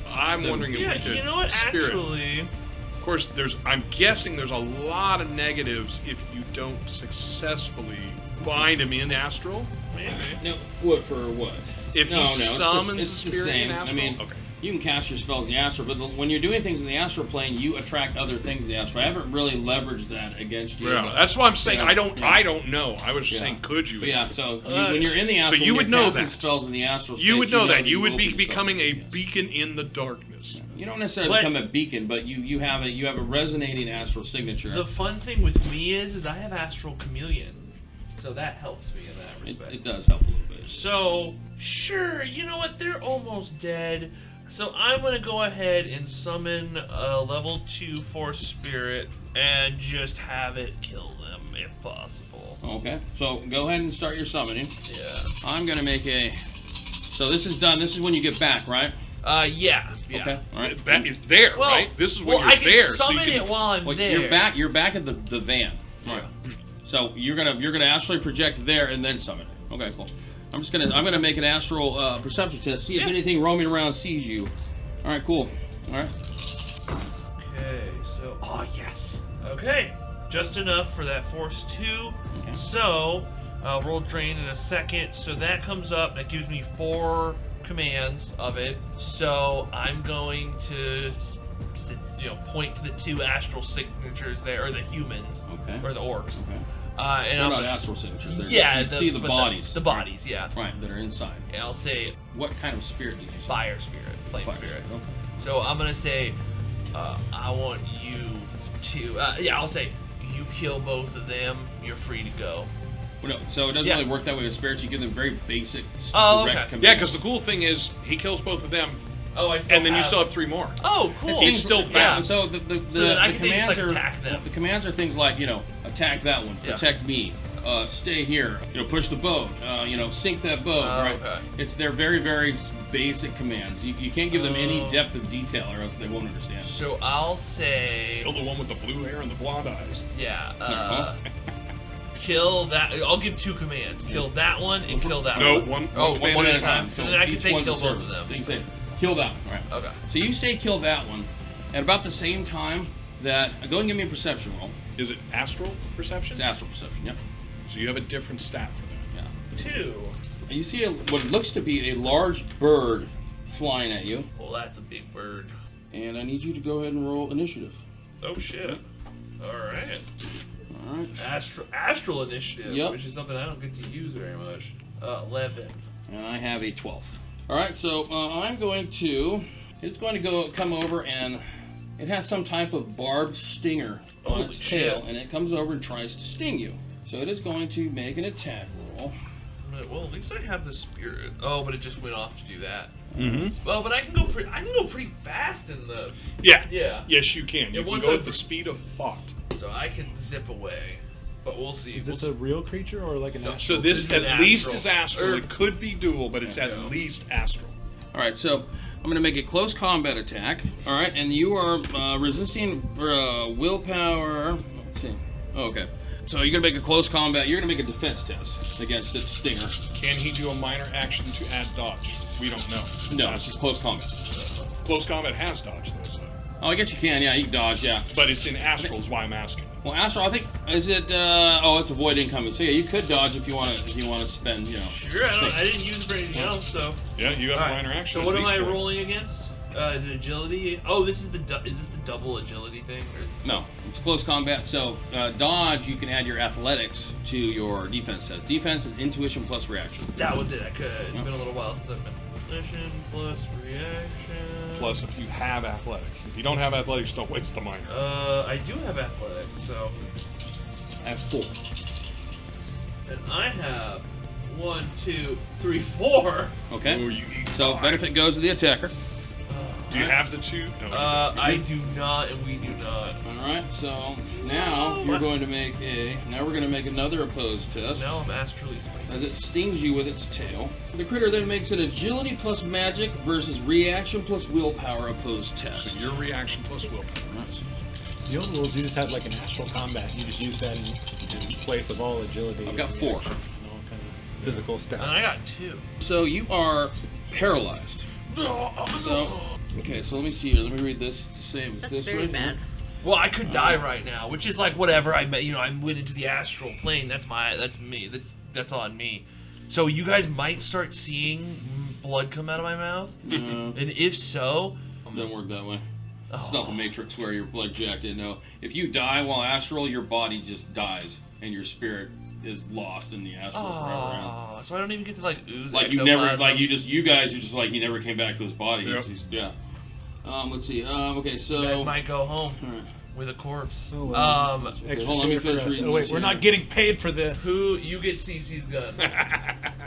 I'm wondering if yeah, we could you know what? spirit. Actually, Of course, I'm guessing there's a lot of negatives if you don't successfully bind him in astral. maybe. No, what for what? If No, he it's summons the a spirit same. in astral, I mean, okay. you can cast your spells in the astral, but when you're doing things in the astral plane, you attract other things in the astral. I haven't really leveraged that against you. Yeah, that's why I'm saying Yeah. I don't know. I was just Yeah. saying, could you? But yeah, so when you're in the astral, you when would you're know casting that. spells in the astral You would space, know that. You would be open yourself. becoming a Yes. beacon in the darkness. You don't necessarily become a beacon, but you have a resonating astral signature. The fun thing with me is I have astral chameleon, so that helps me in that respect. It does help a little bit. So, sure, you know what? They're almost dead. So I'm going to go ahead and summon a level 2 force spirit and just have it kill them if possible. Okay, so go ahead and start your summoning. Yeah. I'm gonna make a. So this is done. This is when you get back, right? Yeah. Okay. All right. That is there, Well, right? This is when I you're can there. summon so you can, it while I'm Well, there. You're back at the van. All right. So you're gonna astrally project there and then summon it. Okay, cool. I'm gonna make an astral perception test. See if anything roaming around sees you. All right, cool. All right. Okay, so yes. Okay, just enough for that force 2. Okay. So I'll roll drain in a second. So that comes up. That gives me 4 commands of it. So I'm going to point to the 2 astral signatures there, or the humans, Okay. or the orcs. Okay. And They're I'm not astral signatures. They're yeah, you see the bodies. The bodies, yeah. Right, that are inside. And I'll say What kind of spirit did you say? fire spirit, flame Fire spirit. Okay. So I'm gonna say, I want you to, I'll say, you kill both of them, you're free to go. Well, no, so it doesn't Yeah. really work that way with spirits. You give them very basic, Oh, direct okay. commands. yeah, because the cool thing is he kills both of them, Oh, I still and then you still have 3 more. Oh, cool. He's still Yeah, bound. and so the So then I can say just, commands like, are attack them. The commands are things like attack that one, Yeah. protect me, stay here, push the boat, sink that boat, right? Okay. They're very, very basic commands. You can't give them any depth of detail or else they won't understand. So I'll say... Kill the one with the blue hair and the blonde eyes. Yeah, kill that. I'll give 2 commands. Kill that one and kill that No, one. one at a time. So then I can each say one's kill a both of service. them. So you say, kill that one, right? Okay. So you say kill that one at about the same time that... Go and give me a perception roll. Is it astral perception? It's astral perception, yep. So you have a different stat for that. Yeah. 2. And you see what looks to be a large bird flying at you. Well, that's a big bird. And I need you to go ahead and roll initiative. Oh, shit. Alright. Alright. Astral initiative, Yep. which is something I don't get to use very much. 11. And I have a 12. Alright, so I'm going to... It's going to come over and it has some type of barbed stinger on Holy its shit. tail, and it comes over and tries to sting you. So it is going to make an attack roll. Well, at least I have the spirit. Oh, but it just went off to do that. Mm-hmm. Well, but I can go pretty fast in the... Yeah. Yeah. Yes, you can. You Yeah, can once go I- at the speed of thought. So I can zip away. But we'll see. Is this a real creature or like an No, astral? So this This is at an least astral. is astral. Or- It could be dual, but it's at Yeah. least astral. Alright, so I'm going to make a close combat attack. Alright, and you are resisting willpower. Let's see. Oh, okay. So you're going to make a close combat. You're going to make a defense test against its stinger. Can he do a minor action to add dodge? We don't know. No, it's just close combat. Close combat has dodge, though, so. Oh, I guess you can. Yeah, you can dodge, yeah. But it's in astral, is why I'm asking. Well, Astral, I think, is it, it's avoid incoming. So yeah, you could dodge if you want to spend, Sure, I didn't use it for anything else, so... Yeah, you got a Alright, minor action. So what at am least I one. rolling against? Is it agility? Oh, this is is this the double agility thing? Or... No, it's close combat. So dodge, you can add your athletics to your defense test. Defense is intuition plus reaction. That was it. I could. It's been a little while since I've been intuition plus reaction. Plus, if you have athletics. If you don't have athletics, don't waste the minor. I do have athletics, so. I have 4. And I have 1, 2, 3, 4. Okay. Or you eat So 5. benefit goes to the attacker. Do you have the 2? No. I do not, and we do not. All right. So now you're going to make Now we're going to make another opposed test. Now I'm astrally spicy. As it stings you with its tail. The critter then makes an agility plus magic versus reaction plus willpower opposed test. So your reaction plus willpower. The old rules, you just had like an astral combat. You just use that in place of all agility. I've got and 4. reaction and all kind of physical And stuff. I got 2. So you are paralyzed. So okay, so let me see here. Let me read this. It's the same as That's this very right bad. here. Well, I could die right now, which is like whatever. I went into the astral plane. That's me. That's on me. So you guys might start seeing blood come out of my mouth, and if so, Doesn't work that way. It's not the Matrix where your blood jacked in. No, if you die while astral, your body just dies, and your spirit is lost in the astral forever. So I don't even get to like ooze. Like you never, like you guys are just like he never came back to his body. Yep. Yeah. Let's see. Okay, so. You guys might go home Alright. with a corpse. Oh, hold Extra on, let me shit for finish us. reading Oh wait, this we're here. not getting paid for this. Who you get CC's gun?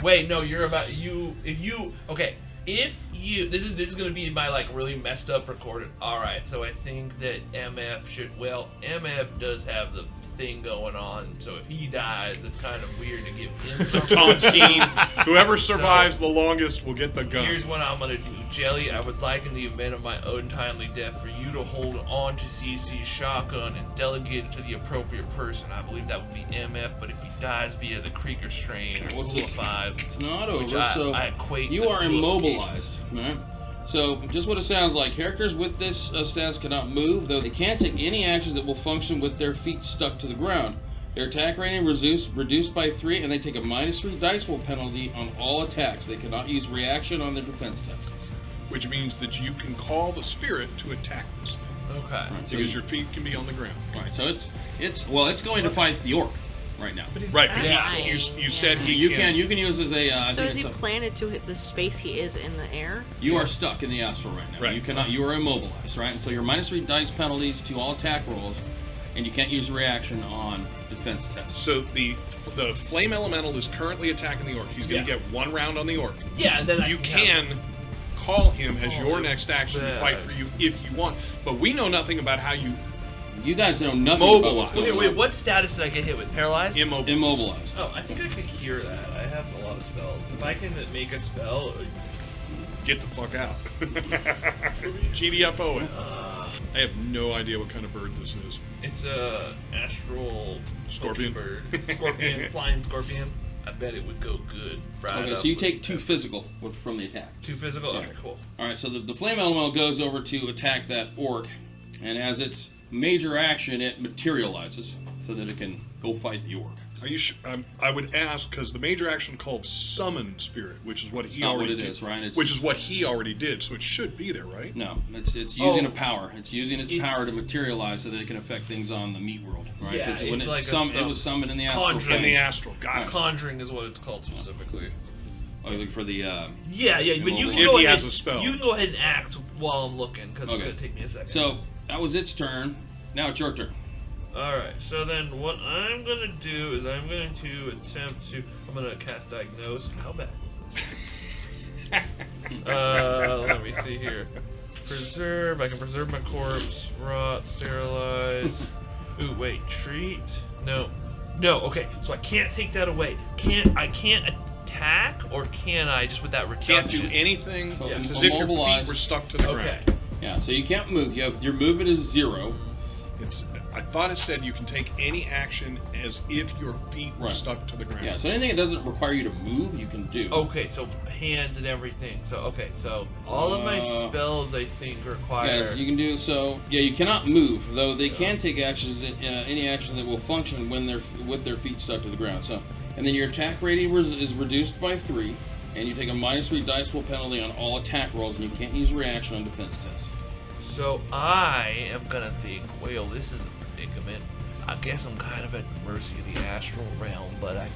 Wait, no, you're about you. If you okay, if you this is gonna be my like really messed up recorded. All right, so I think that MF should. Well, MF does have the thing going on, so if he dies, it's kind of weird to give him something. Tontine. Whoever survives the longest will get the gun. Here's what I'm gonna do, Jelly. I would like, in the event of my untimely death, for you to hold on to CC's shotgun and delegate it to the appropriate person. I believe that would be MF, but if he dies via the Krieger strain or What's Rule this? 5, It's not which over. So I equate you the are nullification. immobilized. All right. So just what it sounds like. Characters with this stance cannot move, though they can't take any actions that will function with their feet stuck to the ground. Their attack rating reduced by 3, and they take a -3 dice roll penalty on all attacks. They cannot use reaction on their defense tests. Which means that you can call the spirit to attack this thing. Okay. Right, so Because your feet can be on the ground. right, so it's going to fight the orc right now. Right, Yeah. you said he You can use as a. I So think is he it's a- planted to hit the space he is in the air? You are stuck in the astral right now. Right. You cannot. You are immobilized, right? And so you're -3 dice penalties to all attack rolls, and you can't use reaction on defense tests. So the flame elemental is currently attacking the orc. He's going to Yeah. get 1 round on the orc. Yeah, and then You can call him as your Holy next action to bad. fight for you if you want. But we know nothing about how you You guys know nothing about what's Mobilized. going on. Wait, what status did I get hit with? Paralyzed? Immobilized. Oh, I think I could hear that. I have a lot of spells. If I can make a spell, Get the fuck out. GDFO it. I have no idea what kind of bird this is. it's a astral Scorpion? bird, scorpion, flying scorpion. I bet it would go good. Fried Okay, up so you with take 2 physical from the attack. 2 physical. Yeah. Okay, cool. All right, so the flame elemental goes over to attack that orc, and as its major action, it materializes so that it can go fight the orc. Are you sure? I would ask because the major action called summon spirit, which is what he not already what it did. is, right? It's- Which is what he already did, so it should be there, right? No, it's using Oh. a power. It's using its power to materialize so that it can affect things on the meat world, right? Yeah, 'Cause when it's like it was summoned in the astral Conjuring. In plane. the astral, got it. Conjuring is what it's called specifically. Oh, you're looking for the. Yeah, but you can If go he ahead. has a spell. You can go ahead and act while I'm looking because it's Okay. gonna take me a second. So that was its turn. Now it's your turn. Alright, so then what I'm gonna do is I'm going to attempt to. I'm gonna cast Diagnose. How bad is this? Let me see here. Preserve. I can preserve my corpse. Rot. Sterilize. Ooh, wait. Treat. No. No. Okay. So I can't take that away. I can't attack, or can I just with that reduction? Can't do anything. So It's as if your feet immobilized. were stuck to the Okay. ground. Yeah, so you can't move. Your movement is 0. I thought it said you can take any action as if your feet were Right. stuck to the ground. Yeah, so anything that doesn't require you to move, you can do. Okay, so hands and everything. So okay, so all of my spells I think require. Yeah, you can do so. Yeah, you cannot move, though they can take actions. Any action that will function when they're with their feet stuck to the ground. So, and then your attack rating is reduced by 3, and you take a -3 dice roll penalty on all attack rolls, and you can't use reaction on defense tests. So I am gonna think, well, this is a predicament. I guess I'm kind of at the mercy of the astral realm, but I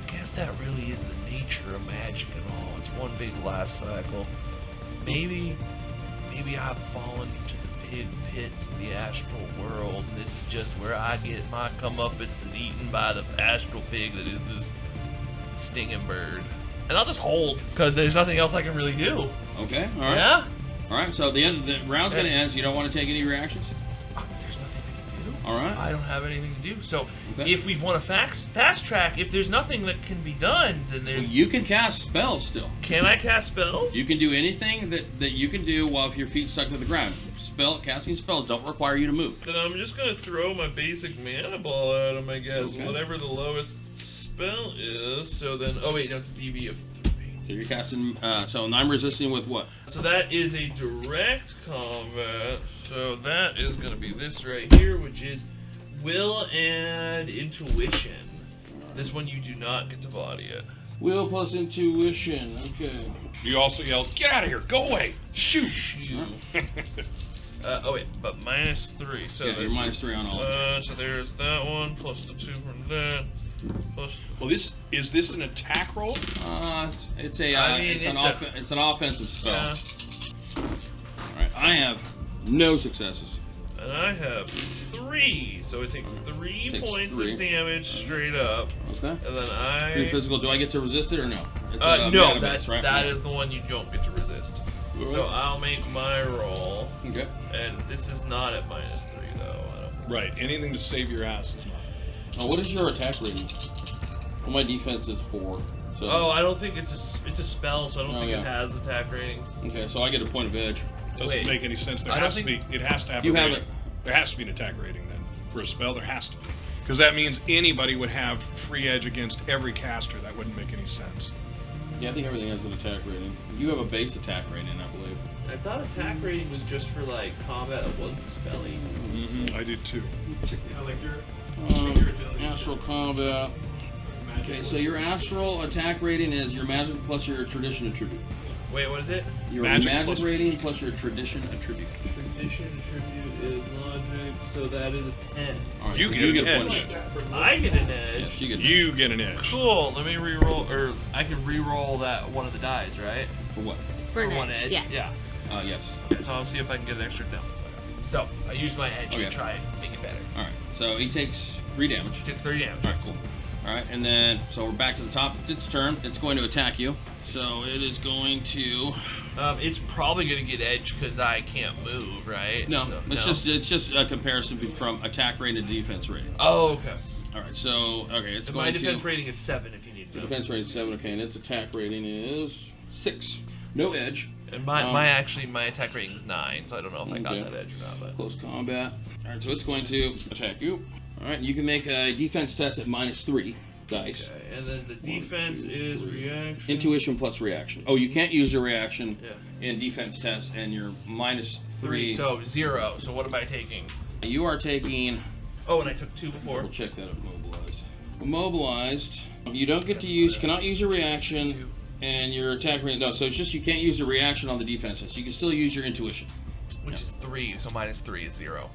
guess that really is the nature of magic and all. It's one big life cycle. Maybe I've fallen into the big pits of the astral world, and this is just where I get my comeuppance and eaten by the astral pig that is this stinging bird. And I'll just hold, because there's nothing else I can really do. Okay, all right. Yeah? All right, so the end of the round's going to end, so you don't want to take any reactions? There's nothing I can do. All right. I don't have anything to do. So Okay. if we've won a fast track, if there's nothing that can be done, then Well, there's. you can cast spells still. Can I cast spells? You can do anything that you can do while if your feet stuck to the ground. Casting spells don't require you to move. Then I'm just gonna throw my basic mana ball at him, I guess. Okay. Whatever the lowest spell is. So then, oh wait, no, it's a DV of 3. So you're casting, so I'm resisting with what? So that is a direct combat. So that is gonna be this right here, which is will and intuition. This one you do not get to body it. Will plus intuition. Okay. You also yell, "Get out of here! Go away! Shoot!" Oh wait, but -3. So Yeah, you're there's- -3 on all. So there's that one plus the 2 from that. Plus. Well, is this an attack roll? It's a I mean, it's it's an offensive spell. Yeah. All right, I have no successes. And I have 3, so it takes 3 Takes points 3. of damage straight up. Okay. And then 3 physical. Do I get to resist it or no? It's no, mana that base, right? is the one you don't get to resist. So I'll make my roll, Okay. and this is not at -3 though. I don't think. Right. Anything to save your ass is not. What is your attack rating? Well, my defense is 4. So. Oh, I don't think it's a spell, so I don't Oh, think yeah. it has attack ratings. Okay, so I get a point of edge. Doesn't Wait. make any sense. There I don't has to be. think- It has to have. You a have rating. it. There has to be an attack rating then for a spell. There has to be, because that means anybody would have free edge against every caster. That wouldn't make any sense. Yeah, I think everything has an attack rating. You have a base attack rating, I believe. I thought attack rating was just for like combat that wasn't spelly. I did too. Astral combat. Okay, so your astral attack rating is your magic plus your tradition attribute. Wait, what is it? Your Magic magic plus rating plus your tradition attribute. Tradition attribute is logic, so that is a 10. All right, You so get you an get a edge. point of edge. I get an Yeah, edge. she gets You get an edge. Cool. Let me re-roll, or I can re-roll that one of the dies, right? for what? For an one edge, edge. yes. Yeah. Yes. Okay, so I'll see if I can get an extra down. So I use my edge Okay. to try and make it better. All right. So he takes 3 damage. Take 3 damage. All right, cool. All right, and then so we're back to the top. It's its turn. It's going to attack you. So it is going to. It's probably gonna get edge because I can't move, right? No, So, it's just a comparison from attack rating to defense rating. Oh, okay. All right, so okay, it's So going my defense to. rating is 7 if you need to know. Defense rating is 7. Okay, and its attack rating is 6. No edge. And my attack rating is 9, so I don't know if I got that edge or not. But Close combat. All right, so it's going to attack you. All right, you can make a defense test at -3 dice. okay, and then the defense is reaction. Intuition plus reaction. Oh, you can't use your reaction Yeah. in defense tests, and you're -3. So 0. So what am I taking? You are taking. Oh, and I took 2 before. We'll check that at mobilized. Immobilized. You don't get to use. Cannot use your reaction and your attack rating. No, so it's just you can't use a reaction on the defense test. You can still use your intuition. Which is 3, so -3 is 0.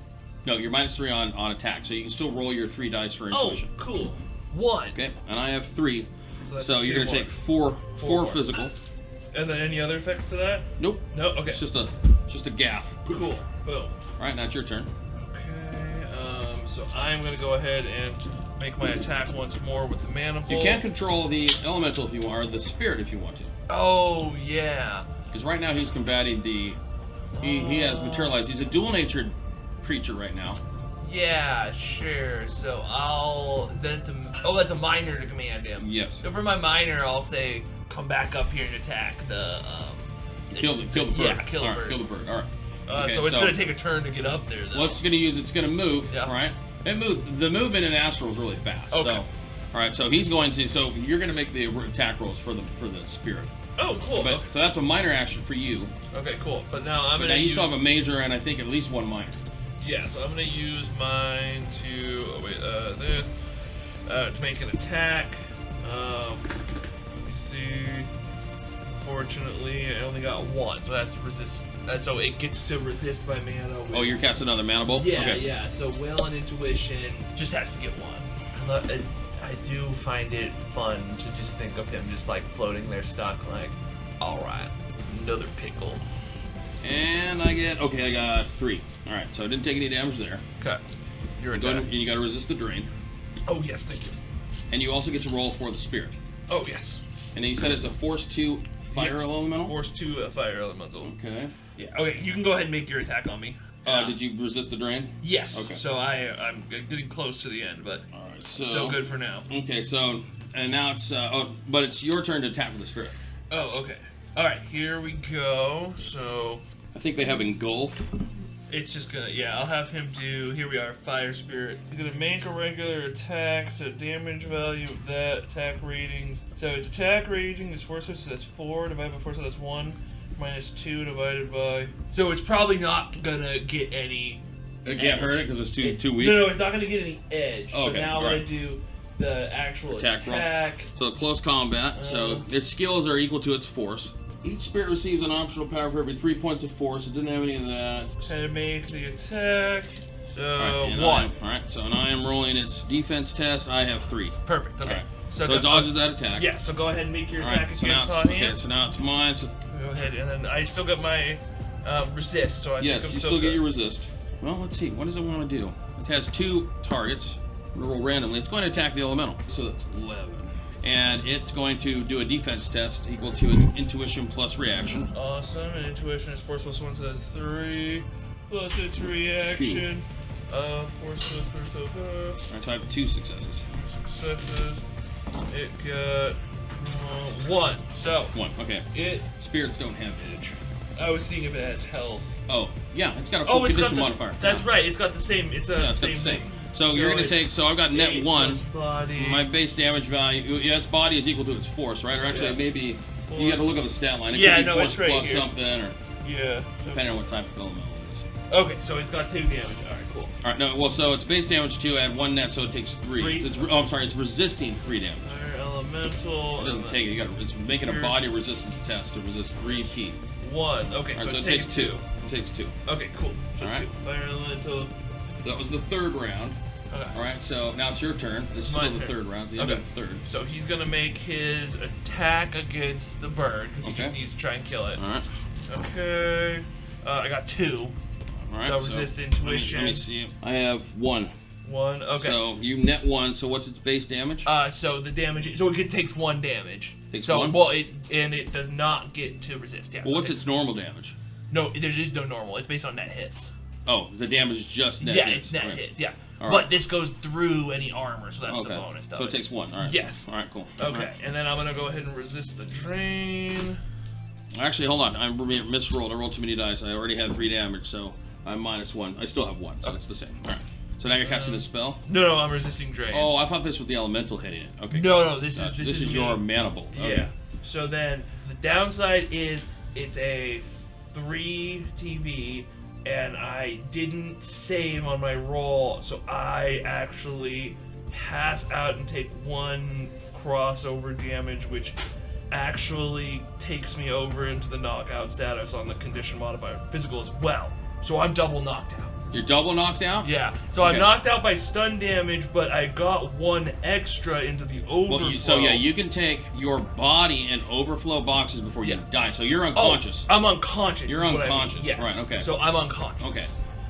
No, you're -3 on attack, so you can still roll your 3 dice for intuition. Oh, cool. 1. Okay, and I have 3. that's So you're 2 gonna take more. 4 more. physical. And then any other effects to that? Nope. No. Okay. It's just a gaff. Cool. Boom. All right, now it's your turn. Okay. So I'm gonna go ahead and make my attack once more with the manifold. You can control the elemental if you want, or the spirit if you want to. Oh yeah. Because right now he's combating the. He has materialized. He's a dual-natured creature right now. Yeah, sure. So that's a minor to command him. Yes. So for my minor, I'll say come back up here and attack the. Kill the bird. Yeah, kill the All right, bird. kill the bird. All right. Okay, so it's gonna take a turn to get up there, though. Well, it's gonna move. Yeah. Right. The movement in Astral is really fast. Okay. So, all right. So he's going to. So you're gonna make the attack rolls for the spirit. Oh, cool. But, Okay. So that's a minor action for you. Okay, cool. But now I'm But gonna. now you use, still have a major and I think at least 1 minor. Yeah, so I'm gonna use mine to make an attack. Let me see. Fortunately, I only got 1, so that's to resist. So it gets to resist my mana. Oh, you're casting another mana bolt? Yeah, Okay. yeah. So will and intuition just has to get 1. I do find it fun to just think of him just like floating there stuck, like, all right, another pickle. And I got 3. All right, so I didn't take any damage there. Okay, you're Go ahead, done. and you got to resist the drain, Oh yes, thank you. and you also get to roll for the spirit. Oh yes. And then you said it's a Force 2 fire Yes. elemental. Force 2 fire elemental. Okay. Yeah. Okay, you can go ahead and make your attack on me. Did you resist the drain? Yes. Okay. So I'm getting close to the end, but All right. So still good for now. Okay. So and now it's but it's your turn to attack with the spirit. Oh, okay. All right, here we go. So I think they have engulf. it's just gonna, I'll have him do, here we are, Fire Spirit. He's gonna make a regular attack, so damage value of that, attack ratings. So its attack rating is 4, so that's 4, divided by 4, so that's 1, minus 2 divided by... So it's probably not gonna get any It can't hurt it because it's too weak. No, it's not gonna get any edge. Oh, But okay, now I'm right. gonna do the actual Attack attack. roll. So close combat. So its skills are equal to its force. Each spirit receives an optional power for every 3 points of force. It didn't have any of that. To make the attack. So, Alright, 1. Alright, so and I am rolling its defense test. I have 3. Perfect, okay. Alright. So, So it dodges that attack. Yeah, so go ahead and make your attack Alright, so now against it's, hot okay, hands. so now it's mine. So Go ahead, and then I still got my resist, so I yes, think I'm you still still get good. your resist. Well, let's see. What does it want to do? It has 2 targets. I'm going to roll randomly. It's going to attack the elemental. So that's 11. And it's going to do a defense test equal to its intuition plus reaction. Awesome, and intuition is force plus 1, so that's 3. Plus its reaction. Force plus 3, so Alright, so I have 2 successes. successes. It got 1. So, 1, okay. Spirits don't have edge. I was seeing if it has health. Oh, yeah, it's got a full it's got condition the, modifier. That's Yeah. right, it's got the same, it's Yeah, it's got the same. So you're going to take, so I've got net 8 1. plus body. My base damage value, yeah, its body is equal to its force, right? Or actually, Yeah. maybe, you got to look at the stat line. It Yeah, could be no, force it's right plus here. something, or Yeah. depending on what type of elemental it is. Okay, so it's got 2 damage. Alright, cool. Alright, no, well, so it's base damage 2, add 1 net, so it takes 3. 3? So it's, I'm sorry, it's resisting 3 damage. Fire elemental. It doesn't take it, it's making a Here's- body resistance test to resist 3 key. 1. Okay, Alright, so it it takes 2. It takes 2. Okay, cool. So Alright. 2. Fire elemental. That was the 3rd round. Okay. Alright, so now it's your turn. This is My still the turn. 3rd round, it's the end Okay. of the 3rd. So he's gonna make his attack against the bird because he Okay. just needs to try and kill it. Alright. Okay. I got 2. Alright, So resist let me intuition. see. I have 1. 1. Okay. So you net 1. So what's its base damage? So the damage. So it takes 1 damage. Takes so 1? well, it does not get to resist. Yeah. Well, so what's its normal damage? No, there is no normal. It's based on net hits. Oh, the damage is just net Yeah, hits. it's net Right. hits. Yeah. All But right. this goes through any armor, so that's Okay. the bonus stuff. So it takes 1. All right. Yes. All right, cool. Okay, All right. and then I'm gonna go ahead and resist the drain. Actually, hold on. I misrolled. I rolled too many dice. I already had 3 damage, so I'm -1. I still have 1, so it's the same. All right. So now you're casting a spell? No, I'm resisting drain. Oh, I thought this was the elemental hitting it. Okay. No, this Gotcha. is This is me. your mana bolt. Okay. Yeah. So then the downside is it's a 3 TV, and I didn't save on my roll, so I actually pass out and take 1 crossover damage, which actually takes me over into the knockout status on the condition modifier physical as well. So I'm double knocked out. You're double knocked out? Yeah. So I'm Okay. knocked out by stun damage, but I got 1 extra into the overflow. Well, so yeah, you can take your body and overflow boxes before you die. So you're unconscious. I'm unconscious. You're is what I mean. unconscious. Yes. Right, okay. So I'm unconscious. Okay.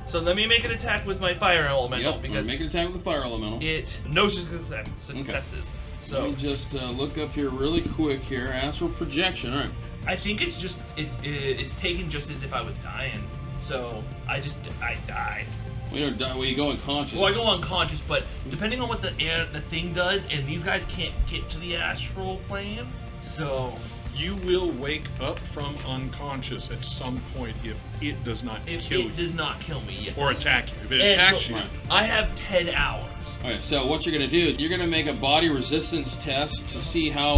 So let me make an attack with my fire elemental Yep. because Make an attack with the fire elemental. it no successes. So Let me just look up here really quick here. Astral projection. All right. I think it's just it's taken just as if I was dying. So I die. Well, you don't die. Well, you go unconscious. Well, I go unconscious, but depending on what the thing does, and these guys can't get to the astral plane, so You will wake up from unconscious at some point if it does not if kill it you does not kill me, yes. or attack you. If it And attacks so you, Right. I have 10 hours. Okay, so what you're gonna do is you're gonna make a body resistance test to see how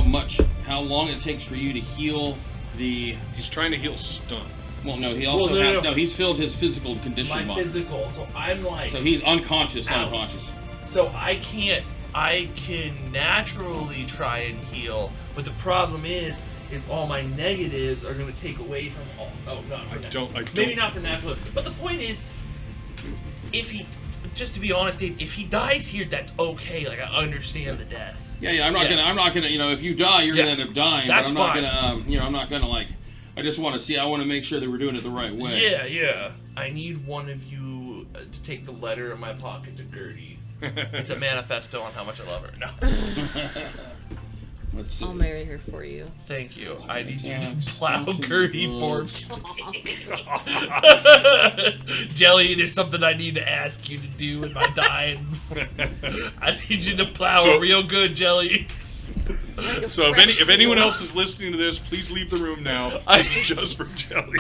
long it takes for you to heal the. he's trying to heal stun. Well, no, he also no, has. no. No, he's filled his physical condition My mod. physical, so I'm like. So he's unconscious, Ouch. unconscious. So I can naturally try and heal, but the problem is all my negatives are going to take away from all. Oh, no, I don't. maybe not for natural. But the point is, just to be honest, Dave, if he dies here, that's okay. Like I understand the death. Yeah, I'm not gonna. You know, if you die, you're gonna end up dying. That's but I'm fine. not gonna. I'm not gonna like. I just want to see. I want to make sure that we're doing it the right way. Yeah. I need one of you to take the letter in my pocket to Gertie. It's a manifesto on how much I love her. No. Let's see. I'll marry her for you. Thank you. I need you to Attacks, plow functions, Gertie for drugs. me. Jelly, there's something I need to ask you to do in my dying. I need you to plow So- real good, Jelly. So if anyone else is listening to this, please leave the room now. This is just for Jelly.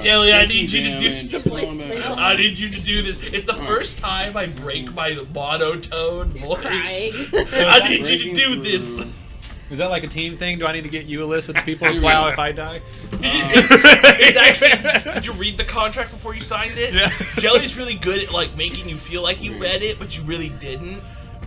Jelly, I need you to Damage, do. combat. I need you to do this. It's the first time I break my monotone voice. Crying. I need you to Breaking do this. through. Is that like a team thing? Do I need to get you, Alyssa, the people Here who we plow go. if I die? It's actually. Did you read the contract before you signed it? Yeah. Jelly's really good at like making you feel like you read it, but you really didn't.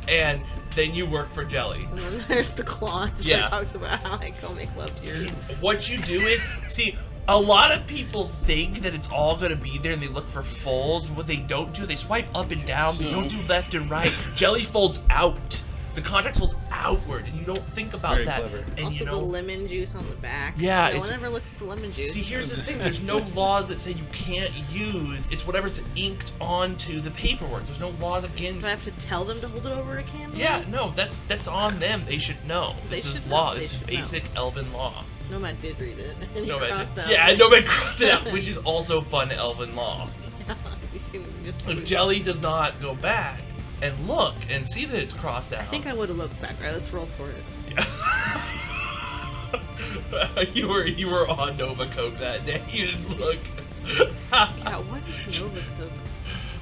And then you work for Jelly. And then there's the clause Yeah. where it talks about how I go make love to your. What you do is see. A lot of people think that it's all going to be there and they look for folds. But what they don't do, they swipe up and down. They don't do left and right. Jelly folds out. The contract folds outward, and you don't think about Very that. clever. And Also, you know, the lemon juice on the back. Yeah, no it's- one ever looks at the lemon juice. see, here's the thing. There's no laws that say you can't use. It's whatever's inked onto the paperwork. There's no laws against. Do I have to tell them to hold it over a candle? Yeah, no, that's on them. They should know. This They is should law. know. This They is should know. basic elven law. Nomad did read it. And he Nomad crossed did. out. Yeah, Nomad crossed it out, which is also fun elven law. You can just If Jelly does not go back and look and see that it's crossed out. I think I would have looked back. Right, let's roll for it. you were on Nova Coke that day. You didn't look. Yeah, what is Nova Coke?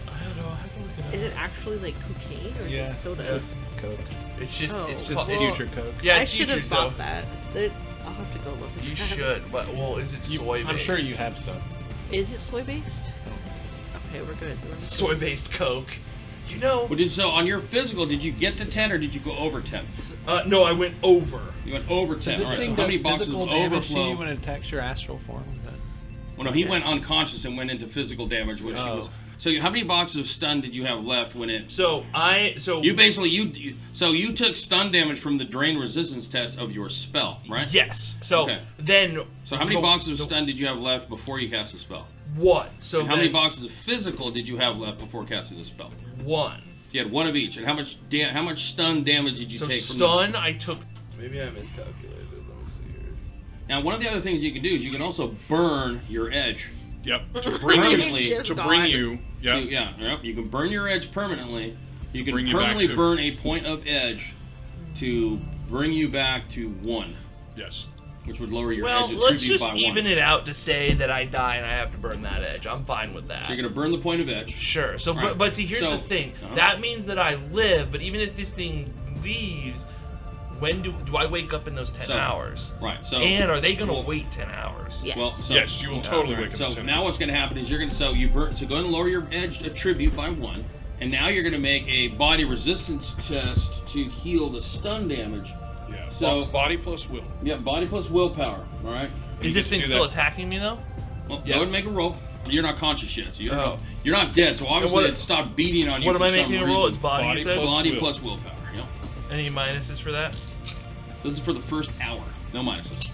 I don't know. I have to look it up. Is it actually like cocaine or Yeah. is it soda? It's Coke. It's just. Oh, it's Just called- well, future Coke. yeah, I it's should have future, bought so that. I'll have to go look at You that. should. But well, is it soy based? I'm sure you have some. Is it soy based? Okay, we're good. Soy based Coke. You know. Well, so on your physical, did you get to 10 or did you go over 10? No, I went over. You went over 10. This All right, thing so how does many boxes of physical damage to you overflow? when it attacks your astral form? Is that- Well, no, he went unconscious and went into physical damage, which he was. Oh. So how many boxes of stun did you have left when it? So You basically you took stun damage from the drain resistance test of your spell, right? Yes. So Okay. then. So how many the- boxes of the- stun did you have left before you cast the spell? One. So And how many then boxes of physical did you have left before casting the spell? One. You had one of each. And how much stun damage did you take from stun, I took... Maybe I miscalculated. Let me see here. Now, one of the other things you can do is you can also burn your edge. Yep. To bring you. To bring you. Yep. Yep. You can burn your edge permanently. You can bring you permanently back to- burn a point of edge to bring you back to 1. Yes. Which would lower your Well, edge let's attribute just by even 1. it out to say that I die and I have to burn that edge. I'm fine with that. So you're going to burn the point of edge. Sure. So, Right. but see, here's So- the thing. Uh-huh. That means that I live, but even if this thing leaves, when do I wake up in those 10 hours? Right. So. And are they going to wait 10 hours? Yes. Well, so, Yes, you will totally wake up. So in 10 now what's going to happen is you're going to go ahead and lower your edge attribute by 1, and now you're going to make a body resistance test to heal the stun damage. Yeah. So body plus will. Yeah, body plus willpower. All right. Is this thing still attacking me though? Well, Yeah. go ahead and make a roll. You're not conscious yet, so Oh. you're not dead. So obviously what- it stopped beating on you. What am for I some making a roll? reason. It's body, Body you said? plus- Body will. plus willpower. Yep. Any minuses for that? This is for the first hour. No minuses.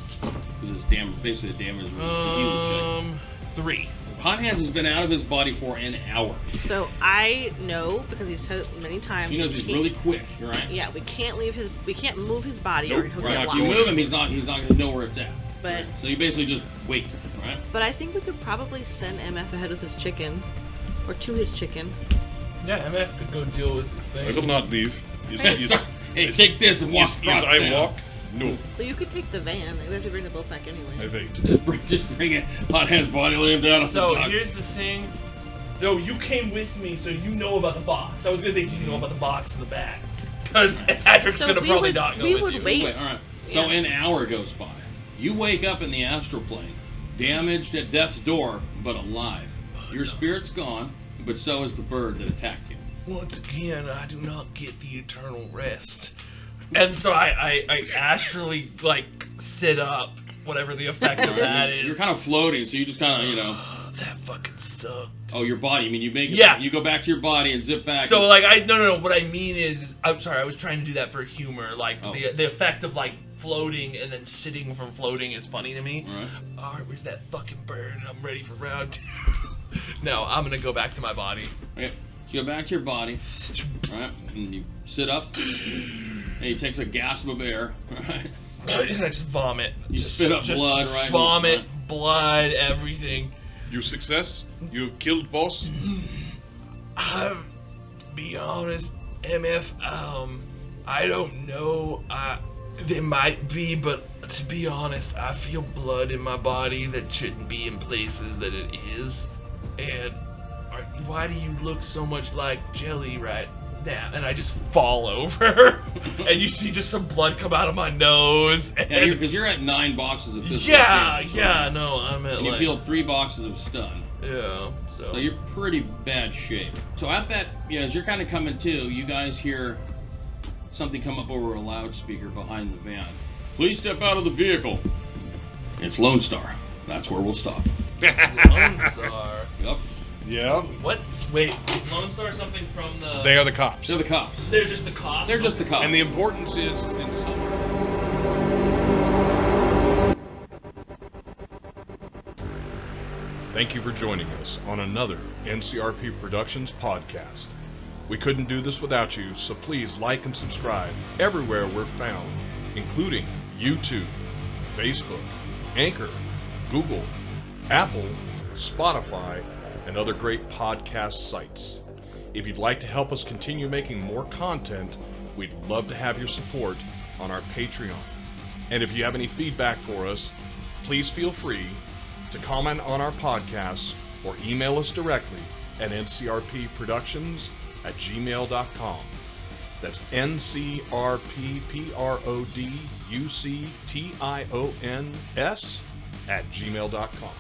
This is basically the damage to heal check. 3. Hot Hands has been out of his body for an hour. So I know, because he's said it many times. He knows we he's can't- really quick, right? Yeah, we can't move his body or Nope, he'll we're get not lost. You move him, he's not going to know where it's at. But So you basically just wait, right? but I think we could probably send MF ahead with his chicken, or to his chicken. Yeah, MF could go deal with this I will thing. not leave. Hey, take this and walk Is across I town. walk? No. Well, you could take the van. We have to bring the boat back I anyway. wait. Just bring it. Hot Hands body lay him down on the So dock. here's the thing. No, you came with me, so you know about the box. I was gonna say, do you know about the box in the back? Because Patrick's So gonna we probably would- not go we with would you. wait. Wait, all right. So Yeah. an hour goes by. You wake up in the astral plane, damaged at death's door, but alive. Your spirit's gone, but so is the bird that attacked you. Once again, I do not get the eternal rest. And so I astrally, like, sit up, whatever the effect of that is. You're kind of floating, so you just kind of, That fucking sucked. Oh, your body. I mean, you make it. Yeah. You go back to your body and zip back. So, and, like, no. What I mean is, I'm sorry, I was trying to do that for humor. Like, Oh. the effect of, like, floating and then sitting from floating is funny to me. All right. Alright, where's that fucking bird? I'm ready for round 2. No, I'm gonna go back to my body. Okay. So you go back to your body, all right, and you sit up, and he takes a gasp of air, all right? And I just vomit. You just, spit up just blood, right? Vomit, Right. blood, everything. You success? You have killed boss? To be honest, MF, I don't know. There might be, but to be honest, I feel blood in my body that shouldn't be in places that it is. And why do you look so much like jelly right now? And I just fall over, and you see just some blood come out of my nose. And Yeah, because you're at 9 boxes of physical yeah, damage, yeah, right? no, I'm at And you like, peeled 3 boxes of stun. yeah, So you're pretty bad shape. So at that, as you're kind of coming to, you guys hear something come up over a loudspeaker behind the van. Please step out of the vehicle. It's Lone Star. That's where we'll stop. Lone Star. Yep. Yeah. What? Wait, is Lone Star something from the? They are the cops. They're the cops. They're just the cops. They're just the cops. And the importance is in some. Thank you for joining us on another NCRP Productions podcast. We couldn't do this without you, so please like and subscribe everywhere we're found, including YouTube, Facebook, Anchor, Google, Apple, Spotify, and other great podcast sites. If you'd like to help us continue making more content, we'd love to have your support on our Patreon. And if you have any feedback for us, please feel free to comment on our podcasts or email us directly at ncrpproductions@gmail.com. That's ncrpproductions@gmail.com.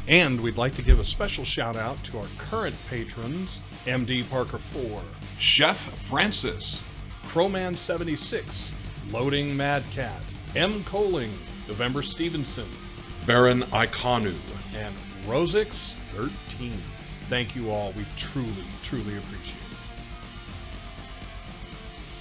And we'd like to give a special shout out to our current patrons, MD Parker 4, Chef Francis, Crowman76, Loading Mad Cat, M. Coling, November Stevenson, Baron Ikanu, and Rosix13. Thank you all. We truly, truly appreciate it.